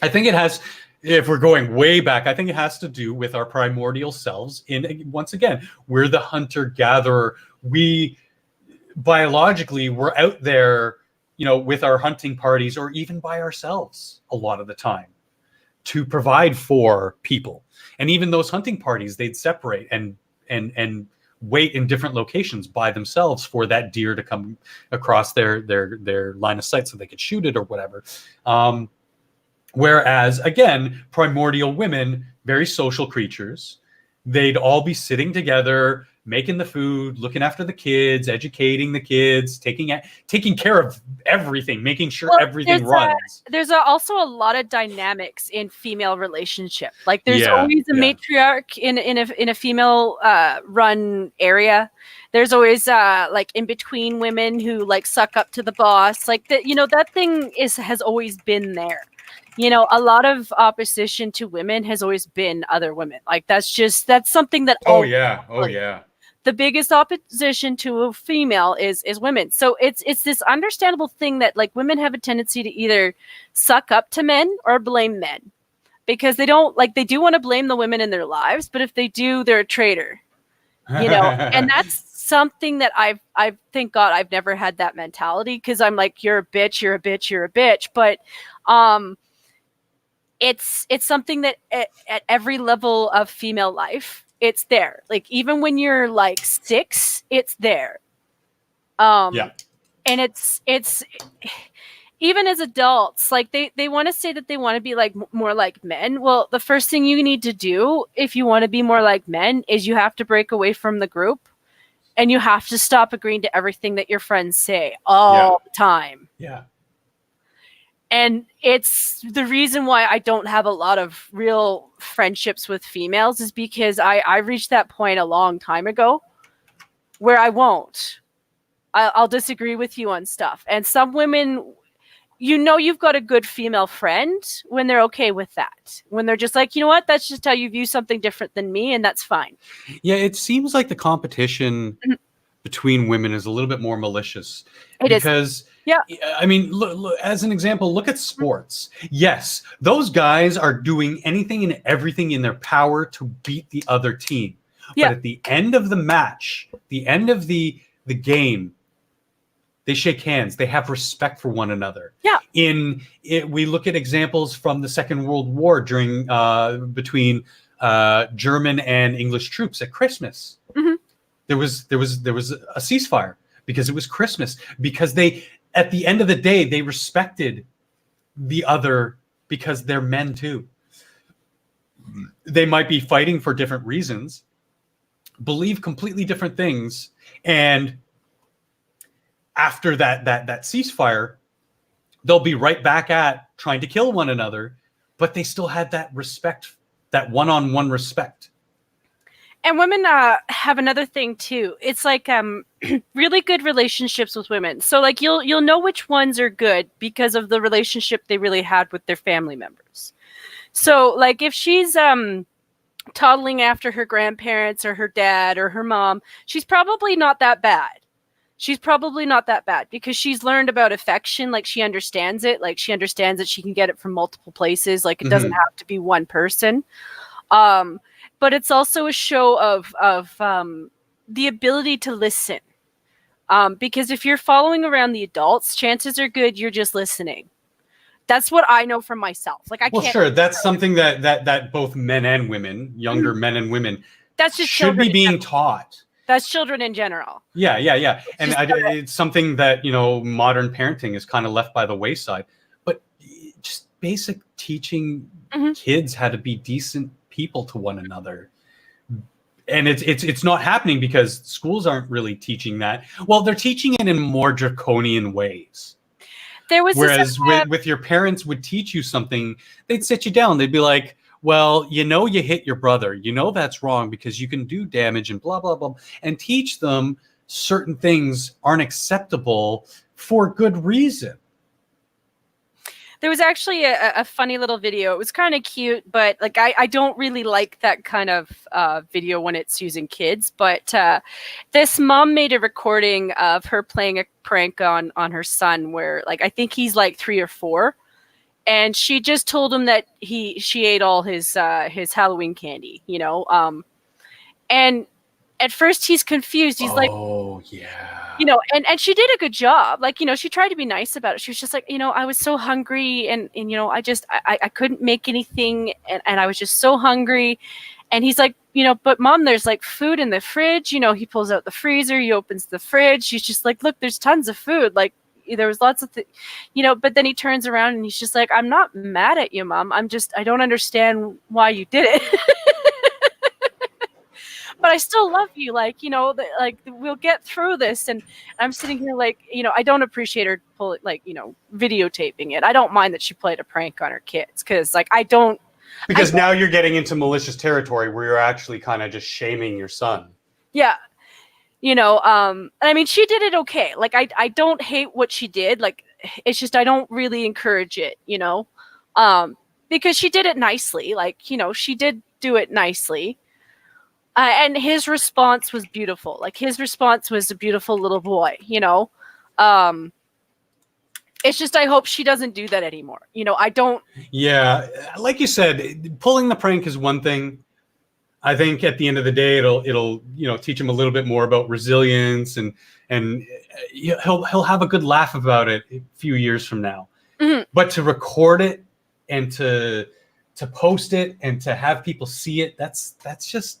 Speaker 3: I think it has, if we're going way back, I think it has to do with our primordial selves. Once again, we're the hunter-gatherer. We biologically, we're out there, with our hunting parties or even by ourselves a lot of the time to provide for people. And even those hunting parties, they'd separate and wait in different locations by themselves for that deer to come across their line of sight so they could shoot it or whatever. Whereas, again, primordial women, very social creatures, they'd all be sitting together, making the food, looking after the kids, educating the kids, taking care of everything, making sure everything runs.
Speaker 2: There's also a lot of dynamics in female relationship. Like there's
Speaker 3: Yeah,
Speaker 2: always a matriarch in a female run area. There's always like in between women who like suck up to the boss. Like that, you know, that thing has always been there. You know, a lot of opposition to women has always been other women. Like that's something that
Speaker 3: Oh yeah.
Speaker 2: The biggest opposition to a female is women. So it's this understandable thing that like women have a tendency to either suck up to men or blame men, because they do want to blame the women in their lives, but if they do, they're a traitor. You know, and that's something that I've thank God I've never had that mentality, because I'm like, you're a bitch, you're a bitch, you're a bitch. But it's something that at every level of female life, it's there. Like even when you're like 6, it's there. And it's even as adults, like they want to say that they want to be like more like men. Well, the first thing you need to do if you want to be more like men is you have to break away from the group, and you have to stop agreeing to everything that your friends say all the time.
Speaker 3: Yeah.
Speaker 2: And it's the reason why I don't have a lot of real friendships with females, is because I reached that point a long time ago where I won't. I'll disagree with you on stuff. And some women, you know, you've got a good female friend when they're okay with that. When they're just like, you know what, that's just how you view something different than me, and that's fine.
Speaker 3: Yeah, it seems like the competition between women is a little bit more malicious.
Speaker 2: Because yeah,
Speaker 3: I mean, look, as an example, look at sports. Yes, those guys are doing anything and everything in their power to beat the other team.
Speaker 2: Yeah.
Speaker 3: But at the end of the match, the end of the game, they shake hands. They have respect for one another.
Speaker 2: Yeah.
Speaker 3: We look at examples from the Second World War during between German and English troops at Christmas.
Speaker 2: Mm-hmm.
Speaker 3: There was a ceasefire because it was Christmas, because they, at the end of the day, they respected the other because they're men too. They might be fighting for different reasons, believe completely different things, and after that ceasefire, they'll be right back at trying to kill one another, but they still had that respect, that one-on-one respect.
Speaker 2: And women have another thing too. It's like really good relationships with women. So like you'll know which ones are good because of the relationship they really had with their family members. So like if she's toddling after her grandparents or her dad or her mom, she's probably not that bad. She's probably not that bad because she's learned about affection. Like she understands it. Like she understands that she can get it from multiple places. Like it doesn't have to be one person. But it's also a show of the ability to listen. Because if you're following around the adults, chances are good you're just listening. That's what I know from myself. Like I can't. Well,
Speaker 3: sure, that's something that both men and women, younger men and women,
Speaker 2: that's just
Speaker 3: should be being taught.
Speaker 2: That's children in general.
Speaker 3: Yeah. And it's something that, you know, modern parenting is kind of left by the wayside. But just basic teaching kids how to be decent people to one another. And it's not happening because schools aren't really teaching that. Well, they're teaching it in more draconian ways. Whereas with your parents would teach you something, they'd sit you down. They'd be like, well, you know, you hit your brother, you know, that's wrong because you can do damage and blah, blah, blah, and teach them certain things aren't acceptable for good reason.
Speaker 2: There was actually a funny little video. It was kind of cute, but like I don't really like that kind of video when it's using kids. But this mom made a recording of her playing a prank on her son, where like I think he's like 3 or 4, and she just told him that she ate all his Halloween candy, you know. And at first he's confused. He's like,
Speaker 3: oh yeah.
Speaker 2: You know, and she did a good job. Like, you know, she tried to be nice about it. She was just like, you know, I was so hungry and you know, I couldn't make anything and I was just so hungry. And he's like, you know, but mom, there's like food in the fridge. You know, he pulls out the freezer, he opens the fridge. She's just like, look, there's tons of food. Like there was lots of, you know, but then he turns around and he's just like, I'm not mad at you, mom. I don't understand why you did it. but I still love you. Like, like we'll get through this. And I'm sitting here like, I don't appreciate her videotaping it. I don't mind that she played a prank on her kids because like
Speaker 3: because now you're getting into malicious territory where you're actually kind of just shaming your son.
Speaker 2: Yeah. And I mean, she did it okay. Like, I don't hate what she did. Like, it's just, I don't really encourage it, because she did it nicely. Like, she did do it nicely. And his response was beautiful. Like, his response was a beautiful little boy, it's just, I hope she doesn't do that anymore. I don't.
Speaker 3: Yeah. Like you said, pulling the prank is one thing. I think at the end of the day, it'll teach him a little bit more about resilience, and he'll have a good laugh about it a few years from now.
Speaker 2: Mm-hmm.
Speaker 3: But to record it and to post it and to have people see it, that's just,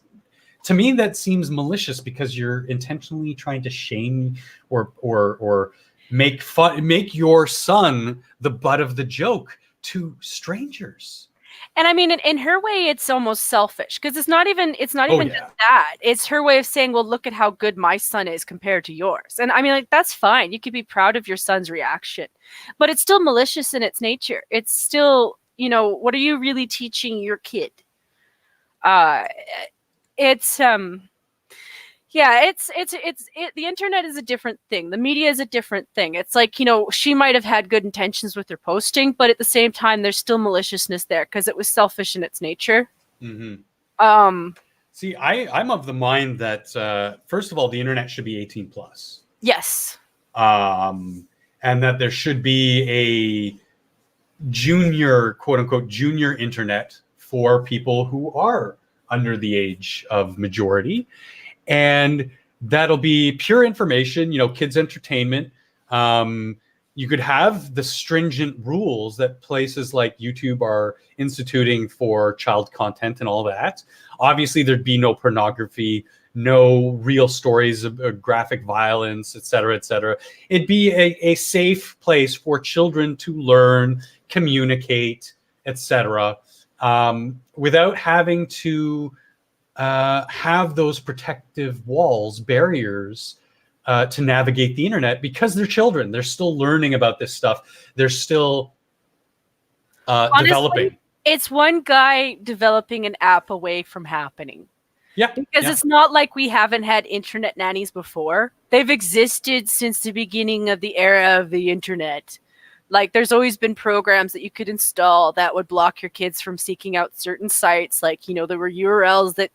Speaker 3: to me, that seems malicious because you're intentionally trying to shame or make your son the butt of the joke to strangers.
Speaker 2: And I mean, in her way, it's almost selfish because it's not even just that. It's her way of saying, well, look at how good my son is compared to yours. And I mean, like, that's fine. You could be proud of your son's reaction, but it's still malicious in its nature. It's still, what are you really teaching your kid? The internet is a different thing. The media is a different thing. It's like, she might have had good intentions with her posting, but at the same time, there's still maliciousness there because it was selfish in its nature.
Speaker 3: Mm-hmm. See, I'm of the mind that, first of all, the internet should be 18 plus.
Speaker 2: Yes.
Speaker 3: And that there should be a junior, quote unquote, junior internet for people who are under the age of majority. And that'll be pure information, kids' entertainment. You could have the stringent rules that places like YouTube are instituting for child content and all that. Obviously, there'd be no pornography, no real stories of graphic violence, et cetera, et cetera. It'd be a safe place for children to learn, communicate, et cetera, without having to have those protective walls, barriers to navigate the internet, because they're children. They're still learning about this stuff. They're still developing.
Speaker 2: It's one guy developing an app away from happening.
Speaker 3: Yeah.
Speaker 2: Because it's not like we haven't had internet nannies before. They've existed since the beginning of the era of the internet. Like, there's always been programs that you could install that would block your kids from seeking out certain sites. Like, there were URLs that,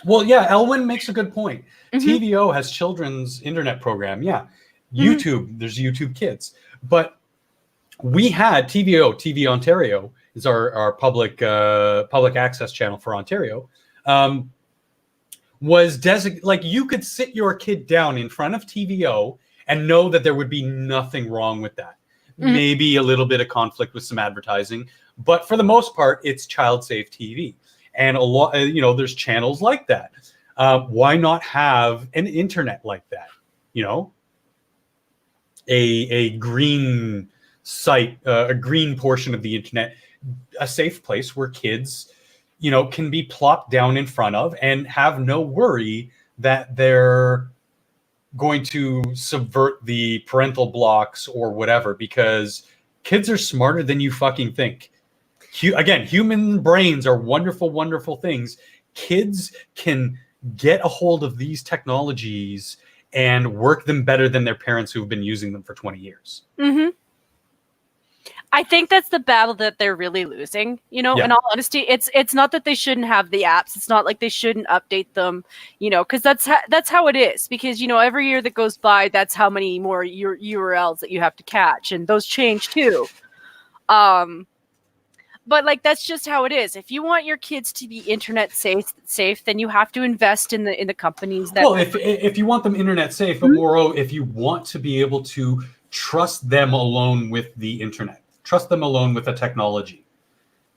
Speaker 3: Well, yeah, Elwyn makes a good point.
Speaker 2: Mm-hmm.
Speaker 3: TVO has children's internet program. Yeah. YouTube, there's YouTube Kids. But we had TVO, TV Ontario is our public access channel for Ontario. Was designated, like, you could sit your kid down in front of TVO and know that there would be nothing wrong with that. Mm-hmm. Maybe a little bit of conflict with some advertising, but for the most part, it's child safe TV. And a lot, there's channels like that. Why not have an internet like that? A green site, a green portion of the internet, a safe place where kids, can be plopped down in front of and have no worry that they're going to subvert the parental blocks or whatever, because kids are smarter than you fucking think. Again, human brains are wonderful, wonderful things. Kids can get a hold of these technologies and work them better than their parents who've been using them for 20 years.
Speaker 2: Mm-hmm. I think that's the battle that they're really losing. In all honesty, it's not that they shouldn't have the apps. It's not like they shouldn't update them, because that's how it is. Because, every year that goes by, that's how many more URLs that you have to catch. And those change too. But like, that's just how it is. If you want your kids to be internet safe, then you have to invest in the companies that.
Speaker 3: Well, if you want them internet safe, but moreover, if you want to be able to trust them alone with the internet, trust them alone with the technology.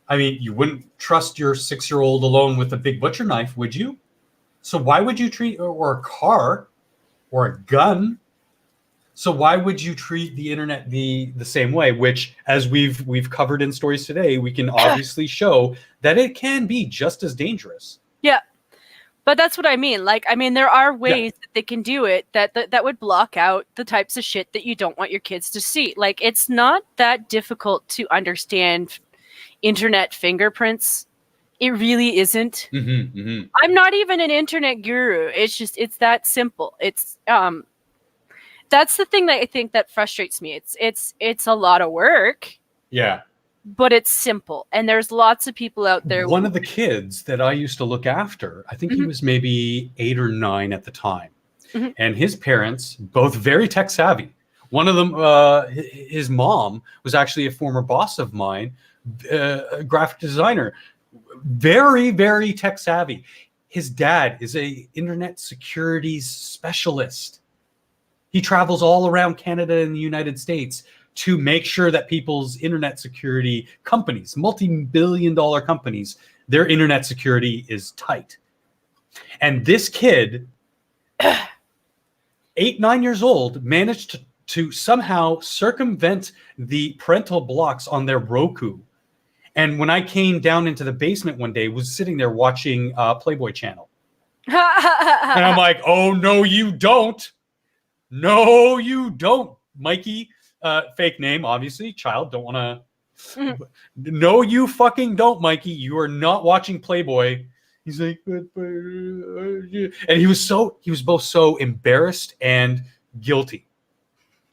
Speaker 3: I mean, you wouldn't trust your 6-year-old alone with a big butcher knife, would you? So why would you treat, or a car, or a gun? So why would you treat the internet the same way? Which, as we've covered in stories today, we can obviously show that it can be just as dangerous.
Speaker 2: Yeah. But that's what I mean. Like, I mean, there are ways that they can do it that would block out the types of shit that you don't want your kids to see. Like, it's not that difficult to understand internet fingerprints. It really isn't.
Speaker 3: Mm-hmm, mm-hmm.
Speaker 2: I'm not even an internet guru. It's that simple. It's that's the thing that I think that frustrates me. It's a lot of work.
Speaker 3: Yeah.
Speaker 2: But it's simple, and there's lots of people out there.
Speaker 3: One of the kids that I used to look after, I think he was maybe 8 or 9 at the time, and his parents, both very tech savvy. One of them, his mom was actually a former boss of mine, a graphic designer, very, very tech savvy. His dad is a internet securities specialist. He travels all around Canada and the United States to make sure that people's internet security companies, multi-billion-dollar companies, their internet security is tight. And this kid, 8, 9 years old, managed to somehow circumvent the parental blocks on their Roku. And when I came down into the basement one day, was sitting there watching Playboy Channel. And I'm like, oh, no, you don't. No, you don't, Mikey. Fake name, obviously. Child, don't want to. No, you fucking don't, Mikey. You are not watching Playboy. He's like, and he was both so embarrassed and guilty.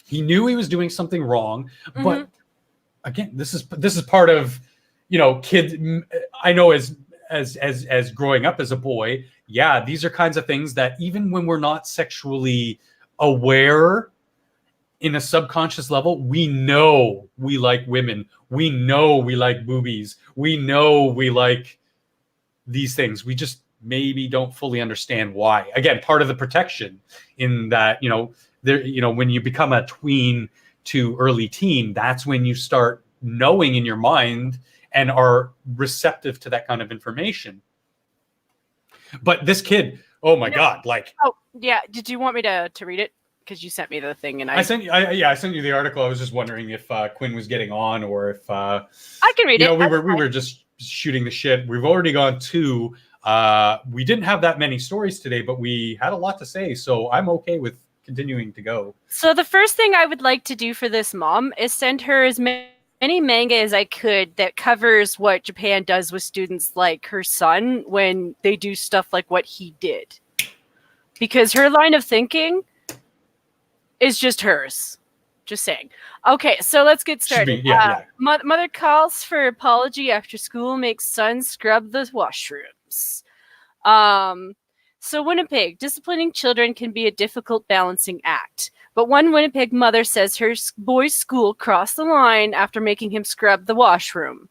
Speaker 3: He knew he was doing something wrong, but again, this is part of, kids. I know as growing up as a boy, yeah, these are kinds of things that even when we're not sexually aware. In a subconscious level, we know we like women. We know we like boobies. We know we like these things. We just maybe don't fully understand why. Again, part of the protection in that, when you become a tween to early teen, that's when you start knowing in your mind and are receptive to that kind of information. But this kid, oh my God, like.
Speaker 2: Oh, yeah. Did you want me to read it? Because you sent me the thing, and I
Speaker 3: sent you the article. I was just wondering if Quinn was getting on, or if
Speaker 2: I can read it.
Speaker 3: We were just shooting the shit. We've already gone 2. We didn't have that many stories today, but we had a lot to say, so I'm okay with continuing to go.
Speaker 2: So the first thing I would like to do for this mom is send her as many manga as I could that covers what Japan does with students like her son when they do stuff like what he did, because her line of thinking is just hers. Just saying. Okay, so let's get started. Mother calls for apology after school makes son scrub the washrooms. So Winnipeg, disciplining children can be a difficult balancing act. But one Winnipeg mother says her boy's school crossed the line after making him scrub the washroom.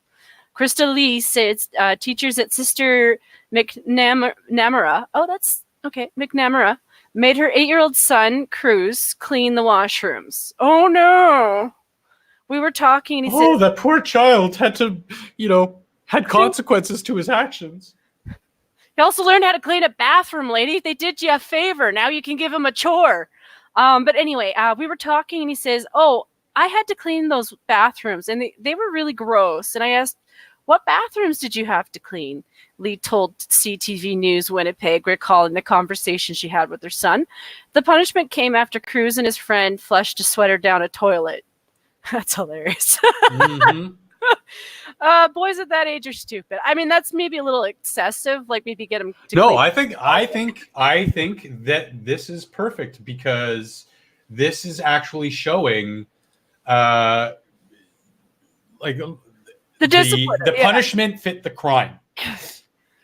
Speaker 2: Krista Lee says teachers at Sister McNamara, McNamara, made her 8-year-old son, Cruz, clean the washrooms. Oh, no. We were talking, and he said...
Speaker 3: Oh, that poor child had to, had consequences to his actions.
Speaker 2: He also learned how to clean a bathroom, lady. They did you a favor. Now you can give him a chore. But anyway, we were talking, and he says, oh, I had to clean those bathrooms, and they were really gross. And I asked, what bathrooms did you have to clean? Lee told CTV News Winnipeg, recalling the conversation she had with her son. The punishment came after Cruz and his friend flushed a sweater down a toilet. That's hilarious. Boys at that age are stupid. I mean, that's maybe a little excessive. Like maybe get them to
Speaker 3: No, I think that this is perfect, because this is actually showing the discipline. The punishment fit the crime.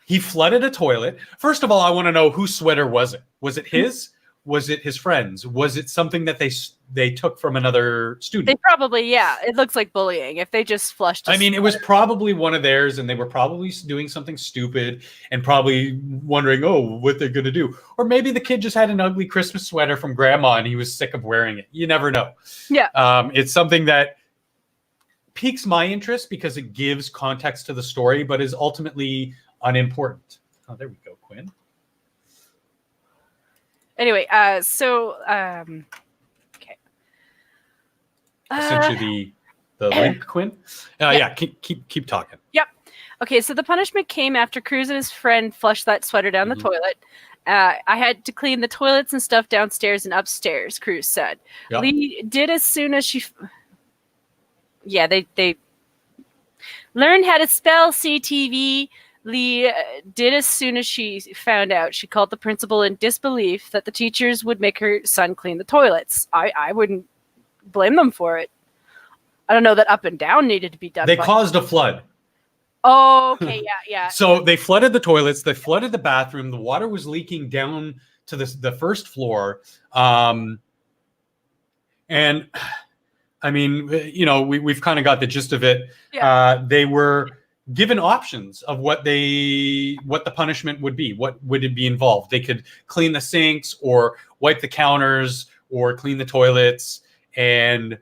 Speaker 3: He flooded a toilet. First of all, I want to know whose sweater was it? Was it his? Was it his friend's? Was it something that they took from another student?
Speaker 2: They probably, yeah. It looks like bullying if they just flushed.
Speaker 3: I mean, it was probably one of theirs, and they were probably doing something stupid and probably wondering, oh, what they're going to do. Or maybe the kid just had an ugly Christmas sweater from grandma and he was sick of wearing it. You never know.
Speaker 2: Yeah.
Speaker 3: It's something that piques my interest because it gives context to the story, but is ultimately unimportant. Oh, there we go, Quinn.
Speaker 2: Anyway, okay.
Speaker 3: I sent you the link, Quinn. Yeah, keep talking.
Speaker 2: Yep. Okay, so the punishment came after Cruz and his friend flushed that sweater down the toilet. I had to clean the toilets and stuff downstairs and upstairs, Cruz said.
Speaker 3: Yep.
Speaker 2: Lee did as soon as she... Yeah, they learned how to spell CTV. Lee did as soon as she found out. She called the principal in disbelief that the teachers would make her son clean the toilets. I wouldn't blame them for it. I don't know that up and down needed to be done.
Speaker 3: They caused a flood.
Speaker 2: Oh, okay, yeah.
Speaker 3: So they flooded the toilets. They flooded the bathroom. The water was leaking down to the first floor. And I mean, we've kind of got the gist of it.
Speaker 2: Yeah.
Speaker 3: They were given options of what the punishment would be. What would it be involved? They could clean the sinks or wipe the counters or clean the toilets. And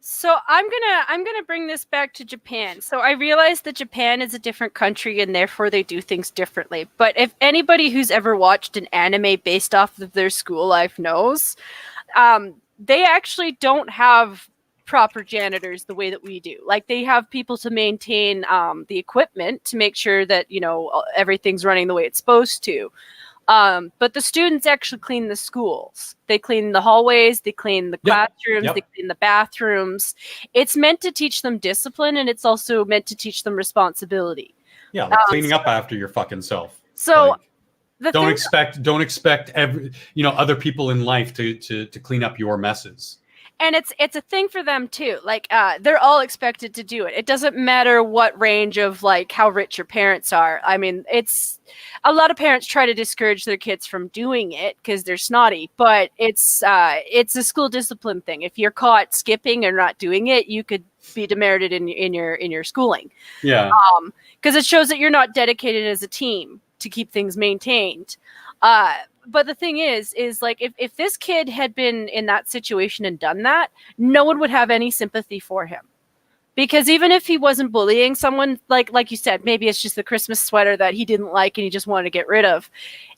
Speaker 2: so I'm gonna bring this back to Japan. So I realize that Japan is a different country and therefore they do things differently. But if anybody who's ever watched an anime based off of their school life knows, they actually don't have proper janitors the way that we do. Like they have people to maintain the equipment to make sure that everything's running the way it's supposed to. But the students actually clean the schools. They clean the hallways, they clean the classrooms, they clean the bathrooms. It's meant to teach them discipline, and it's also meant to teach them responsibility.
Speaker 3: Yeah, like cleaning up after your fucking self.
Speaker 2: So
Speaker 3: don't expect other people in life to clean up your messes.
Speaker 2: And it's a thing for them too. Like they're all expected to do it. It doesn't matter what range of like how rich your parents are. I mean, it's a lot of parents try to discourage their kids from doing it because they're snotty. But it's a school discipline thing. If you're caught skipping or not doing it, you could be demerited in your schooling.
Speaker 3: Yeah.
Speaker 2: Because it shows that you're not dedicated as a team to keep things maintained. But the thing is like if this kid had been in that situation and done that, no one would have any sympathy for him. Because even if he wasn't bullying someone, like you said, maybe it's just the Christmas sweater that he didn't like and he just wanted to get rid of.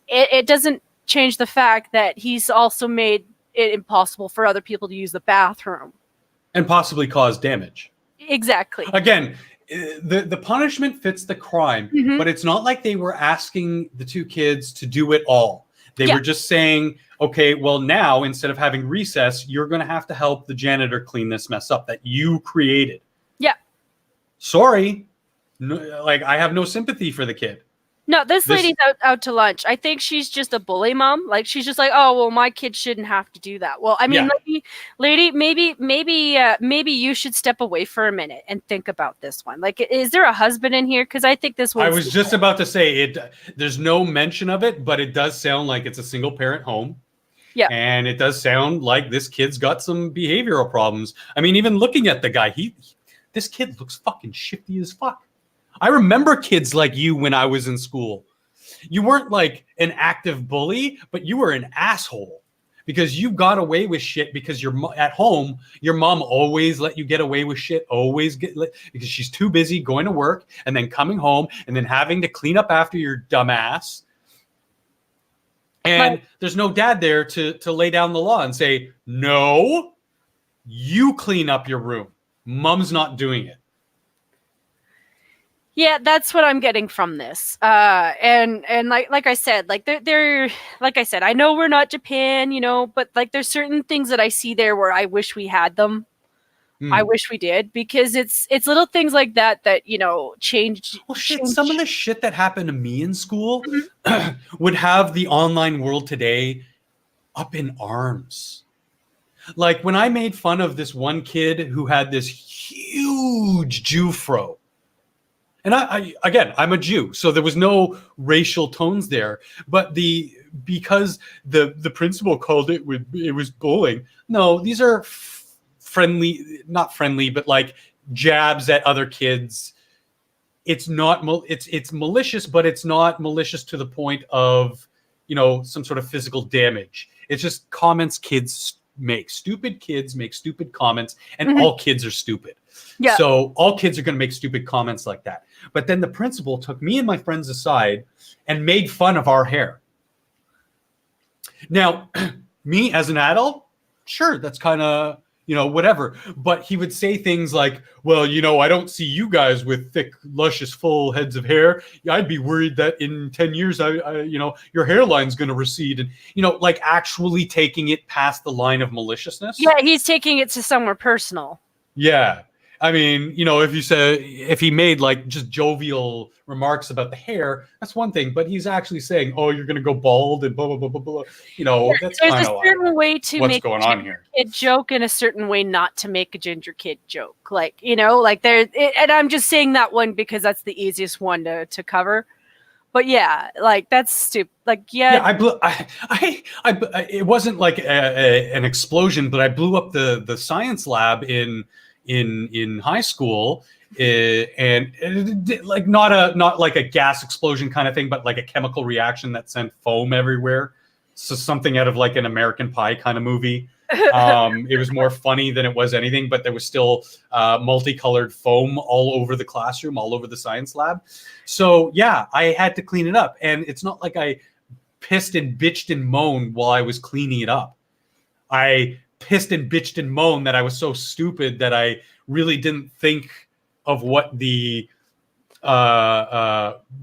Speaker 2: It doesn't change the fact that he's also made it impossible for other people to use the bathroom.
Speaker 3: And possibly cause damage.
Speaker 2: Exactly.
Speaker 3: Again, the punishment fits the crime, but it's not like they were asking the two kids to do it all. They were just saying, okay, well, now instead of having recess, you're going to have to help the janitor clean this mess up that you created.
Speaker 2: Yeah.
Speaker 3: Sorry. No, I have no sympathy for the kid.
Speaker 2: No, this lady's out to lunch. I think she's just a bully mom. Like she's just like, oh well, my kid shouldn't have to do that. Well, I mean, lady, maybe you should step away for a minute and think about this one. Like, is there a husband in here? Because I think this one.
Speaker 3: I was just about to say it. There's no mention of it, but it does sound like it's a single parent home. Yeah, and it does sound like this kid's got some behavioral problems. I mean, even looking at the guy, this kid looks fucking shifty as fuck. I remember kids like you when I was in school. You weren't like an active bully, but you were an asshole because you got away with shit because you're at home. Your mom always let you get away with shit, because she's too busy going to work and then coming home and then having to clean up after your dumb ass. And there's no dad there to lay down the law and say, no, you clean up your room. Mom's not doing it.
Speaker 2: Yeah, that's what I'm getting from this. And like I said, like they're like I said, I know we're not Japan, but like there's certain things that I see there where I wish we had them. I wish we did, because it's little things like that changed.
Speaker 3: Well, shit, some of the shit that happened to me in school would have the online world today up in arms. Like when I made fun of this one kid who had this huge Jew fro. And I'm a Jew, so there was no racial tones there. But because the principal called it was bullying. No, these are not friendly, but like jabs at other kids. It's not it's malicious, but it's not malicious to the point of some sort of physical damage. It's just comments kids make. Stupid kids make stupid comments, and all kids are stupid. Yeah. So all kids are going to make stupid comments like that. But then the principal took me and my friends aside and made fun of our hair. Now, me as an adult, sure, that's kind of, whatever. But he would say things like, well, I don't see you guys with thick, luscious, full heads of hair. I'd be worried that in 10 years, your hairline's going to recede. And, like actually taking it past the line of maliciousness.
Speaker 2: Yeah, he's taking it to somewhere personal.
Speaker 3: Yeah. I mean, if he made like just jovial remarks about the hair, that's one thing. But he's actually saying, "Oh, you're going to go bald and blah blah blah blah blah." That's
Speaker 2: there's
Speaker 3: kind
Speaker 2: a
Speaker 3: of
Speaker 2: certain way to
Speaker 3: what's
Speaker 2: make
Speaker 3: going on here.
Speaker 2: a joke and a certain way not to make a ginger kid joke. Like there. And I'm just saying that one because that's the easiest one to cover. But yeah, like that's stupid. Like
Speaker 3: yeah, it wasn't like an explosion, but I blew up the science lab in high school, and like not like a gas explosion kind of thing, but like a chemical reaction that sent foam everywhere. So something out of like an American Pie kind of movie. It was more funny than it was anything, but there was still multicolored foam all over the classroom, all over the science lab. So yeah, I had to clean it up, and it's not like I pissed and bitched and moaned while I was cleaning it up. I pissed and bitched and moaned that I was so stupid that I really didn't think of what the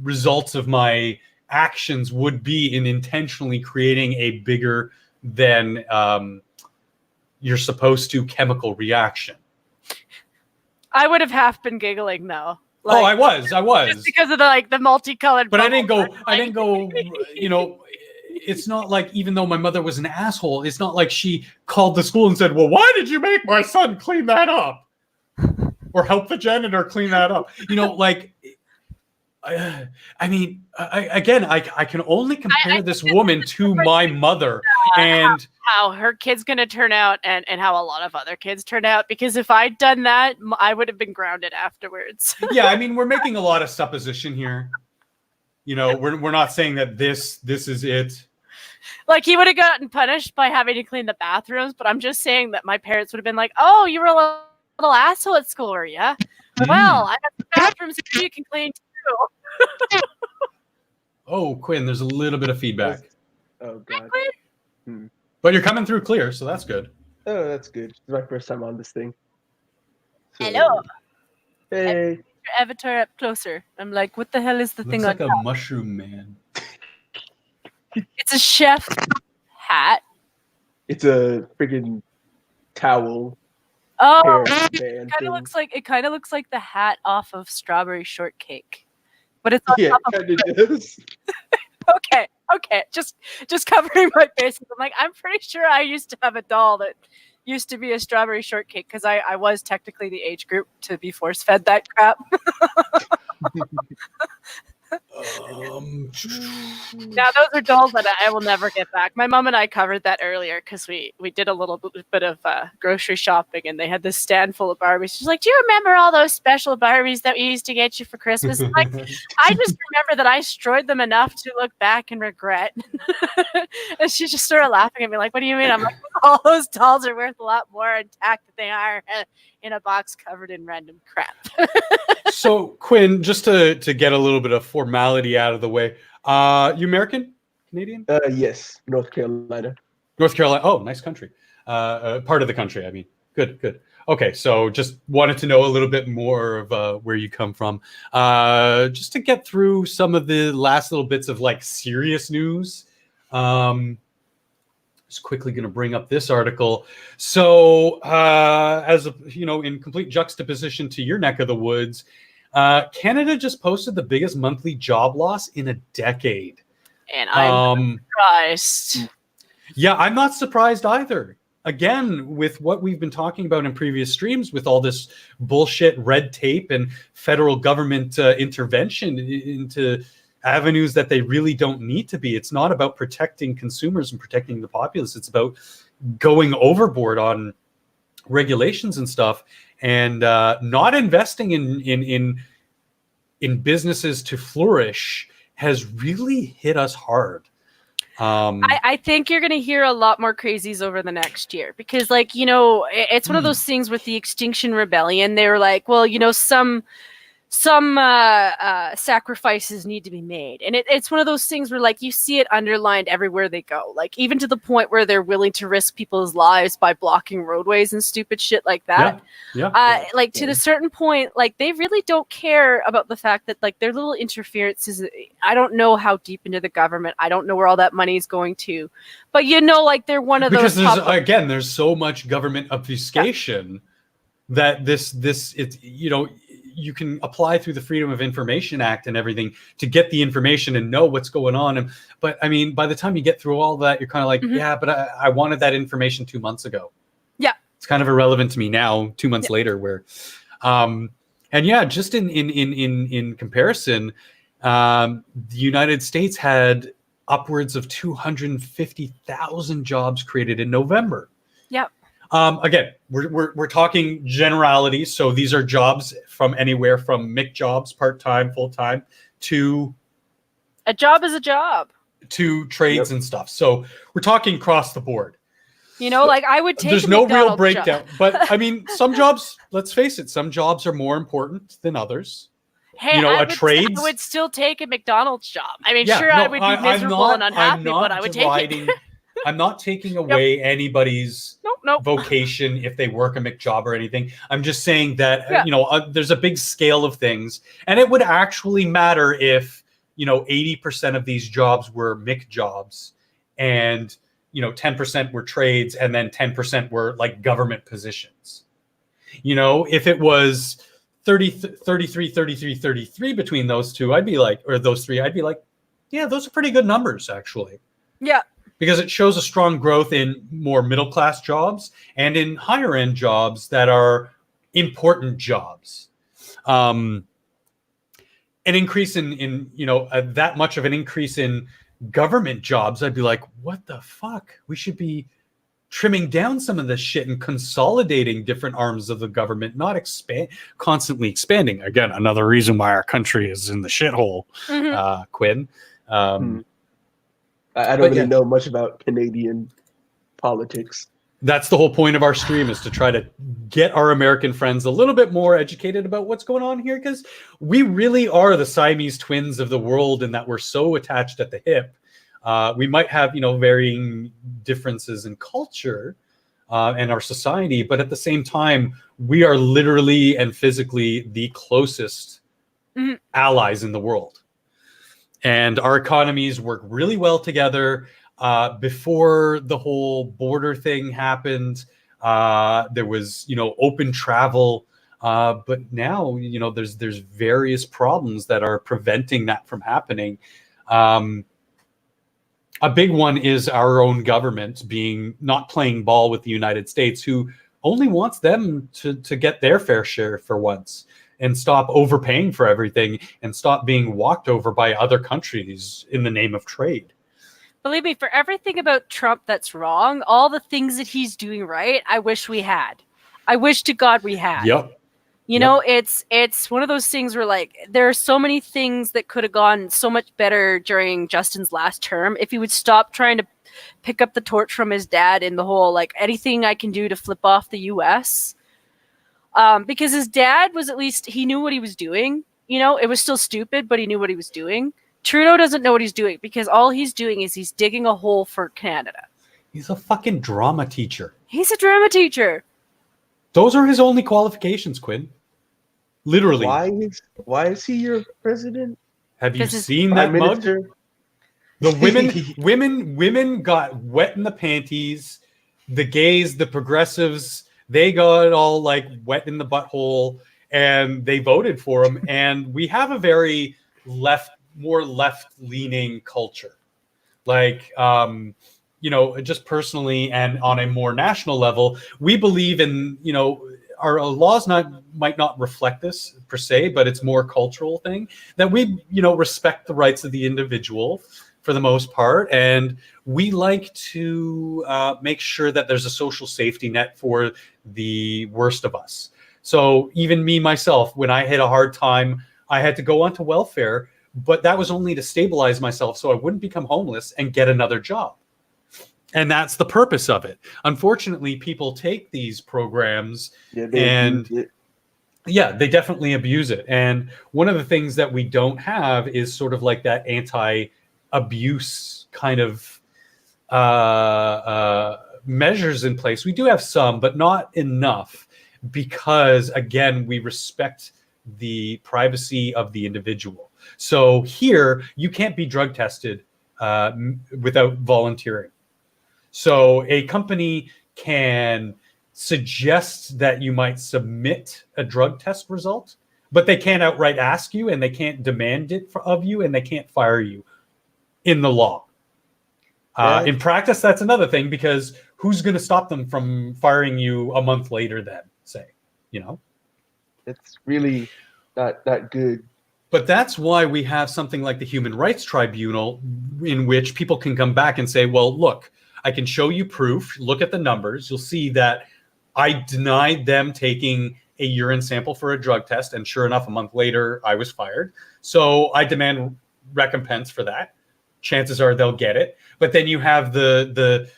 Speaker 3: results of my actions would be in intentionally creating a bigger than you're supposed to chemical reaction.
Speaker 2: I would have half been giggling though.
Speaker 3: Like, I was
Speaker 2: just because of the multicolored.
Speaker 3: But I didn't go. It's not like, even though my mother was an asshole, it's not like she called the school and said, well, why did you make my son clean that up? Or help the janitor clean that up? I mean, I can only compare this woman to my mother and
Speaker 2: how her kid's going to turn out and how a lot of other kids turn out. Because if I'd done that, I would have been grounded afterwards.
Speaker 3: Yeah, I mean, we're making a lot of supposition here. We're not saying that this is it.
Speaker 2: Like, he would have gotten punished by having to clean the bathrooms, but I'm just saying that my parents would have been like, oh, you were a little asshole at school, were you? Well, I got the bathrooms that you can clean too.
Speaker 3: Oh, Quinn, there's a little bit of feedback.
Speaker 4: Oh, God.
Speaker 3: But you're coming through clear, so that's good.
Speaker 4: Oh, that's good. It's my first time on this thing. So,
Speaker 2: Hello.
Speaker 4: Hey.
Speaker 2: Your avatar up closer. I'm like, what the hell is the thing
Speaker 3: Looks
Speaker 2: on
Speaker 3: like
Speaker 2: top?
Speaker 3: a mushroom man.
Speaker 2: It's a chef hat.
Speaker 4: It's a freaking towel.
Speaker 2: Oh,
Speaker 4: Hair
Speaker 2: it kind of looks like the hat off of Strawberry Shortcake, but it's on
Speaker 4: Yeah,
Speaker 2: top of.
Speaker 4: kind of does.
Speaker 2: Okay, just covering my face. I'm like, I'm pretty sure I used to have a doll that used to be a Strawberry Shortcake because I was technically the age group to be force fed that crap. Now those are dolls that I will never get back. My mom and I covered that earlier because we did a little bit of grocery shopping, and they had this stand full of Barbies. She's like, do you remember all those special Barbies that we used to get you for Christmas? I'm like, I just remember that I destroyed them enough to look back and regret. And she just started laughing at me like, what do you mean? I'm like, all those dolls are worth a lot more intact than they are in a box covered in random crap.
Speaker 3: So, Quinn, just to get a little bit of formality out of the way, you American? Canadian?
Speaker 4: Yes, North Carolina.
Speaker 3: North Carolina. Oh, nice country. Part of the country, I mean. Good. Okay, so just wanted to know a little bit more of where you come from. Just to get through some of the last little bits of like serious news. Just quickly going to bring up this article. So, as in complete juxtaposition to your neck of the woods, Canada just posted the biggest monthly job loss in a decade.
Speaker 2: And I'm surprised.
Speaker 3: Yeah, I'm not surprised either. Again, with what we've been talking about in previous streams, with all this bullshit red tape and federal government intervention into avenues that they really don't need to be. It's not about protecting consumers and protecting the populace. It's about going overboard on regulations and stuff, and not investing in businesses to flourish has really hit us hard.
Speaker 2: I think you're going to hear a lot more crazies over the next year because, it's one of those things with the Extinction Rebellion. They were like, well, some some sacrifices need to be made. And it's one of those things where like you see it underlined everywhere they go, like even to the point where they're willing to risk people's lives by blocking roadways and stupid shit like that. Like to the certain point, like they really don't care about the fact that like their little interferences, I don't know how deep into the government, I don't know where all that money is going to, but you know, like they're one of
Speaker 3: because
Speaker 2: those
Speaker 3: there's so much government obfuscation that it's, you know, you can apply through the Freedom of Information Act and everything to get the information and know what's going on. But I mean, by the time you get through all that, you're kind of like, yeah, but I wanted that information 2 months ago. Yeah. It's kind of irrelevant to me now, 2 months later, where, and yeah, just in comparison, the United States had upwards of 250,000 jobs created in November. Yep. Again, we're talking generalities. So these are jobs from anywhere from MIC jobs, part-time, full-time, to
Speaker 2: a job is a job,
Speaker 3: to trades and stuff. So we're talking across the board.
Speaker 2: You know, like I would take.
Speaker 3: There's no real breakdown, but I mean, some jobs. Let's face it, some jobs are more important than others.
Speaker 2: Hey,
Speaker 3: you know,
Speaker 2: I would still take a McDonald's job. I mean, sure, I would be miserable and unhappy, but I would take it.
Speaker 3: I'm not taking away anybody's vocation if they work a McJob or anything. I'm just saying that, you know, there's a big scale of things. And it would actually matter if, you know, 80% of these jobs were McJobs and, you know, 10% were trades and then 10% were like government positions. You know, if it was 33 between those two, I'd be like, or those three, I'd be like, yeah, those are pretty good numbers, actually. Yeah. Because it shows a strong growth in more middle-class jobs and in higher-end jobs that are important jobs. An increase in you know, that much of an increase in government jobs, I'd be like, what the fuck? We should be trimming down some of this shit and consolidating different arms of the government, not constantly expanding. Again, another reason why our country is in the shithole, Quinn.
Speaker 4: I don't really know much about Canadian politics.
Speaker 3: That's the whole point of our stream, is to try to get our American friends a little bit more educated about what's going on here, because we really are the Siamese twins of the world in that we're so attached at the hip. We might have, you know, varying differences in culture and our society, but at the same time, we are literally and physically the closest allies in the world. And our economies work really well together. Before the whole border thing happened, there was, you know, open travel. But now, you know, there's various problems that are preventing that from happening. A big one is our own government not playing ball with the United States, who only wants them to get their fair share for once, and stop overpaying for everything and stop being walked over by other countries in the name of trade.
Speaker 2: Believe me, for everything about Trump that's wrong, all the things that he's doing right, I wish we had. I wish to God we had. Yep. You know, it's one of those things where, like, there are so many things that could have gone so much better during Justin's last term if he would stop trying to pick up the torch from his dad in the whole, like, anything I can do to flip off the U.S., because his dad was, at least he knew what he was doing. You know, it was still stupid, but he knew what he was doing. Trudeau doesn't know what he's doing, because all he's doing is he's digging a hole for Canada.
Speaker 3: He's a fucking drama teacher.
Speaker 2: He's a drama teacher.
Speaker 3: Those are his only qualifications, Quinn. Literally.
Speaker 4: Why is he your president?
Speaker 3: Have you seen that mug? The women got wet in the panties. The gays, the progressives, they got all like wet in the butthole, and they voted for him. And we have a very more left-leaning culture. Like, you know, just personally and on a more national level, we believe in, you know, our laws might not reflect this per se, but it's more cultural thing that we, you know, respect the rights of the individual for the most part. And we like to make sure that there's a social safety net for the worst of us. So even me, myself, when I hit a hard time, I had to go onto welfare, but that was only to stabilize myself so I wouldn't become homeless and get another job. And that's the purpose of it. Unfortunately, people take these programs and Yeah, they definitely abuse it. And one of the things that we don't have is sort of like that anti-abuse kind of measures in place. We do have some, but not enough, because again, we respect the privacy of the individual. So here, you can't be drug tested without volunteering. So a company can suggest that you might submit a drug test result, but they can't outright ask you, and they can't demand it of you, and they can't fire you in the law.
Speaker 4: Yeah.
Speaker 3: In practice, that's another thing, because who's going to stop them from firing you a month later then, say, you know?
Speaker 4: It's really not good.
Speaker 3: But that's why we have something like the Human Rights Tribunal, in which people can come back and say, well, look, I can show you proof. Look at the numbers. You'll see that I denied them taking a urine sample for a drug test, and sure enough, a month later, I was fired. So I demand recompense for that. Chances are they'll get it. But then you have the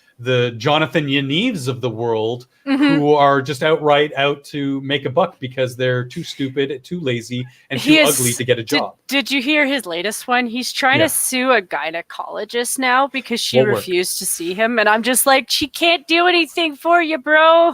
Speaker 3: Jonathan Yaneves of the world, who are just outright out to make a buck because they're too stupid, too lazy, and too ugly to get a job.
Speaker 2: Did you hear his latest one? He's trying to sue a gynecologist now because she
Speaker 3: Won't work.
Speaker 2: refused to see him. And I'm just like, she can't do anything for you, bro.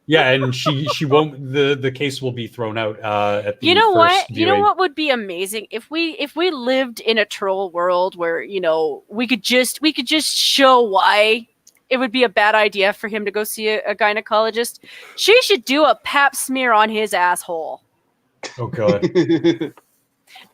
Speaker 3: Yeah, and she won't. The case will be thrown out at the
Speaker 2: You know
Speaker 3: first
Speaker 2: what?
Speaker 3: viewing.
Speaker 2: You know what would be amazing if we lived in a troll world where, you know, we could just show why it would be a bad idea for him to go see a gynecologist. She should do a pap smear on his asshole.
Speaker 3: Oh god.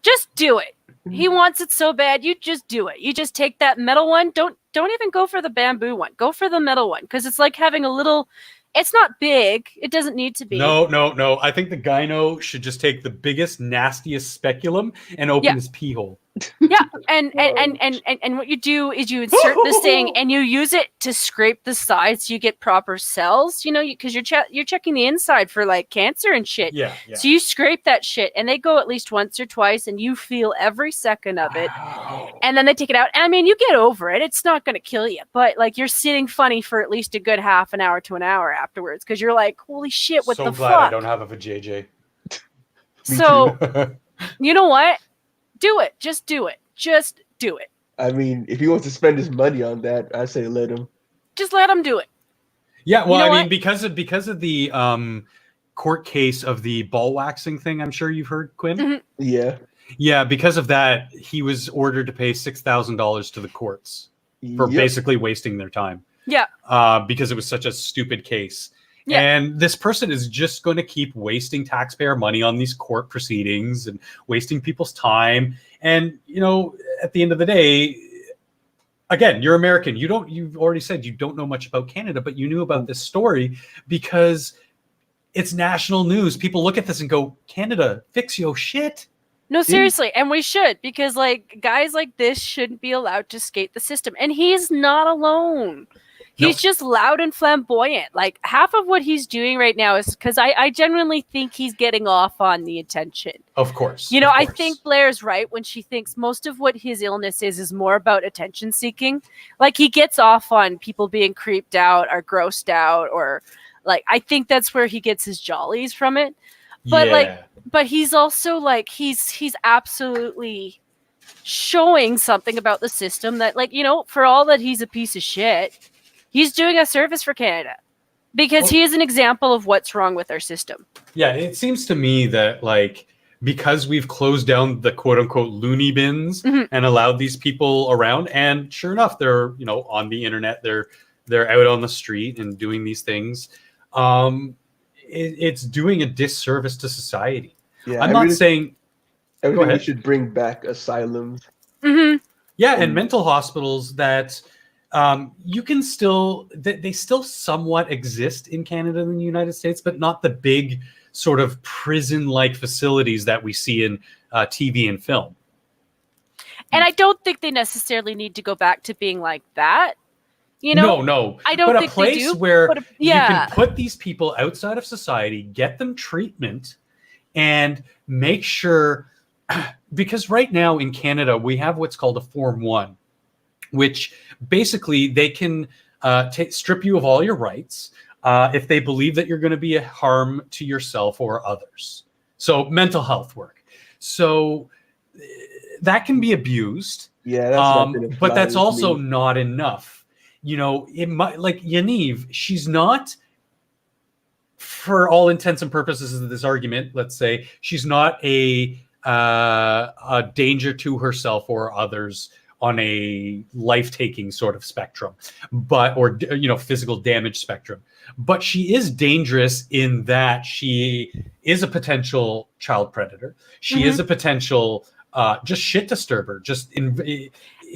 Speaker 2: Just do it. He wants it so bad. You just do it. You just take that metal one. Don't even go for the bamboo one. Go for the metal one, because it's like having a little. It's not big. It doesn't need to be.
Speaker 3: No. I think the gyno should just take the biggest, nastiest speculum and open his pee hole.
Speaker 2: Yeah, and what you do is you insert this thing and you use it to scrape the sides so you get proper cells. You know, because you're checking the inside for like cancer and shit.
Speaker 3: Yeah.
Speaker 2: So you scrape that shit, and they go at least once or twice, and you feel every second of it. And then they take it out. And I mean, you get over it. It's not going to kill you, but like you're sitting funny for at least a good half an hour to an hour afterwards, because you're like, holy shit, what the fuck?
Speaker 3: So glad I don't have a vajayjay.
Speaker 2: So, you know what? Do it. Just do it. Just do it.
Speaker 4: I mean, if he wants to spend his money on that, I say let him.
Speaker 2: Just let him do it.
Speaker 3: Yeah, well,
Speaker 2: You know
Speaker 3: I mean,
Speaker 2: what?
Speaker 3: because of the court case of the ball waxing thing, I'm sure you've heard, Quinn.
Speaker 2: Mm-hmm.
Speaker 4: Yeah.
Speaker 3: Yeah, because of that, he was ordered to pay $6,000 to the courts for basically wasting their time.
Speaker 2: Yeah.
Speaker 3: Because it was such a stupid case.
Speaker 2: Yeah.
Speaker 3: And this person is just going to keep wasting taxpayer money on these court proceedings and wasting people's time. And, you know, at the end of the day, again, you're American. You've already said you don't know much about Canada, but you knew about this story because it's national news. People look at this and go, Canada, fix your shit.
Speaker 2: No, seriously. And we should, because like guys like this shouldn't be allowed to skate the system. And he's not alone. He's just loud and flamboyant. Like half of what he's doing right now is because I genuinely think he's getting off on the attention.
Speaker 3: Of course.
Speaker 2: You know, I think Blair's right when she thinks most of what his illness is more about attention seeking. Like he gets off on people being creeped out or grossed out, or like I think that's where he gets his jollies from it. But but he's also like he's absolutely showing something about the system that, like, you know, for all that he's a piece of shit, he's doing a service for Canada because he is an example of what's wrong with our system.
Speaker 3: Yeah, it seems to me that like because we've closed down the quote unquote loony bins and allowed these people around, and sure enough, they're, you know, on the internet, they're out on the street and doing these things. It's doing a disservice to society.
Speaker 4: Yeah,
Speaker 3: I'm not saying.
Speaker 4: I
Speaker 3: Go
Speaker 4: think we
Speaker 3: ahead.
Speaker 4: should bring back asylums.
Speaker 3: Yeah, and mental hospitals that you can still they still somewhat exist in Canada and the United States, but not the big sort of prison-like facilities that we see in TV and film.
Speaker 2: And I don't think they necessarily need to go back to being like that. You know,
Speaker 3: No.
Speaker 2: I don't
Speaker 3: but
Speaker 2: think
Speaker 3: a place
Speaker 2: they do.
Speaker 3: where
Speaker 2: but
Speaker 3: you can put these people outside of society, get them treatment, and make sure. Because right now in Canada, we have what's called a Form 1, which basically they can strip you of all your rights if they believe that you're going to be a harm to yourself or others. So mental health work. So that can be abused.
Speaker 4: Yeah, that's not gonna
Speaker 3: but
Speaker 4: fly
Speaker 3: that's
Speaker 4: with
Speaker 3: also
Speaker 4: me.
Speaker 3: not enough. You know, it might, like Yaniv, she's not, for all intents and purposes of this argument, let's say she's not a danger to herself or others on a life-taking sort of spectrum, but, or, you know, physical damage spectrum. But she is dangerous in that she is a potential child predator. She is a potential just shit disturber. Just
Speaker 2: And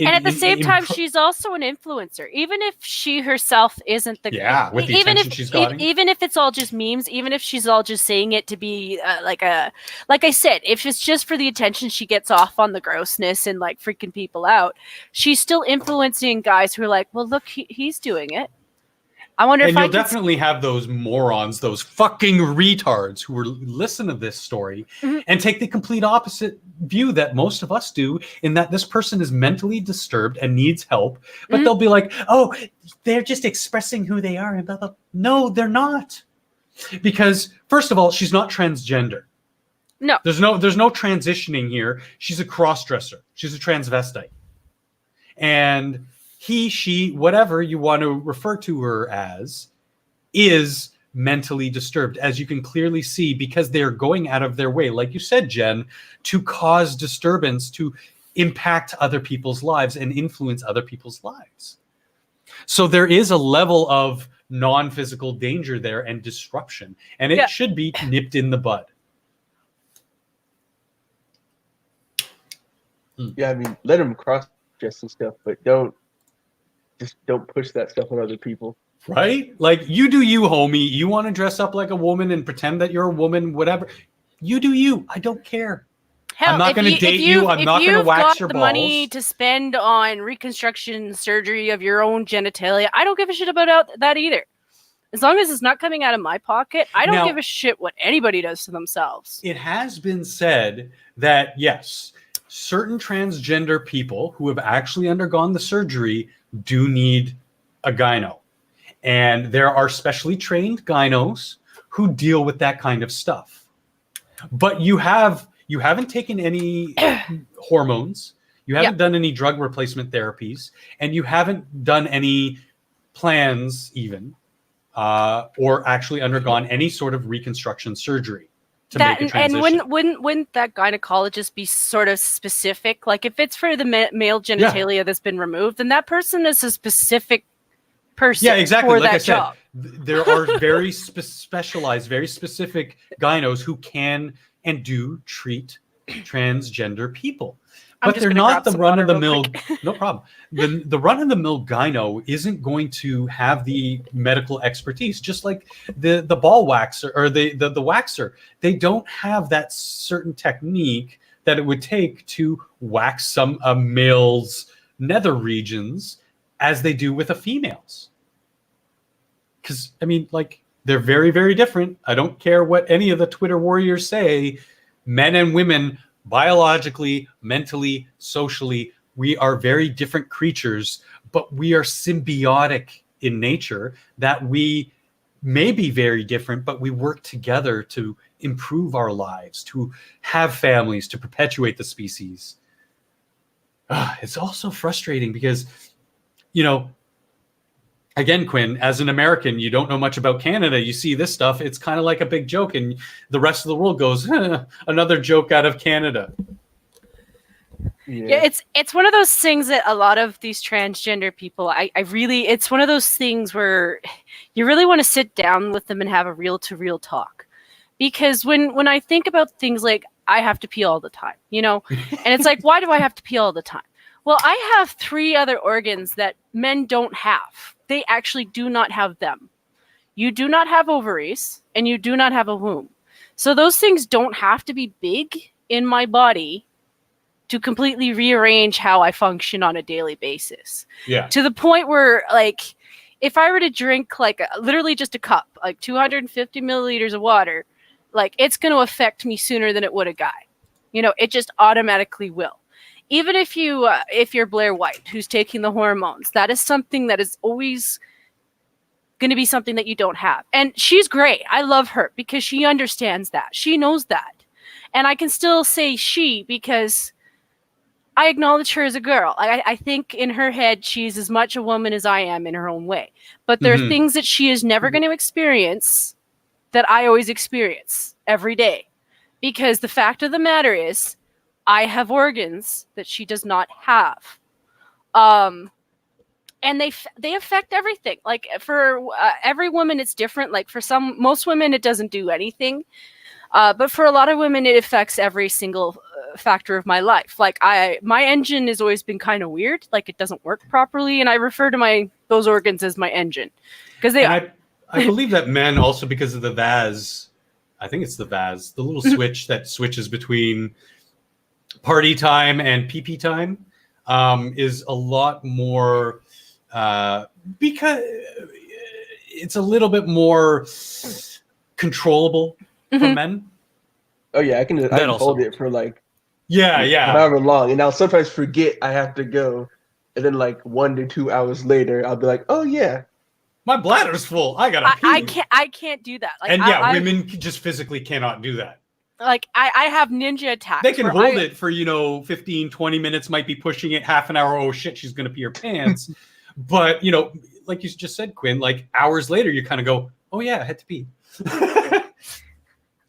Speaker 2: at the same time, she's also an influencer. Even if she herself isn't the
Speaker 3: with the attention she's gotten.
Speaker 2: Even if it's all just memes, even if she's all just saying it to be like I said, if it's just for the attention she gets off on the grossness and like freaking people out, she's still influencing guys who are like, well, look, he's doing it. I wonder if
Speaker 3: you'll definitely have those morons, those fucking retards who will listen to this story and take the complete opposite view that most of us do, in that this person is mentally disturbed and needs help, but they'll be like, oh, they're just expressing who they are. And blah, blah. No, they're not. Because first of all, she's not transgender.
Speaker 2: No.
Speaker 3: There's no transitioning here. She's a cross-dresser. She's a transvestite. And he, she, whatever you want to refer to her as, is mentally disturbed, as you can clearly see, because they're going out of their way, like you said, Jen, to cause disturbance, to impact other people's lives and influence other people's lives. So there is a level of non-physical danger there and disruption, and it should be nipped in the bud.
Speaker 4: Yeah, I mean, let them cross-dress and stuff, but don't push that stuff on other people.
Speaker 3: Right? Like, you do you, homie. You want to dress up like a woman and pretend that you're a woman, whatever. You do you. I don't care.
Speaker 2: Hell,
Speaker 3: I'm not going to date you. I'm not going to wax your balls.
Speaker 2: If you've got the money to spend on reconstruction surgery of your own genitalia, I don't give a shit about that either. As long as it's not coming out of my pocket, I don't give a shit what anybody does to themselves.
Speaker 3: It has been said that, yes, certain transgender people who have actually undergone the surgery do need a gyno. And there are specially trained gynos who deal with that kind of stuff. But you haven't taken any hormones, you haven't done any drug replacement therapies, and you haven't done any plans even, or actually undergone any sort of reconstruction surgery to make a transition.
Speaker 2: And wouldn't that gynecologist be sort of specific? Like, if it's for the male genitalia that's been removed, then that person is a specific person.
Speaker 3: Yeah, exactly.
Speaker 2: For
Speaker 3: like
Speaker 2: that
Speaker 3: I said,
Speaker 2: job.
Speaker 3: There are very specialized, very specific gynos who can and do treat transgender people. But they're not the run-of-the-mill. No problem. The run-of-the-mill gyno isn't going to have the medical expertise, just like the ball waxer or the waxer. They don't have that certain technique that it would take to wax some male's nether regions as they do with a female's. Because, I mean, like, they're very, very different. I don't care what any of the Twitter warriors say. Men and women, biologically, mentally, socially, we are very different creatures, but we are symbiotic in nature, that we may be very different, but we work together to improve our lives, to have families, to perpetuate the species. It's also frustrating because, you know, again, Quinn, as an American, you don't know much about Canada. You see this stuff, it's kind of like a big joke, and the rest of the world goes, another joke out of Canada.
Speaker 2: Yeah, it's one of those things that a lot of these transgender people, I really, it's one of those things where you really want to sit down with them and have a real-to-real talk. Because when I think about things like, I have to pee all the time, you know, and it's like, why do I have to pee all the time? Well, I have 3 other organs that men don't have. They actually do not have them. You do not have ovaries, and you do not have a womb. So those things don't have to be big in my body to completely rearrange how I function on a daily basis.
Speaker 3: Yeah.
Speaker 2: To the point where, like, if I were to drink, like, literally just a cup, like 250 milliliters of water, like, it's going to affect me sooner than it would a guy. You know, it just automatically will. Even if you're Blair White, who's taking the hormones, that is something that is always going to be something that you don't have. And she's great. I love her because she understands that. She knows that. And I can still say she because I acknowledge her as a girl. I think in her head, she's as much a woman as I am in her own way. But there are things that she is never going to experience that I always experience every day. Because the fact of the matter is, I have organs that she does not have. And they affect everything. Like for every woman, it's different. Like for most women, it doesn't do anything. But for a lot of women, it affects every single factor of my life. Like my engine has always been kind of weird. Like it doesn't work properly, and I refer to those organs as my engine because
Speaker 3: I believe that men also, because of the VAS, I think it's the VAS, the little switch that switches between party time and PP time, is a lot more because it's a little bit more controllable for men.
Speaker 4: Oh yeah, I can hold it for like however long, and I'll sometimes forget I have to go, and then like 1 to 2 hours later, I'll be like, oh yeah,
Speaker 3: my bladder's full. I gotta pee.
Speaker 2: I can't do that. Like,
Speaker 3: and women just physically cannot do that.
Speaker 2: Like I have ninja attacks.
Speaker 3: They can hold it for 15, 20 minutes, might be pushing it half an hour. Oh shit, she's gonna pee her pants. But like you just said, Quinn, like hours later, you kind of go, oh yeah, I had to pee.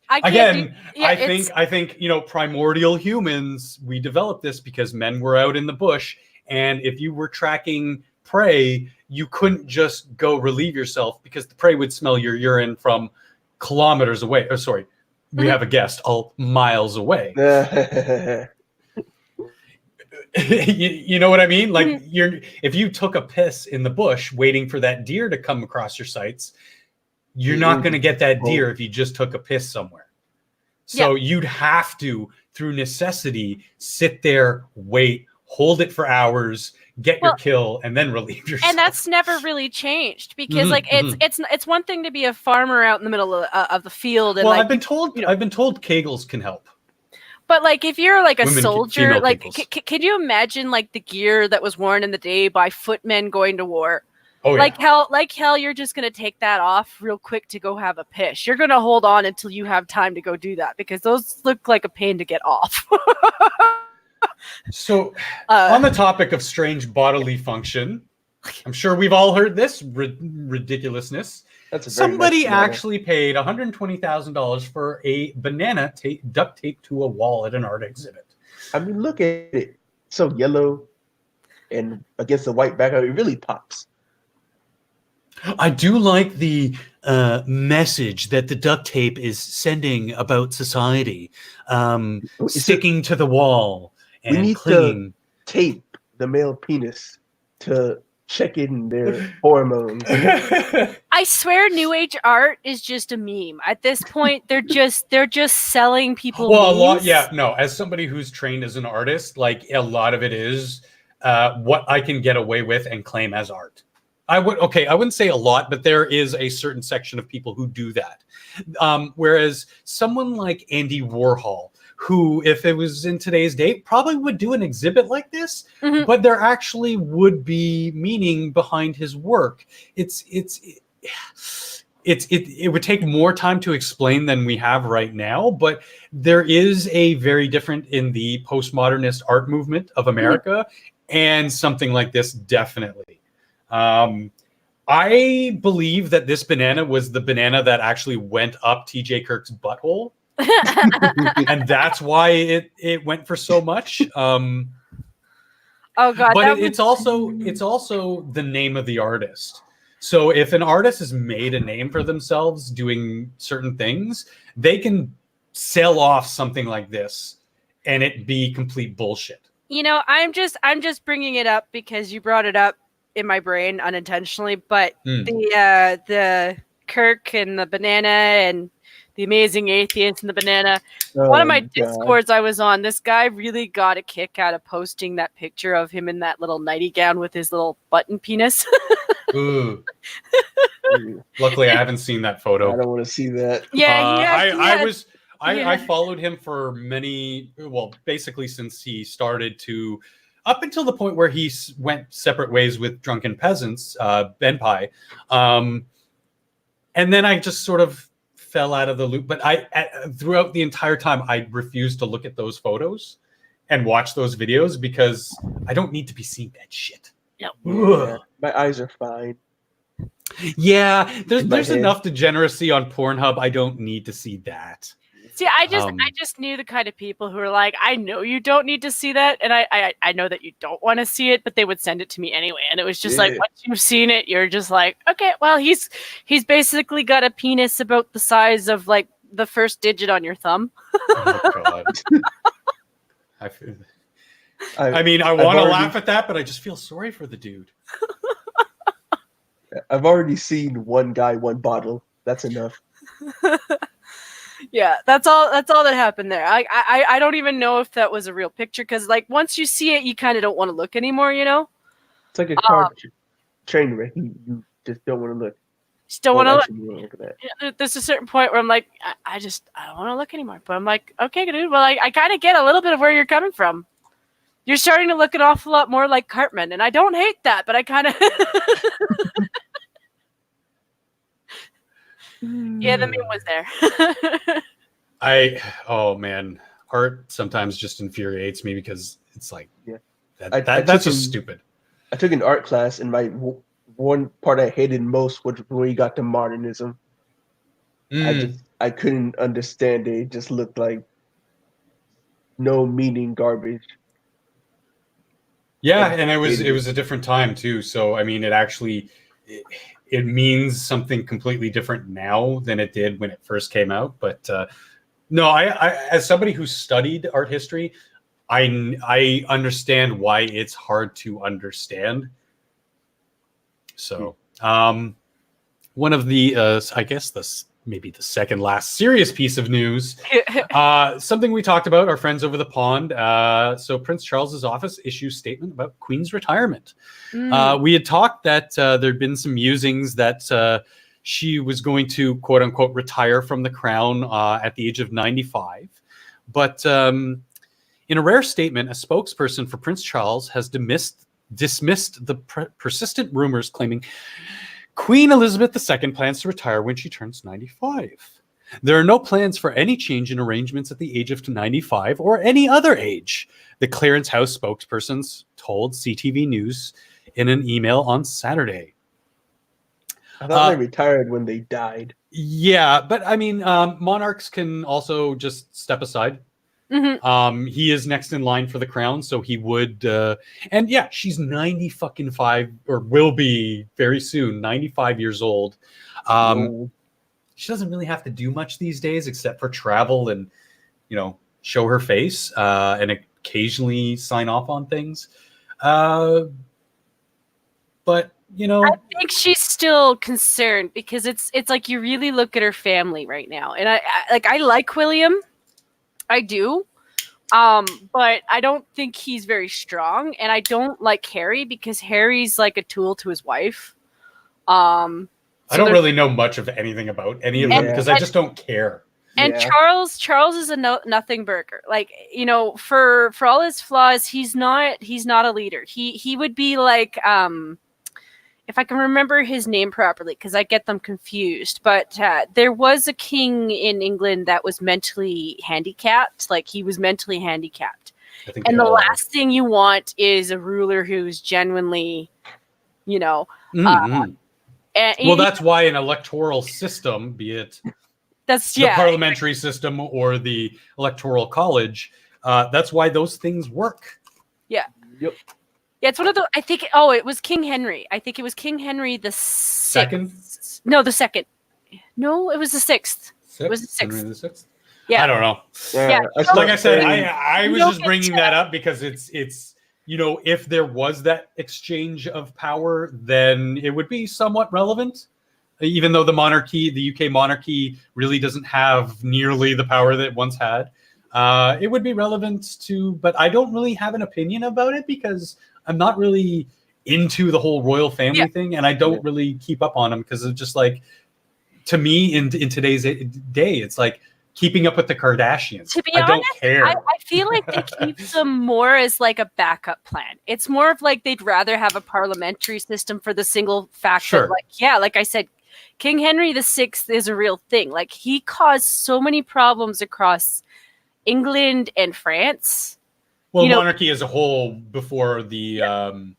Speaker 3: I think primordial humans, we developed this because men were out in the bush, and if you were tracking prey, you couldn't just go relieve yourself because the prey would smell your urine from kilometers away. Oh, sorry, we have a guest miles away. You know what I mean? Like if you took a piss in the bush waiting for that deer to come across your sights, you're not going to get that deer if you just took a piss somewhere. So you'd have to, through necessity, sit there, wait, hold it for hours, get your kill, and then relieve yourself.
Speaker 2: And that's never really changed because, it's one thing to be a farmer out in the middle of the field. And
Speaker 3: I've been told Kegels can help.
Speaker 2: But like, if you're like a
Speaker 3: Women,
Speaker 2: soldier, like, can you imagine like the gear that was worn in the day by footmen going to war?
Speaker 3: Oh,
Speaker 2: like hell, you're just gonna take that off real quick to go have a piss. You're gonna hold on until you have time to go do that because those look like a pain to get off.
Speaker 3: So, on the topic of strange bodily function, I'm sure we've all heard this ridiculousness. Somebody actually paid $120,000 for a banana duct taped to a wall at an art exhibit.
Speaker 4: I mean, look at it. So yellow and against the white background, it really pops.
Speaker 3: I do like the message that the duct tape is sending about society, sticking to the wall and
Speaker 4: we need
Speaker 3: clinging.
Speaker 4: To tape the male penis to check in their hormones.
Speaker 2: I swear New Age art is just a meme. At this point, they're just selling people memes.
Speaker 3: As somebody who's trained as an artist, like a lot of it is what I can get away with and claim as art. I wouldn't say a lot, but there is a certain section of people who do that. Whereas someone like Andy Warhol, who, if it was in today's date, probably would do an exhibit like this, but there actually would be meaning behind his work. It would take more time to explain than we have right now, but there is a very different in the postmodernist art movement of America, and something like this definitely. I believe that this banana was the banana that actually went up TJ Kirk's butthole. And that's why it went for so much.
Speaker 2: Oh God!
Speaker 3: But it's also the name of the artist. So if an artist has made a name for themselves doing certain things, they can sell off something like this and it be complete bullshit.
Speaker 2: I'm just bringing it up because you brought it up in my brain unintentionally. But the Kirk and the banana and the amazing atheist and the banana. One of my Discords I was on, this guy really got a kick out of posting that picture of him in that little nighty gown with his little button penis.
Speaker 3: Ooh. Luckily, I haven't seen that photo.
Speaker 4: I don't want to see that.
Speaker 3: I followed him for basically since he started to, up until the point where he went separate ways with Drunken Peasants, Ben Pie. And then I just sort of fell out of the loop. But throughout the entire time, I refused to look at those photos and watch those videos because I don't need to be seeing that shit.
Speaker 2: No.
Speaker 4: Yeah, my eyes are fine.
Speaker 3: Yeah, there's enough degeneracy on Pornhub. I don't need to see that.
Speaker 2: See, I just knew the kind of people who are like, I know you don't need to see that, and I know that you don't want to see it, but they would send it to me anyway. And it was just like, once you've seen it, you're just like, okay, well, he's basically got a penis about the size of like the first digit on your thumb.
Speaker 3: Oh God. I mean, I want to laugh at that, but I just feel sorry for the dude.
Speaker 4: I've already seen one guy, one bottle. That's enough.
Speaker 2: Yeah, that's all that happened there. I don't even know if that was a real picture, because like once you see it, you kind of don't want to look anymore, you know?
Speaker 4: It's like a car train wreck. You just don't want to look.
Speaker 2: Just don't want to look at that. Yeah, there's a certain point where I'm like, I don't want to look anymore. But I'm like, okay, dude, well, I kind of get a little bit of where you're coming from. You're starting to look an awful lot more like Cartman, and I don't hate that, but I kind of... Yeah, the meme was there.
Speaker 3: Oh man, art sometimes just infuriates me because it's like,
Speaker 4: that's
Speaker 3: just stupid.
Speaker 4: I took an art class, and my one part I hated most was when you got to modernism. I couldn't understand it. It just looked like no meaning garbage.
Speaker 3: Yeah, and it was a different time too. So I mean, it means something completely different now than it did when it first came out. But no, I as somebody who studied art history, I understand why it's hard to understand. So one of the I guess maybe the second last serious piece of news, something we talked about, our friends over the pond. So Prince Charles's office issues statement about Queen's retirement. We had talked that there'd been some musings that she was going to quote unquote retire from the crown at the age of 95. But in a rare statement, a spokesperson for Prince Charles has dismissed the persistent rumors claiming Queen Elizabeth II plans to retire when she turns 95. There are no plans for any change in arrangements at the age of 95 or any other age, the Clarence House spokespersons told CTV News in an email on Saturday.
Speaker 4: I thought they retired when they died.
Speaker 3: Yeah, but I mean, monarchs can also just step aside. Mm-hmm. He is next in line for the crown, so he would. And yeah, she's 95, or will be very soon, 95 years old. She doesn't really have to do much these days except for travel and, show her face and occasionally sign off on things. But
Speaker 2: I think she's still concerned because it's like you really look at her family right now, and I like William. I do. But I don't think he's very strong, and I don't like Harry because Harry's like a tool to his wife. I
Speaker 3: don't really know much of anything about any of them because I just don't care.
Speaker 2: And Charles is a nothing burger. Like, for all his flaws, he's not a leader. He would be like, if I can remember his name properly, because I get them confused, but there was a king in England that was mentally handicapped. Like, he was mentally handicapped. And the last thing you want is a ruler who's genuinely,
Speaker 3: that's why an electoral system, be it the parliamentary system or the electoral college, that's why those things work.
Speaker 2: Yeah.
Speaker 4: Yep.
Speaker 2: Yeah, it's one of the. I think. Oh, it was King Henry. I think it was King Henry the
Speaker 3: second.
Speaker 2: No, the second. No, it was the sixth. It was the sixth.
Speaker 3: Henry the sixth.
Speaker 2: Yeah,
Speaker 3: I don't know.
Speaker 2: Yeah,
Speaker 3: like I said, I was just bringing that up because it's if there was that exchange of power, then it would be somewhat relevant. Even though the UK monarchy, really doesn't have nearly the power that it once had, it would be relevant to. But I don't really have an opinion about it because I'm not really into the whole royal family thing, and I don't really keep up on them because it's just like, to me, in today's day, it's like keeping up with the Kardashians.
Speaker 2: To be honest,
Speaker 3: don't care.
Speaker 2: I feel like they keep them more as like a backup plan. It's more of like they'd rather have a parliamentary system for the single fact that, like I said, King Henry VI is a real thing. Like, he caused so many problems across England and France.
Speaker 3: Well,
Speaker 2: You know,
Speaker 3: monarchy as a whole before the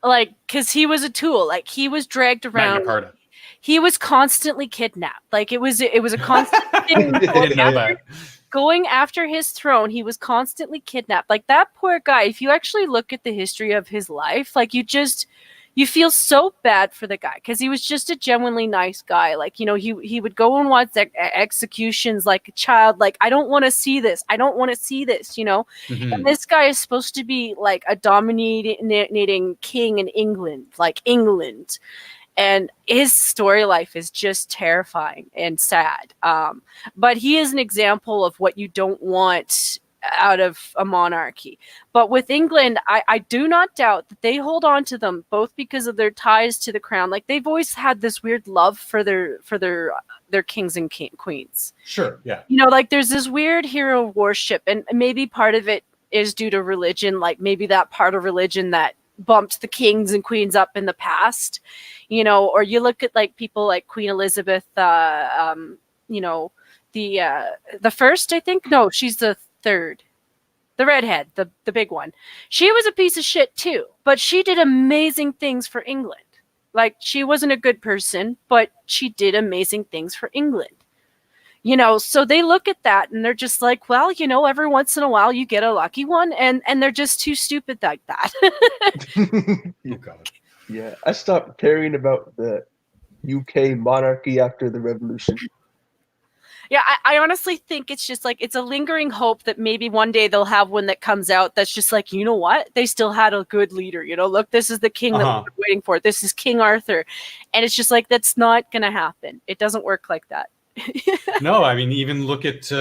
Speaker 2: like, because he was a tool. Like, he was dragged
Speaker 3: Magna
Speaker 2: around.
Speaker 3: Carta.
Speaker 2: He was constantly kidnapped. Like, it was a constant thing.
Speaker 3: I didn't know that.
Speaker 2: Going after his throne, he was constantly kidnapped. Like, that poor guy, if you actually look at the history of his life, like, you feel so bad for the guy, because he was just a genuinely nice guy. Like, you know, he would go and watch executions like a child. Like, I don't want to see this. I don't want to see this, you know?
Speaker 3: Mhm.
Speaker 2: And this guy is supposed to be like a dominating king in England, like England. And his story life is just terrifying and sad. But he is an example of what you don't want out of a monarchy. But with England, I do not doubt that they hold on to them, both because of their ties to the crown. Like, they've always had this weird love for their kings and queens.
Speaker 3: Sure, yeah.
Speaker 2: You know, like, there's this weird hero worship, and maybe part of it is due to religion. Like, maybe that part of religion that bumped the kings and queens up in the past, you know. Or you look at like people like Queen Elizabeth, you know, the first, I think. No, she's the third. The redhead, the big one. She was a piece of shit too, but she did amazing things for England. Like, she wasn't a good person, but she did amazing things for England. You know, so they look at that and they're just like, well, you know, every once in a while you get a lucky one, and they're just too stupid like that.
Speaker 3: Oh, God.
Speaker 4: Yeah, I stopped caring about the UK monarchy after the revolution.
Speaker 2: Yeah, I honestly think it's just like, it's a lingering hope that maybe one day they'll have one that comes out that's just like, you know what? They still had a good leader. You know, look, this is the king that we're waiting for. This is King Arthur. And it's just like, that's not going to happen. It doesn't work like that.
Speaker 3: No, I mean, even look at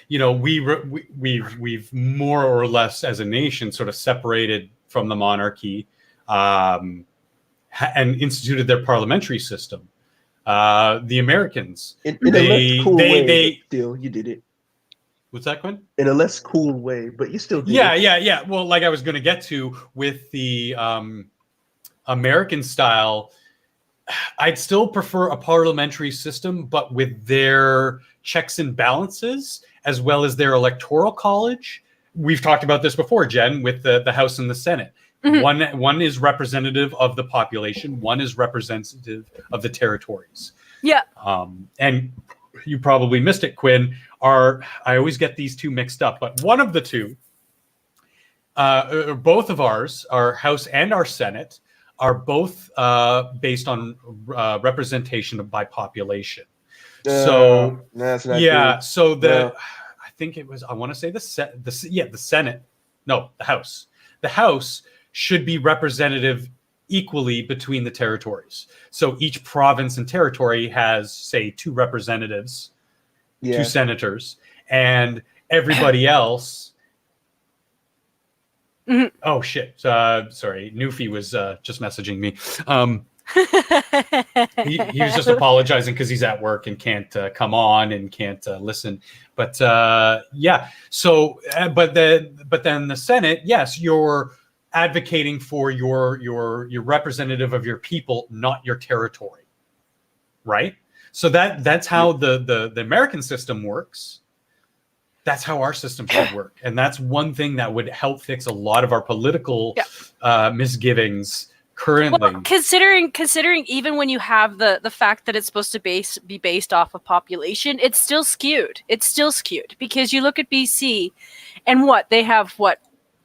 Speaker 3: you know, we've more or less as a nation sort of separated from the monarchy, and instituted their parliamentary system. The Americans,
Speaker 4: In a less cool way, but still, you did it.
Speaker 3: What's that, Quinn?
Speaker 4: In a less cool way, but you still did it.
Speaker 3: Yeah. Well, like I was going to get to with the American style, I'd still prefer a parliamentary system, but with their checks and balances, as well as their electoral college. We've talked about this before, Jen, with the House and the Senate. Mm-hmm. One is representative of the population. One is representative of the territories. Yeah. And you probably missed it, Quinn. I always get these two mixed up, but one of the two, both of ours, our House and our Senate, are both based on representation by population. So
Speaker 4: that's not
Speaker 3: yeah,
Speaker 4: true.
Speaker 3: so I think it was, I want to say the Senate, no, the House. The House should be representative equally between the territories. So each province and territory has, say, 2 representatives, 2 senators, and everybody else. Mm-hmm. Oh shit! Sorry, Newfie was just messaging me. He was just apologizing because he's at work and can't come on and can't listen. But yeah. So, but then the Senate, yes, you're advocating for your representative of your people, not your territory, right? So that's how the American system works. That's how our system should work, and that's one thing that would help fix a lot of our political misgivings currently.
Speaker 2: Well, considering even when you have the fact that it's supposed to be based off of population, it's still skewed. It's still skewed because you look at BC, and they have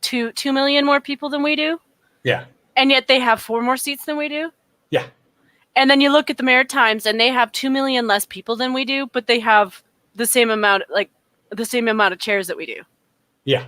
Speaker 2: 2 million more people than we do.
Speaker 3: Yeah.
Speaker 2: And yet they have 4 more seats than we do.
Speaker 3: Yeah.
Speaker 2: And then you look at the Maritimes, and they have 2 million less people than we do, but they have the same amount of chairs that we do.
Speaker 3: Yeah.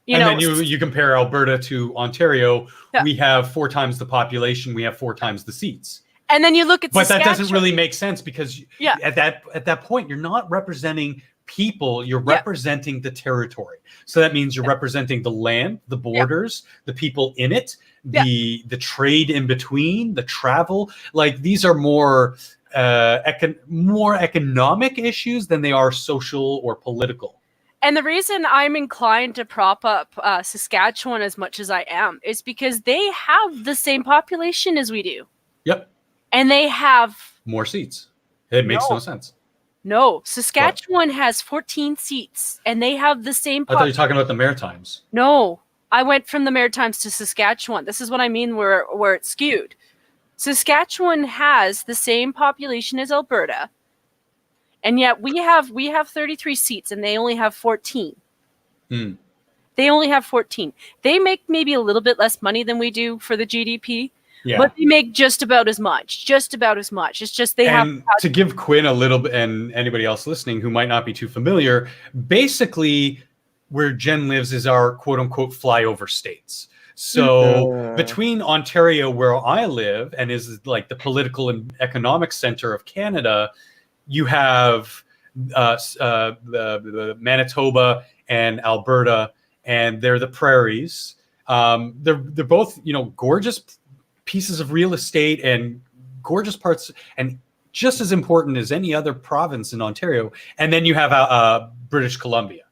Speaker 3: Then you compare Alberta to Ontario, we have 4 times the population, we have 4 times the seats.
Speaker 2: And then you look at
Speaker 3: But that doesn't really make sense because at that point you're not representing people, you're representing the territory. So that means you're representing the land, the borders, the people in it, the trade in between, the travel. Like, these are more economic issues than they are social or political.
Speaker 2: And the reason I'm inclined to prop up Saskatchewan as much as I am is because they have the same population as we do.
Speaker 3: Yep.
Speaker 2: And they have
Speaker 3: More seats. It makes no sense.
Speaker 2: No, Saskatchewan has 14 seats, and they have the same.
Speaker 3: I thought you were talking about the Maritimes.
Speaker 2: No, I went from the Maritimes to Saskatchewan. This is what I mean where it's skewed. Saskatchewan has the same population as Alberta, and yet we have 33 seats, and they only have 14. They only have 14. They make maybe a little bit less money than we do for the GDP. Yeah. But they make just about as much. It's just they have
Speaker 3: to give Quinn a little bit, and anybody else listening who might not be too familiar, basically where Jen lives is our quote unquote flyover states. So between Ontario, where I live, and is like the political and economic center of Canada, you have the Manitoba and Alberta, and they're the prairies. They're both, gorgeous pieces of real estate and gorgeous parts, and just as important as any other province in Ontario. And then you have British Columbia,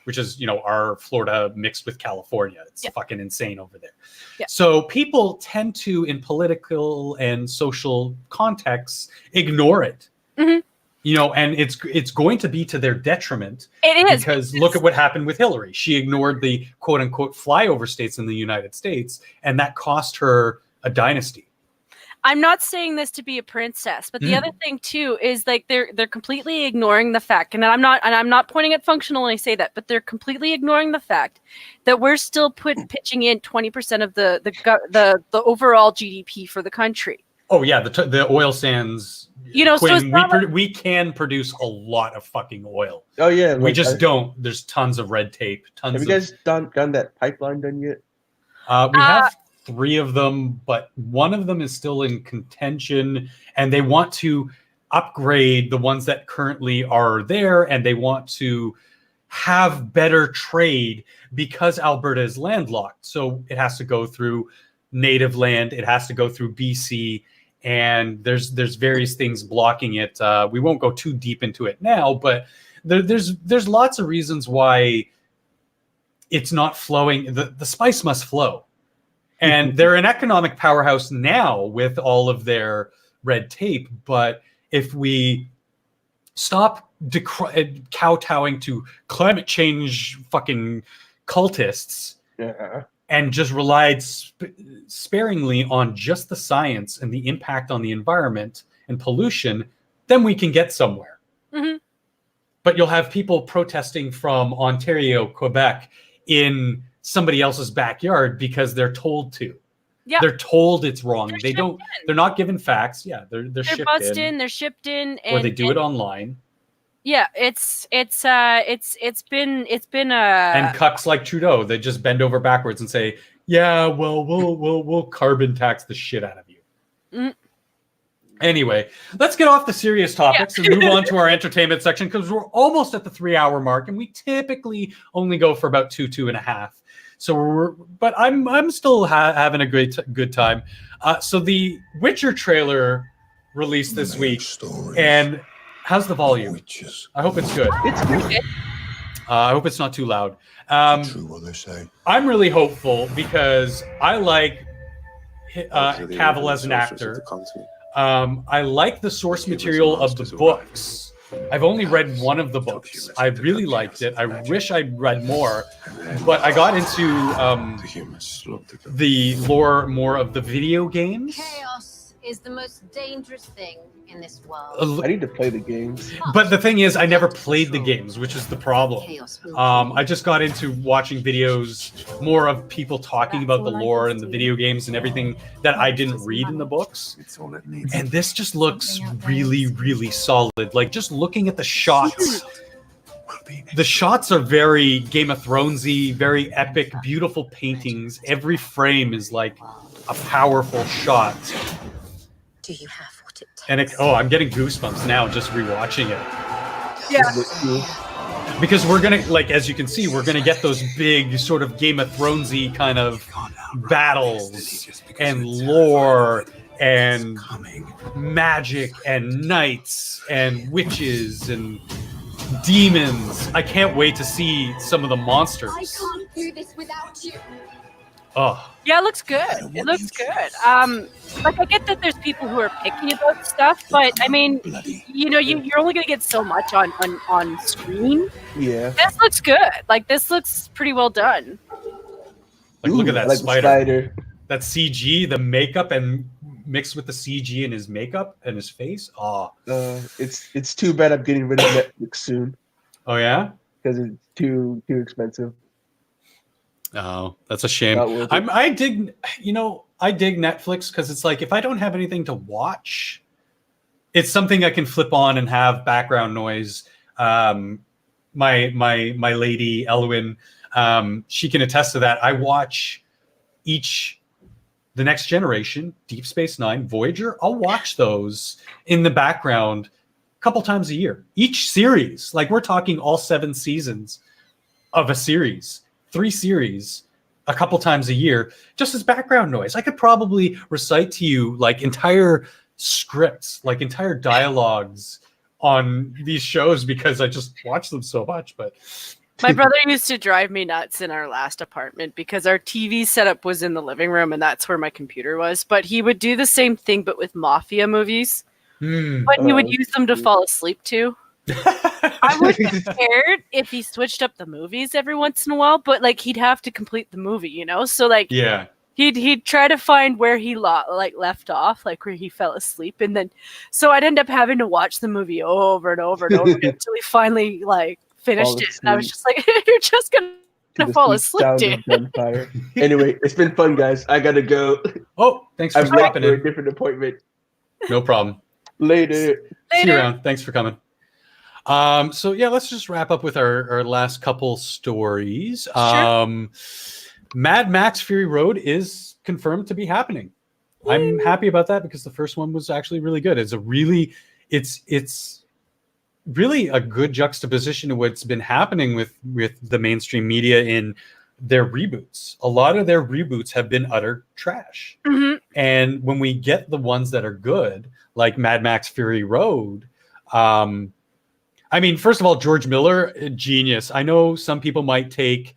Speaker 3: which is, our Florida mixed with California. It's fucking insane over there. Yeah. So people tend to, in political and social contexts, ignore it. And it's going to be to their detriment.
Speaker 2: It is.
Speaker 3: Because look at what happened with Hillary. She ignored the quote unquote flyover states in the United States, and that cost her a dynasty.
Speaker 2: I'm not saying this to be a princess, but the other thing too is like they're completely ignoring the fact, and I'm not pointing at functional when I say that, but they're completely ignoring the fact that we're still pitching in 20% of the overall GDP for the country.
Speaker 3: Oh yeah, the oil sands. Quinn, so we can produce a lot of fucking oil.
Speaker 4: Oh yeah,
Speaker 3: we just don't. There's tons of red tape.
Speaker 4: Have you guys done that pipeline done yet?
Speaker 3: We have 3 of them, but one of them is still in contention, and they want to upgrade the ones that currently are there, and they want to have better trade because Alberta is landlocked. So it has to go through native land. It has to go through BC, and there's various things blocking it. We won't go too deep into it now, but there's lots of reasons why it's not flowing. The spice must flow. And they're an economic powerhouse now with all of their red tape. But if we stop kowtowing to climate change fucking cultists and just relied sparingly on just the science and the impact on the environment and pollution, then we can get somewhere. But you'll have people protesting from Ontario, Quebec, in somebody else's backyard because they're told to. Yeah. They're told it's wrong. They're not given facts. Yeah, they're shipped
Speaker 2: buzzed in, they're shipped in,
Speaker 3: or they do it online.
Speaker 2: Yeah, it's been
Speaker 3: and cucks like Trudeau, they just bend over backwards and say, "Yeah, well, we'll carbon tax the shit out of you." Anyway, let's get off the serious topics and move on to our entertainment section, because we're almost at the 3-hour mark, and we typically only go for about 2.5. So but I'm still having a good time. So the Witcher trailer released this week, and how's the volume? Witches. I hope it's good.
Speaker 4: It's good.
Speaker 3: I hope it's not too loud. True what they say. I'm really hopeful because I like Cavill as an actor. I like the source material of the books. I've only read one of the books. I really liked it. I wish I'd read more, but I got into the lore more of the video games.
Speaker 5: Chaos is the most dangerous thing in this world.
Speaker 4: I need to play the games.
Speaker 3: But the thing is, I never played the games, which is the problem. I just got into watching videos more of people talking about the lore and the video games and everything that I didn't read in the books. And this just looks really, really solid. Like, just looking at the shots. The shots are very Game of Thronesy, very epic, beautiful paintings. Every frame is like a powerful shot.
Speaker 5: Do you have what it takes?
Speaker 3: And I'm getting goosebumps now just rewatching it.
Speaker 2: Yeah.
Speaker 3: Because we're gonna, like, as you can see, we're gonna get those big sort of Game of Thronesy kind of battles and lore and magic and knights and witches and demons. I can't wait to see some of the monsters.
Speaker 5: I can't do this without you.
Speaker 3: Oh,
Speaker 2: Yeah, it looks good. It looks good. Like I get that there's people who are picky about stuff, but I mean, you know, you're only gonna get so much on screen.
Speaker 4: Yeah.
Speaker 2: This looks good. Like this looks pretty well done.
Speaker 3: like look
Speaker 4: Ooh,
Speaker 3: at that
Speaker 4: I like the
Speaker 3: spider.
Speaker 4: spider.
Speaker 3: That CG, the makeup, and mixed with the CG in his makeup and his face. Oh,
Speaker 4: It's too bad I'm getting rid of Netflix soon
Speaker 3: oh yeah.
Speaker 4: because it's too expensive.
Speaker 3: Oh, that's a shame.
Speaker 4: Not worth it.
Speaker 3: I dig, I dig Netflix because it's like if I don't have anything to watch, it's something I can flip on and have background noise. My lady Elwin, she can attest to that. I watch The Next Generation, Deep Space Nine, Voyager. I'll watch those in the background a couple times a year. Each series, like we're talking all 7 seasons of a series. 3 series a couple times a year just as background noise. I could probably recite to you like entire scripts, like entire dialogues on these shows because I just watch them so much. But
Speaker 2: My brother used to drive me nuts in our last apartment because our TV setup was in the living room and that's where my computer was. But he would do the same thing but with mafia movies. But he would use them to fall asleep to. I would be scared if he switched up the movies every once in a while, but like he'd have to complete the movie, you know? So like
Speaker 3: yeah,
Speaker 2: he'd try to find where he left off, like where he fell asleep, and then so I'd end up having to watch the movie over and over and over until he finally like finished it. And I was just like, you're just gonna fall asleep, dude.
Speaker 4: Gunfire. Anyway, it's been fun, guys. I gotta go.
Speaker 3: oh, thanks for
Speaker 4: I'm late
Speaker 3: stopping
Speaker 4: for a
Speaker 3: in.
Speaker 4: different appointment.
Speaker 3: No problem.
Speaker 4: Later.
Speaker 3: See you around. Thanks for coming. So yeah, let's just wrap up with our last couple stories.
Speaker 2: Sure.
Speaker 3: Mad Max Fury Road is confirmed to be happening. I'm happy about that because the first one was actually really good. It's really a good juxtaposition to what's been happening with the mainstream media in their reboots. A lot of their reboots have been utter trash.
Speaker 2: Mm-hmm.
Speaker 3: And when we get the ones that are good, like Mad Max Fury Road, I mean, first of all, George Miller, genius. I know some people might take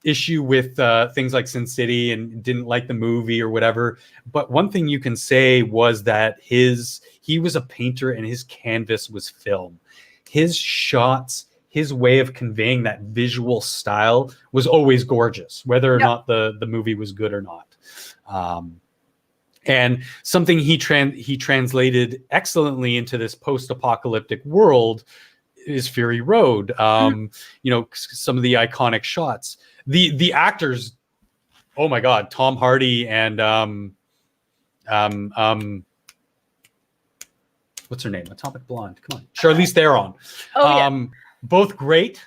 Speaker 3: issue with things like Sin City and didn't like the movie or whatever. But one thing you can say was that he was a painter and his canvas was film. His shots, his way of conveying that visual style was always gorgeous, whether or not the movie was good or not. And something he translated excellently into this post-apocalyptic world is Fury Road. You know, some of the iconic shots. The actors, oh my God, Tom Hardy and what's her name? Atomic Blonde. Come on, Charlize Theron. Both great.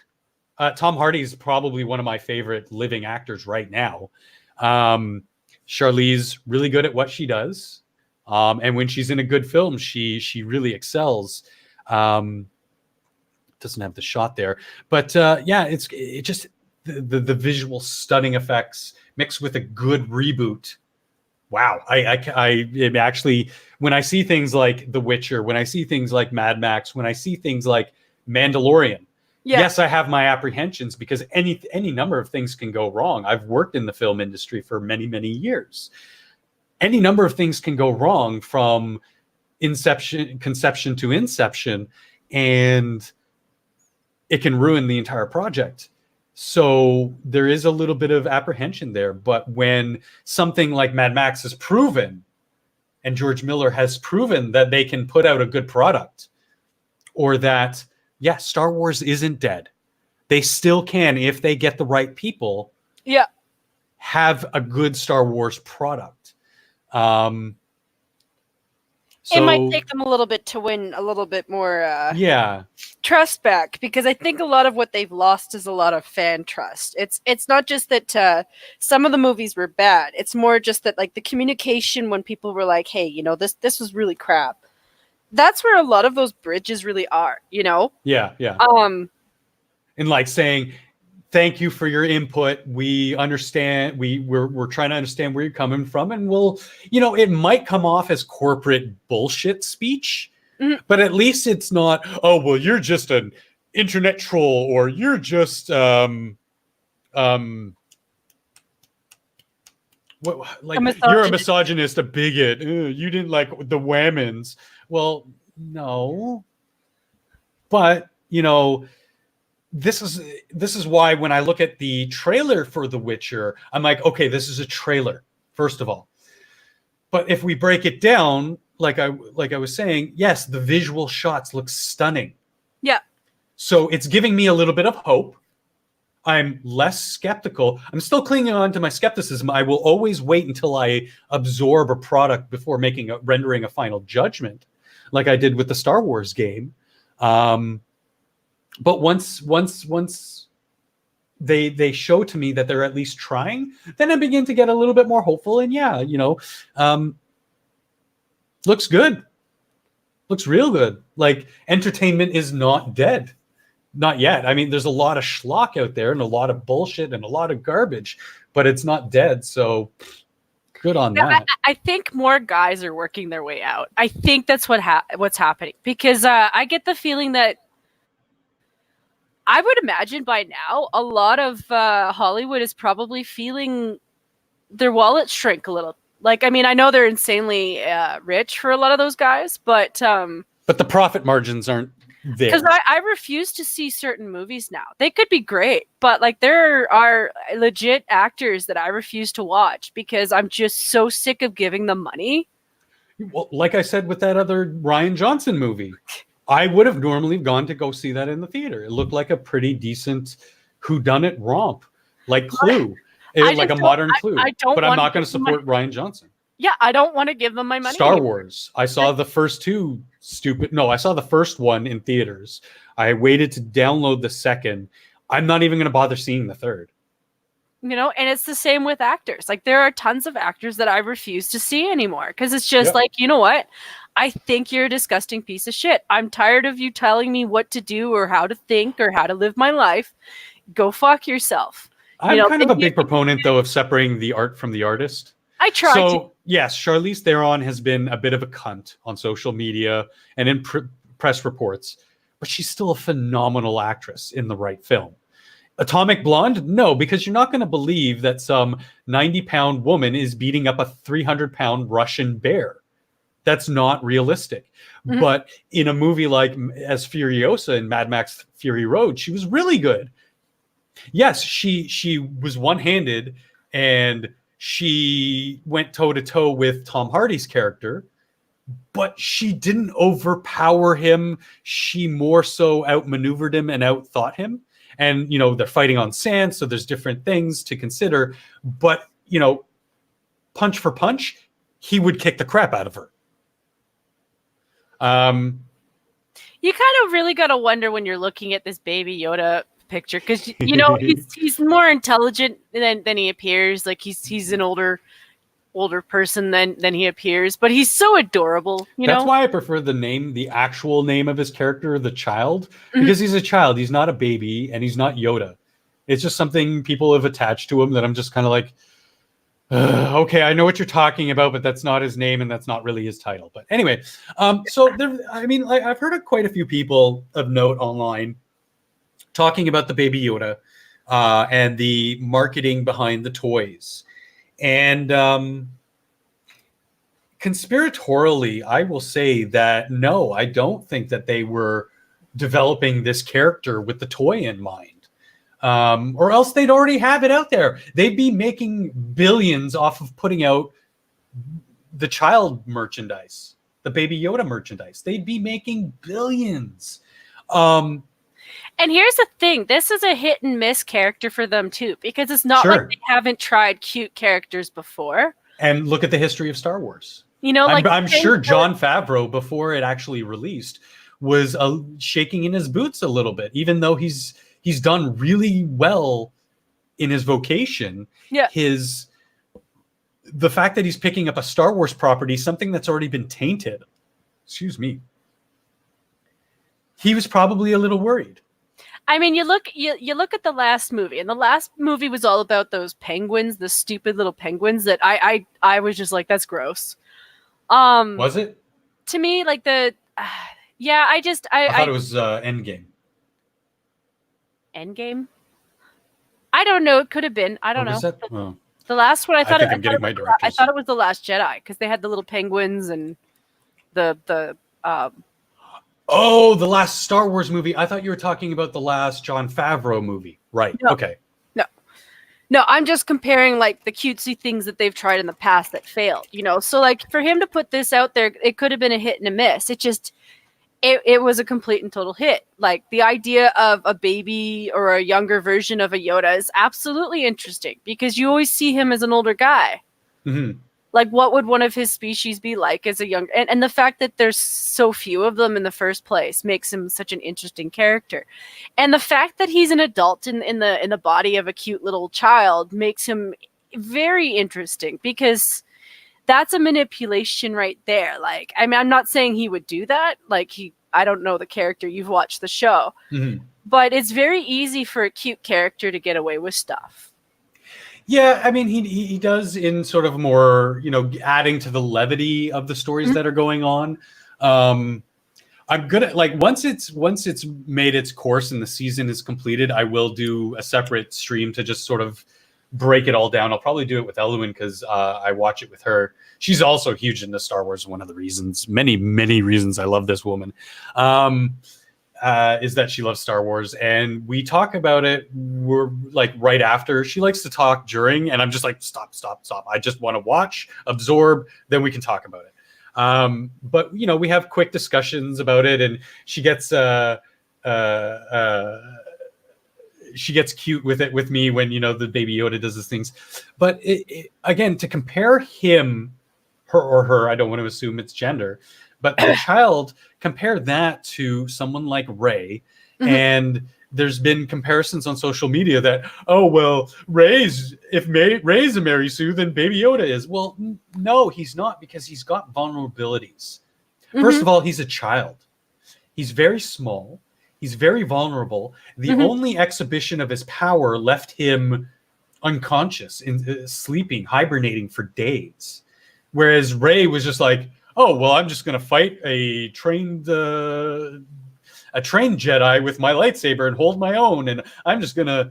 Speaker 3: Tom Hardy is probably one of my favorite living actors right now. Charlize really good at what she does, and when she's in a good film, she really excels. Doesn't have the shot there, but yeah, it just the visual stunning effects mixed with a good reboot. Wow, I actually, when I see things like The Witcher, when I see things like Mad Max, when I see things like Mandalorian. Yes, I have my apprehensions because any number of things can go wrong. I've worked in the film industry for many, many years. Any number of things can go wrong from conception to inception, and it can ruin the entire project. So there is a little bit of apprehension there. But when something like Mad Max is proven, and George Miller has proven that they can put out a good product, or that yeah, Star Wars isn't dead. They still can, if they get the right people, have a good Star Wars product. So,
Speaker 2: it might take them a little bit to win a little bit more trust back, because I think a lot of what they've lost is a lot of fan trust. It's not just that some of the movies were bad. It's more just that like the communication when people were like, hey, you know, this was really crap. That's where a lot of those bridges really are, you know?
Speaker 3: Yeah. And like saying, thank you for your input. We understand. We're trying to understand where you're coming from. And we'll, you know, it might come off as corporate bullshit speech, but at least it's not, oh, well, you're just an internet troll, or you're just, like
Speaker 2: A
Speaker 3: you're a
Speaker 2: misogynist.
Speaker 3: misogynist, a bigot. You didn't like the women's. Well, no, but this is why when I look at the trailer for The Witcher, I'm like, okay, this is a trailer, first of all. But if we break it down, like I was saying, yes, the visual shots look stunning.
Speaker 2: Yeah.
Speaker 3: So it's giving me a little bit of hope. I'm less skeptical. I'm still clinging on to my skepticism. I will always wait until I absorb a product before rendering a final judgment, like I did with the Star Wars game. But once they show to me that they're at least trying, then I begin to get a little bit more hopeful. And yeah, looks good. Looks real good. Like, entertainment is not dead. Not yet. I mean, there's a lot of schlock out there and a lot of bullshit and a lot of garbage, but it's not dead. So good on that.
Speaker 2: I think more guys are working their way out. I think that's what's happening, because I get the feeling that I would imagine by now a lot of Hollywood is probably feeling their wallet shrink a little. Like, I mean, I know they're insanely rich for a lot of those guys, but
Speaker 3: the profit margins aren't there.
Speaker 2: Because I refuse to see certain movies now. They could be great, but like there are legit actors that I refuse to watch because I'm just so sick of giving them money.
Speaker 3: Well, like I said with that other Rian Johnson movie, I would have normally gone to go see that in the theater. It looked like a pretty decent whodunit romp, like Clue, like a modern Clue. But I'm not going to support Rian Johnson.
Speaker 2: Yeah, I don't want to give them my money.
Speaker 3: Star Wars. I saw the first two I saw the first one in theaters. I waited to download the second. I'm not even going to bother seeing the third.
Speaker 2: And it's the same with actors. Like, there are tons of actors that I refuse to see anymore because it's just like, you know what? I think you're a disgusting piece of shit. I'm tired of you telling me what to do or how to think or how to live my life. Go fuck yourself.
Speaker 3: I'm kind of a big proponent, though, of separating the art from the artist.
Speaker 2: I try to.
Speaker 3: Yes, Charlize Theron has been a bit of a cunt on social media and in press reports, but she's still a phenomenal actress in the right film. Atomic Blonde? No, because you're not going to believe that some 90-pound woman is beating up a 300-pound Russian bear. That's not realistic. Mm-hmm. But in a movie like as Furiosa in Mad Max Fury Road, she was really good. Yes, she was one-handed and she went toe-to-toe with Tom Hardy's character, but she didn't overpower him. She more so outmaneuvered him and outthought him. And, they're fighting on sand, so there's different things to consider. But, punch for punch, he would kick the crap out of her.
Speaker 2: You kind of really got to wonder when you're looking at this Baby Yoda picture, because he's more intelligent than he appears. Like he's an older person than he appears, but he's so adorable.
Speaker 3: That's why I prefer the actual name of his character, the child, because he's a child. He's not a baby, and he's not Yoda. It's just something people have attached to him that I'm just kind of like, okay, I know what you're talking about, but that's not his name, and that's not really his title. But anyway, so there. I mean, I've heard of quite a few people of note online talking about the Baby Yoda and the marketing behind the toys. And conspiratorially, I will say that no, I don't think that they were developing this character with the toy in mind. Or else they'd already have it out there. They'd be making billions off of putting out the child merchandise, the Baby Yoda merchandise. They'd be making billions.
Speaker 2: And here's the thing. This is a hit and miss character for them, too, because it's not like they haven't tried cute characters before.
Speaker 3: And look at the history of Star Wars. I'm sure Jon Favreau, before it actually released, was shaking in his boots a little bit, even though he's done really well in his vocation. Yeah. The fact that he's picking up a Star Wars property, something that's already been tainted, excuse me, he was probably a little worried.
Speaker 2: I mean, you look at the last movie, and the last movie was all about those penguins, the stupid little penguins that I was just like, that's gross.
Speaker 3: Was it?
Speaker 2: To me, like I thought
Speaker 3: it was Endgame.
Speaker 2: Endgame? I don't know. It could have been. I don't
Speaker 3: Or was
Speaker 2: know.
Speaker 3: that? Oh,
Speaker 2: The last one, I thought
Speaker 3: think
Speaker 2: it,
Speaker 3: I'm getting my directors.
Speaker 2: I thought it was The Last Jedi because they had the little penguins and the
Speaker 3: Oh, the last Star Wars movie. I thought you were talking about the last Jon Favreau movie. Right.
Speaker 2: No.
Speaker 3: Okay.
Speaker 2: No, I'm just comparing like the cutesy things that they've tried in the past that failed, you know. So like for him to put this out there, it could have been a hit and a miss. It was a complete and total hit. Like the idea of a baby or a younger version of a Yoda is absolutely interesting because you always see him as an older guy.
Speaker 3: Mm-hmm.
Speaker 2: Like what would one of his species be like as a young, and the fact that there's so few of them in the first place makes him such an interesting character. And the fact that he's an adult in the body of a cute little child makes him very interesting because that's a manipulation right there. Like, I mean, I'm not saying he would do that. Like I don't know the character, you've watched the show, but it's very easy for a cute character to get away with stuff.
Speaker 3: Yeah, I mean, he does in sort of more, adding to the levity of the stories that are going on. I'm gonna like once it's made its course and the season is completed, I will do a separate stream to just sort of break it all down. I'll probably do it with Eluin because I watch it with her. She's also huge into Star Wars. One of the reasons, many reasons I love this woman. Is that she loves Star Wars, and we talk about it. We're like right after. She likes to talk during, and I'm just like, stop. I just want to watch, absorb, then we can talk about it. But we have quick discussions about it, and she gets cute with it with me when the baby Yoda does these things. But again, to compare him, her, I don't want to assume it's gender. But the child, compare that to someone like Rey, and there's been comparisons on social media that, oh, well, Rey's a Mary Sue, then Baby Yoda is. Well, no, he's not, because he's got vulnerabilities. First of all, he's a child. He's very small. He's very vulnerable. The only exhibition of his power left him unconscious, sleeping, hibernating for days. Whereas Rey was just like, oh, well, I'm just going to fight a trained Jedi with my lightsaber and hold my own, and I'm just going to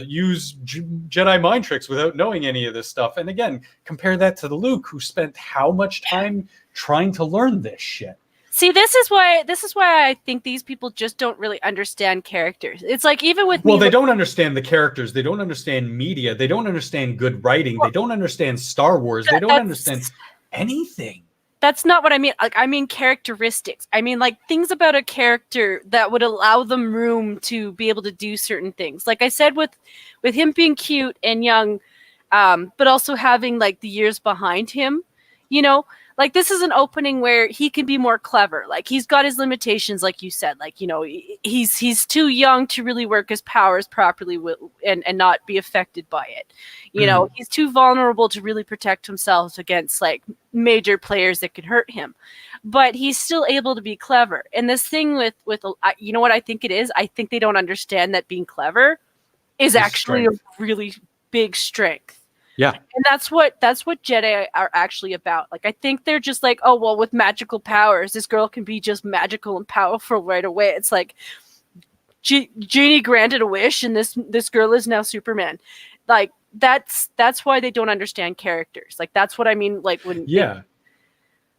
Speaker 3: use Jedi mind tricks without knowing any of this stuff. And again, compare that to the Luke, who spent how much time trying to learn this shit.
Speaker 2: See, this is why I think these people just don't really understand characters. It's like even with
Speaker 3: they don't understand the characters. They don't understand media. They don't understand good writing. They don't understand Star Wars. They don't understand anything.
Speaker 2: That's not what I mean. Like, I mean characteristics. I mean like things about a character that would allow them room to be able to do certain things. Like I said, with him being cute and young, but also having like the years behind him, like this is an opening where he can be more clever. Like he's got his limitations, like you said. Like he's too young to really work his powers properly and not be affected by it. He's too vulnerable to really protect himself against like major players that could hurt him. But he's still able to be clever. And this thing with you know what I think it is? I think they don't understand that being clever is actually a really big strength.
Speaker 3: Yeah.
Speaker 2: And that's what Jedi are actually about. Like, I think they're just like, oh, well, with magical powers, this girl can be just magical and powerful right away. It's like Genie granted a wish, and this girl is now Superman. Like, that's why they don't understand characters. Like, that's what I mean. Like when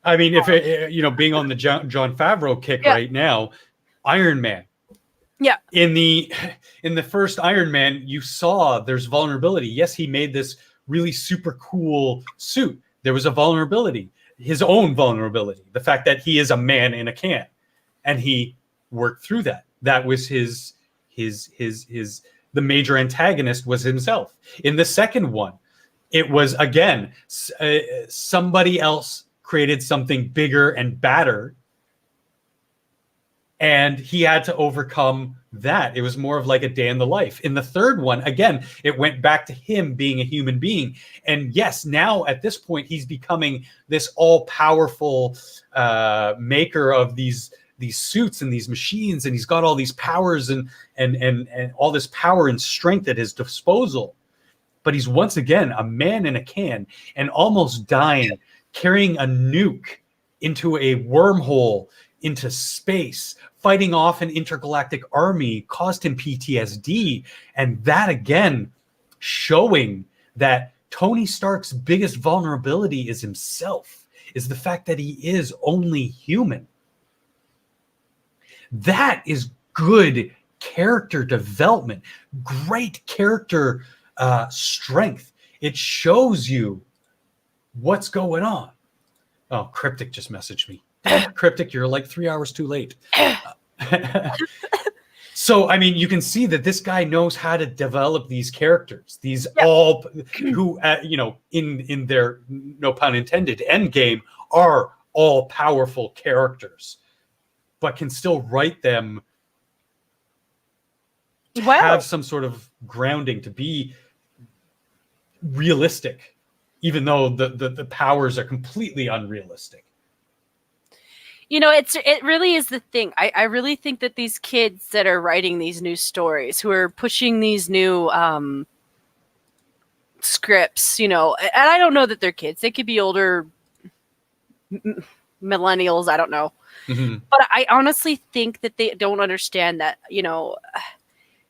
Speaker 3: I mean, if being on the Jon Favreau kick right now, Iron Man.
Speaker 2: Yeah.
Speaker 3: In the first Iron Man, you saw there's vulnerability. Yes, he made this really super cool suit. There was a vulnerability, his own vulnerability, the fact that he is a man in a can, and he worked through that. That was his the major antagonist was himself. In the second one, it was again somebody else created something bigger and badder, and he had to overcome that. It was more of like a day in the life. In the third one, again, it went back to him being a human being. And yes, now at this point, he's becoming this all-powerful maker of these suits and these machines, and he's got all these powers and all this power and strength at his disposal. But he's once again a man in a can and almost dying, carrying a nuke into a wormhole into space, fighting off an intergalactic army, caused him PTSD. And that again, showing that Tony Stark's biggest vulnerability is himself, is the fact that he is only human. That is good character development, great character strength. It shows you what's going on. Oh, Cryptic just messaged me. Cryptic, you're like 3 hours too late. So, I mean, you can see that this guy knows how to develop these characters. These all who, in their, no pun intended, end game are all powerful characters, but can still write them to have some sort of grounding, to be realistic, even though the powers are completely unrealistic.
Speaker 2: It really is the thing. I really think that these kids that are writing these new stories, who are pushing these new scripts, and I don't know that they're kids. They could be older millennials. I don't know.
Speaker 3: Mm-hmm.
Speaker 2: But I honestly think that they don't understand that,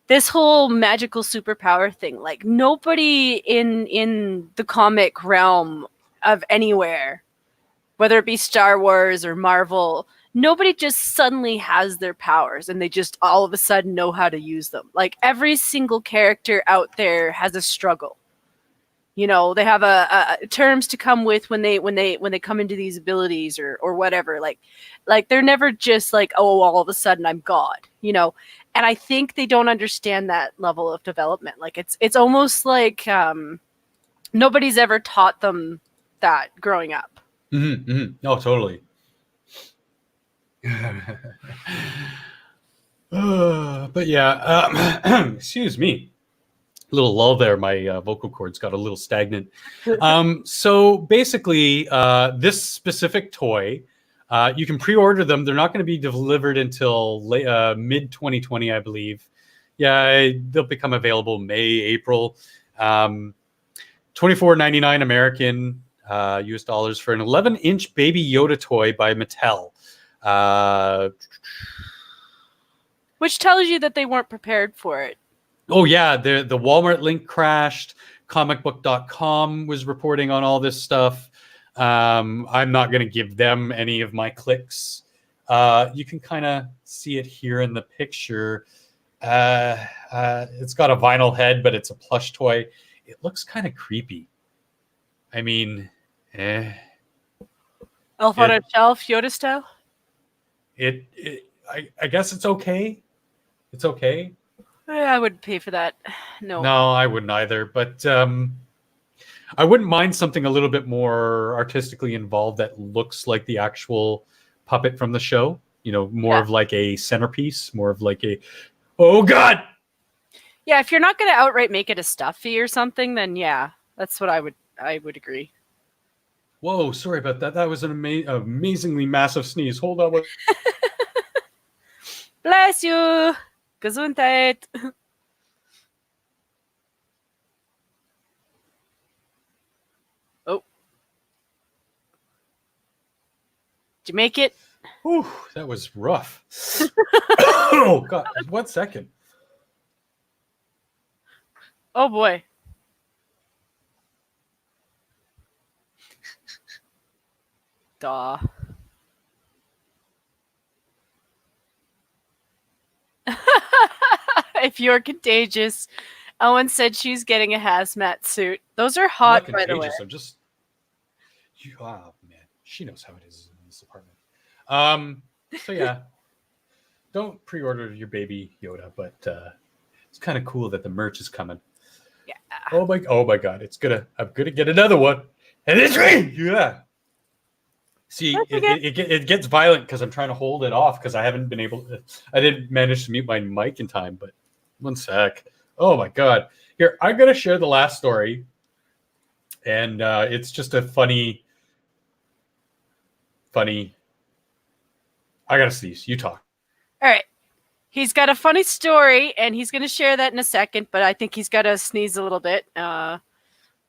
Speaker 2: this whole magical superpower thing, like nobody in the comic realm of anywhere, whether it be Star Wars or Marvel, nobody just suddenly has their powers and they just all of a sudden know how to use them. Like every single character out there has a struggle. They have a terms to come with when they come into these abilities or whatever. Like they're never just like, oh, all of a sudden I'm God, And I think they don't understand that level of development. Like it's almost like nobody's ever taught them that growing up.
Speaker 3: Mm-hmm, mm-hmm. No, totally. But yeah, excuse me. A little lull there. My vocal cords got a little stagnant. So basically, this specific toy, you can pre-order them. They're not going to be delivered until mid 2020, I believe. Yeah, they'll become available May, April. $24.99 American. US dollars for an 11-inch Baby Yoda toy by Mattel.
Speaker 2: Which tells you that they weren't prepared for it.
Speaker 3: Oh, yeah. The Walmart link crashed. Comicbook.com was reporting on all this stuff. I'm not going to give them any of my clicks. You can kind of see it here in the picture. It's got a vinyl head, but it's a plush toy. It looks kind of creepy. I mean,
Speaker 2: Elf on a Shelf, Yoda style?
Speaker 3: I guess it's okay. It's okay.
Speaker 2: I wouldn't pay for that. No,
Speaker 3: I wouldn't either. But I wouldn't mind something a little bit more artistically involved that looks like the actual puppet from the show. More of like a centerpiece, more of like a, oh God.
Speaker 2: Yeah, if you're not going to outright make it a stuffy or something, then yeah, that's what I would agree.
Speaker 3: Whoa, sorry about that. That was an amazingly massive sneeze. Hold on.
Speaker 2: Bless you. Gesundheit. Oh. Did you make it?
Speaker 3: Whew, that was rough. Oh, God. 1 second.
Speaker 2: Oh, boy. Duh. If you're contagious, Owen said she's getting a hazmat suit. Those are hot, by the way.
Speaker 3: I'm just... Oh, man. She knows how it is in this apartment. So, yeah. Don't pre-order your Baby Yoda, but it's kind of cool that the merch is coming.
Speaker 2: Yeah.
Speaker 3: Oh, my God. I'm going to get another one. And it's me! Yeah. See, it gets violent because I'm trying to hold it off because I didn't manage to mute my mic in time, but 1 sec. Oh my God. Here, I'm going to share the last story. And it's just a funny, I got to sneeze. You talk.
Speaker 2: All right. He's got a funny story and he's going to share that in a second, but I think he's got to sneeze a little bit.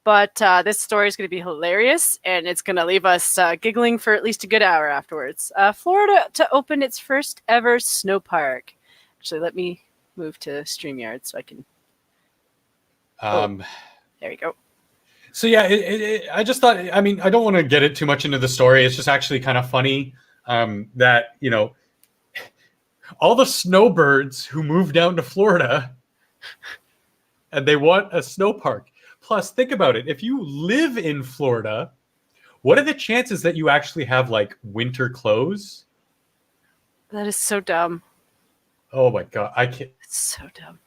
Speaker 2: But this story is going to be hilarious, and it's going to leave us giggling for at least a good hour afterwards. Florida to open its first ever snow park. Actually, let me move to StreamYard so I can. There you go.
Speaker 3: So yeah, I just thought. I mean, I don't want to get it too much into the story. It's just actually kind of funny that all the snowbirds who moved down to Florida and they want a snow park. Plus, think about it. If you live in Florida, what are the chances that you actually have like winter clothes?
Speaker 2: That is so dumb.
Speaker 3: Oh my God. I can't.
Speaker 2: It's so dumb.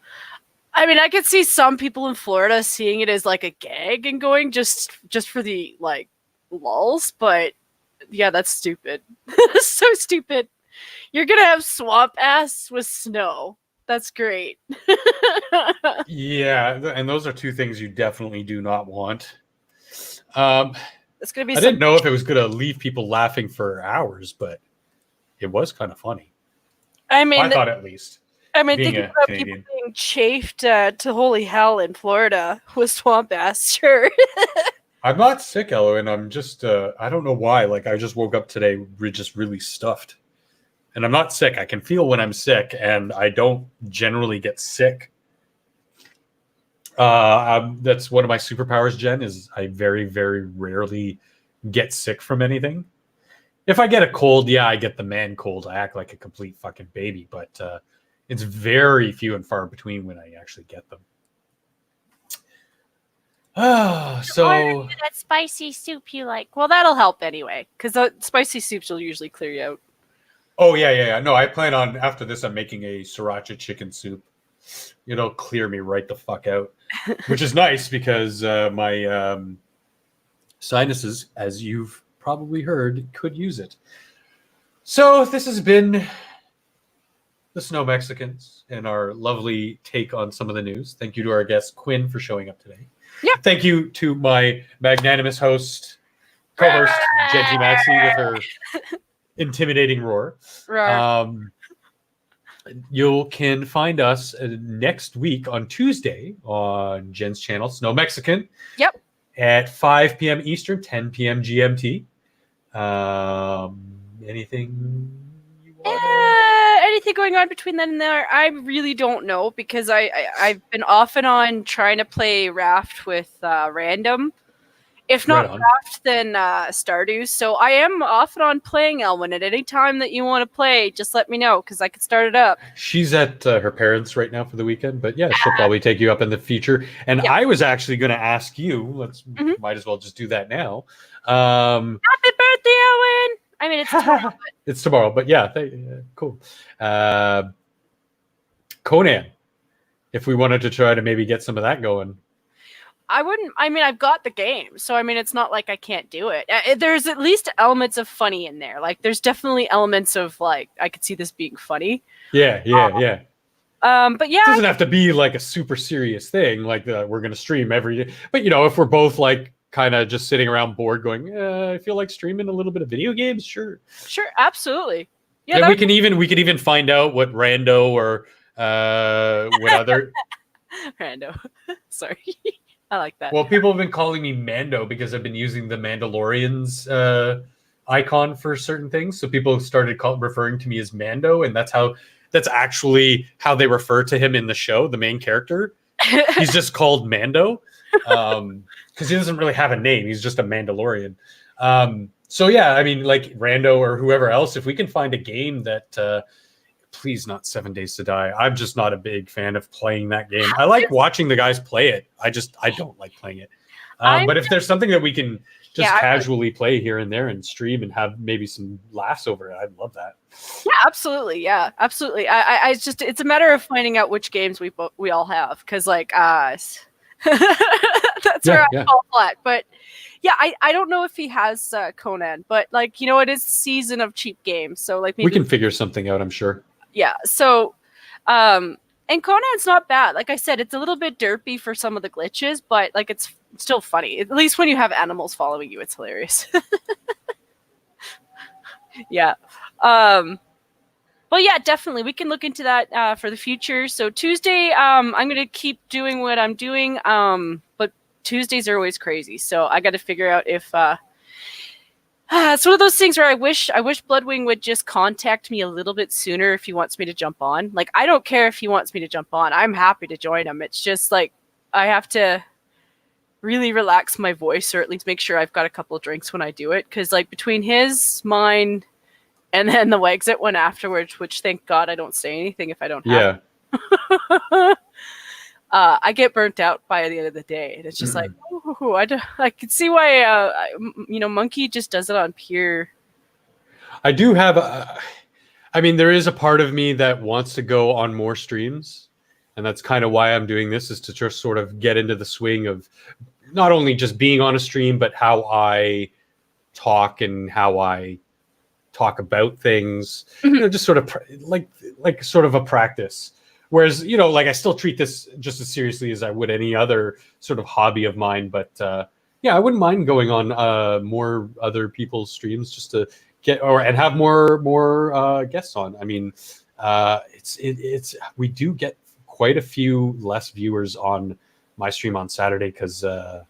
Speaker 2: I mean, I could see some people in Florida seeing it as like a gag and going just for the like lulz, but yeah, that's stupid. So stupid. You're gonna have swamp ass with snow. That's great.
Speaker 3: Yeah, and those are two things you definitely do not want.
Speaker 2: It's gonna be.
Speaker 3: I didn't know if it was gonna leave people laughing for hours, but it was kind of funny.
Speaker 2: I mean,
Speaker 3: I thought at least.
Speaker 2: I mean,
Speaker 3: being
Speaker 2: think
Speaker 3: a
Speaker 2: about
Speaker 3: Canadian.
Speaker 2: people being chafed to holy hell in Florida with swamp ass. Sure.
Speaker 3: I'm not sick, Ellen. I'm just I don't know why. Like I just woke up today just really stuffed. And I'm not sick. I can feel when I'm sick, and I don't generally get sick. That's one of my superpowers, Jen, is I very, very rarely get sick from anything. If I get a cold, yeah, I get the man cold. I act like a complete fucking baby, but it's very few and far between when I actually get them. So
Speaker 2: that spicy soup you like. Well, that'll help anyway, because the spicy soups will usually clear you out.
Speaker 3: Oh, yeah. No, I plan on, after this, I'm making a sriracha chicken soup. It'll clear me right the fuck out, which is nice because my sinuses, as you've probably heard, could use it. So this has been the Snow Mexicans and our lovely take on some of the news. Thank you to our guest, Quinn, for showing up today.
Speaker 2: Yeah.
Speaker 3: Thank you to my magnanimous host, co-host, Genty Maxey, with her intimidating roar. You can find us next week on Tuesday on Jen's channel, Snow Mexican.
Speaker 2: Yep.
Speaker 3: At 5 p.m. Eastern, 10 p.m. GMT. Anything you want?
Speaker 2: Anything going on between then and there? I really don't know because I've been off and on trying to play Raft with random. If not Raft, then Stardew. So I am off and on playing Elwyn. At any time that you want to play, just let me know because I could start it up.
Speaker 3: She's at her parents' right now for the weekend, but yeah, she'll probably take you up in the future. And I was actually going to ask you. Might as well just do that now.
Speaker 2: Happy birthday, Elwyn! I mean, it's tomorrow.
Speaker 3: It's tomorrow, but yeah, cool. Conan, if we wanted to try to maybe get some of that going.
Speaker 2: I wouldn't. I mean, I've got the game, so I mean, it's not like I can't do it. There's at least elements of funny in there. Like, there's definitely elements of like I could see this being funny.
Speaker 3: Yeah.
Speaker 2: But yeah,
Speaker 3: it doesn't have to be like a super serious thing. Like we're gonna stream every day. But if we're both like kind of just sitting around bored, going, I feel like streaming a little bit of video games. Sure,
Speaker 2: absolutely. Yeah,
Speaker 3: and we can even find out what rando or what other
Speaker 2: rando. Sorry. I like that.
Speaker 3: Well, people have been calling me Mando because I've been using the Mandalorian's icon for certain things. So people started referring to me as Mando, and that's actually how they refer to him in the show, the main character. He's just called Mando because he doesn't really have a name. He's just a Mandalorian. So yeah, I mean, like Rando or whoever else, if we can find a game that please not 7 Days to Die. I'm just not a big fan of playing that game. I like watching the guys play it. I don't like playing it. But if there's something that we can just casually play here and there and stream and have maybe some laughs over it, I'd love that.
Speaker 2: Yeah, absolutely. Yeah, absolutely. I just, it's a matter of finding out which games we all have. Cause like, that's where I fall flat. But yeah, I don't know if he has Conan, but like, it is season of cheap games. So like maybe
Speaker 3: we can figure something out, I'm sure.
Speaker 2: Yeah. So, and Conan's not bad. Like I said, it's a little bit derpy for some of the glitches, but like it's still funny. At least when you have animals following you, it's hilarious. Yeah. But yeah, definitely we can look into that for the future. So Tuesday, I'm gonna keep doing what I'm doing. But Tuesdays are always crazy, so I got to figure out if it's one of those things where I wish Bloodwing would just contact me a little bit sooner if he wants me to jump on. Like, I don't care if he wants me to jump on. I'm happy to join him. It's just like I have to really relax my voice, or at least make sure I've got a couple of drinks when I do it. Because like between mine, and then the Wexit one afterwards, which thank God I don't say anything if I don't have.
Speaker 3: Yeah.
Speaker 2: I get burnt out by the end of the day, and it's just like, ooh, I can see why, Monkey just does it on pure.
Speaker 3: I do have I mean, there is a part of me that wants to go on more streams, and that's kind of why I'm doing this, is to just sort of get into the swing of not only just being on a stream, but how I talk and how I talk about things, just sort of like sort of a practice. Whereas, like I still treat this just as seriously as I would any other sort of hobby of mine. But yeah, I wouldn't mind going on more other people's streams just to get and have more guests on. I mean, we do get quite a few less viewers on my stream on Saturday because I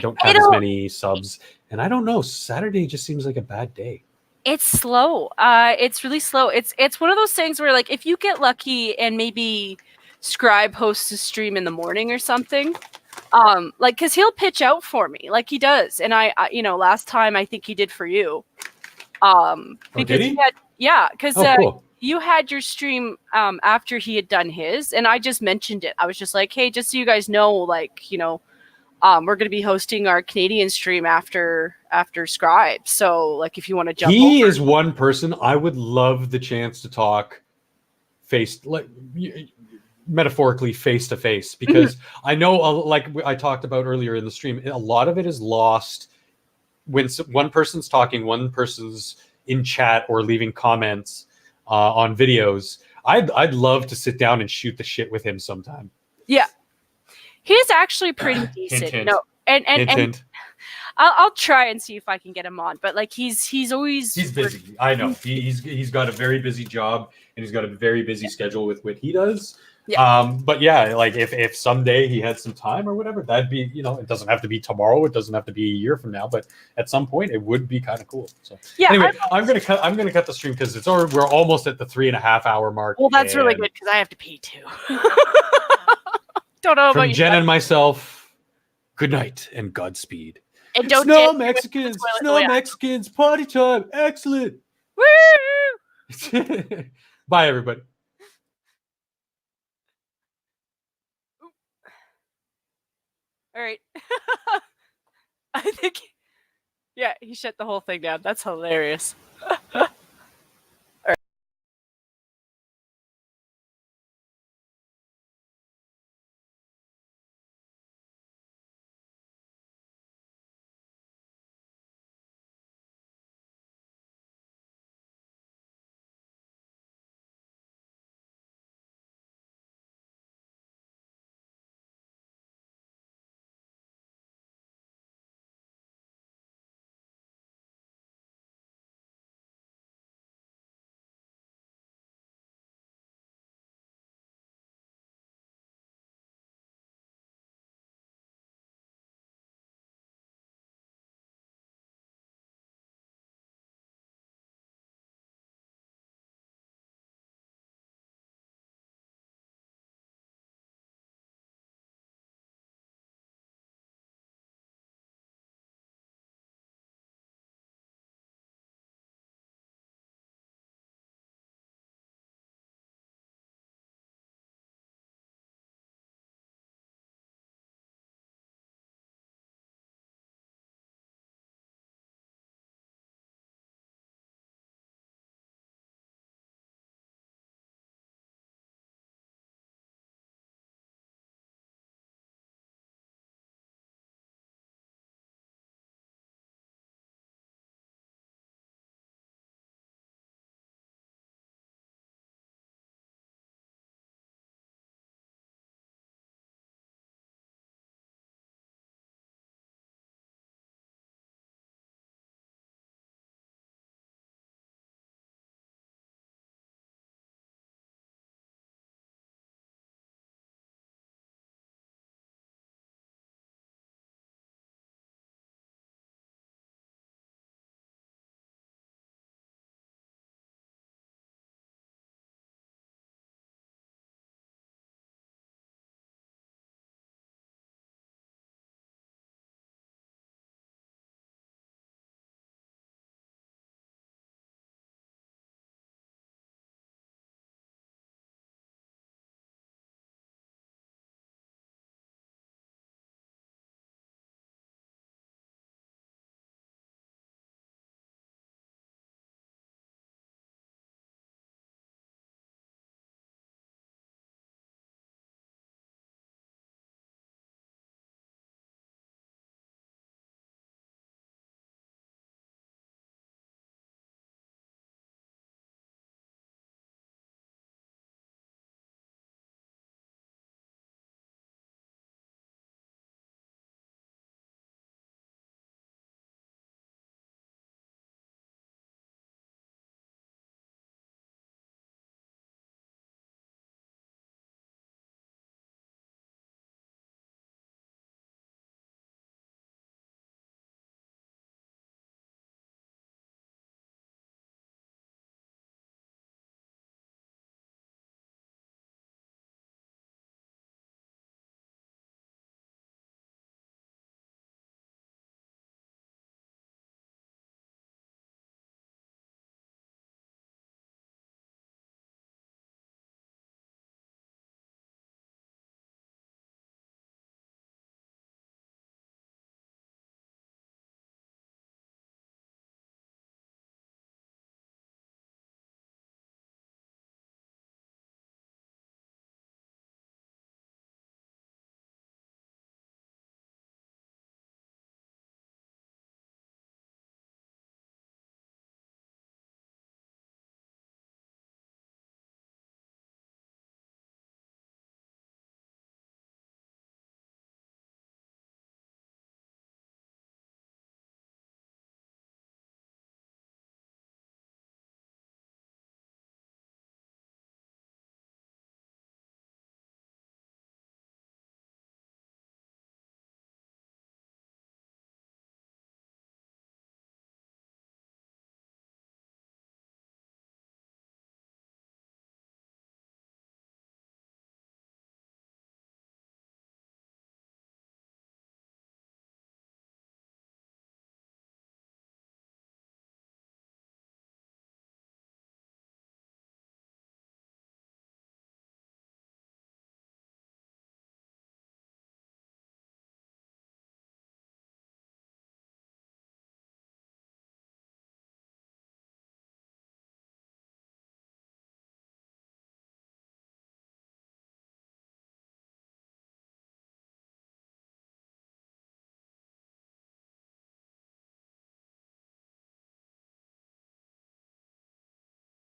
Speaker 3: don't have as many subs, and I don't know. Saturday just seems like a bad day.
Speaker 2: It's slow. It's really slow. It's one of those things where, like, if you get lucky and maybe Scribe hosts a stream in the morning or something, like, because he'll pitch out for me, like he does, and I last time I think he did for you, because
Speaker 3: did he?
Speaker 2: because
Speaker 3: cool.
Speaker 2: You had your stream after he had done his, and I just mentioned it. I was just like, hey, just so you guys know, like, we're going to be hosting our Canadian stream after Scribe. So, like, if you want to jump
Speaker 3: He
Speaker 2: over.
Speaker 3: is one person I would love the chance to talk metaphorically face to face, because I know, like I talked about earlier in the stream, a lot of it is lost when one person's talking, one person's in chat or leaving comments on videos. I'd love to sit down and shoot the shit with him sometime.
Speaker 2: Yeah. He's actually pretty decent,
Speaker 3: hint.
Speaker 2: And I'll try and see if I can get him on. But like he's
Speaker 3: busy. I know he's got a very busy job, and he's got a very busy schedule with what he does.
Speaker 2: Yeah.
Speaker 3: But yeah, like if someday he had some time or whatever, that'd be, it doesn't have to be tomorrow, it doesn't have to be a year from now, but at some point it would be kind of cool. So
Speaker 2: yeah,
Speaker 3: anyway, I'm gonna cut the stream because we're almost at the 3.5 hour mark.
Speaker 2: Well, that's really good because I have to pee too. Don't know
Speaker 3: from
Speaker 2: about
Speaker 3: Jen
Speaker 2: you.
Speaker 3: And myself, good night and Godspeed.
Speaker 2: And don't
Speaker 3: Snow Mexicans, party time, excellent.
Speaker 2: Woo!
Speaker 3: Bye, everybody.
Speaker 2: All right. I think, he shut the whole thing down. That's hilarious.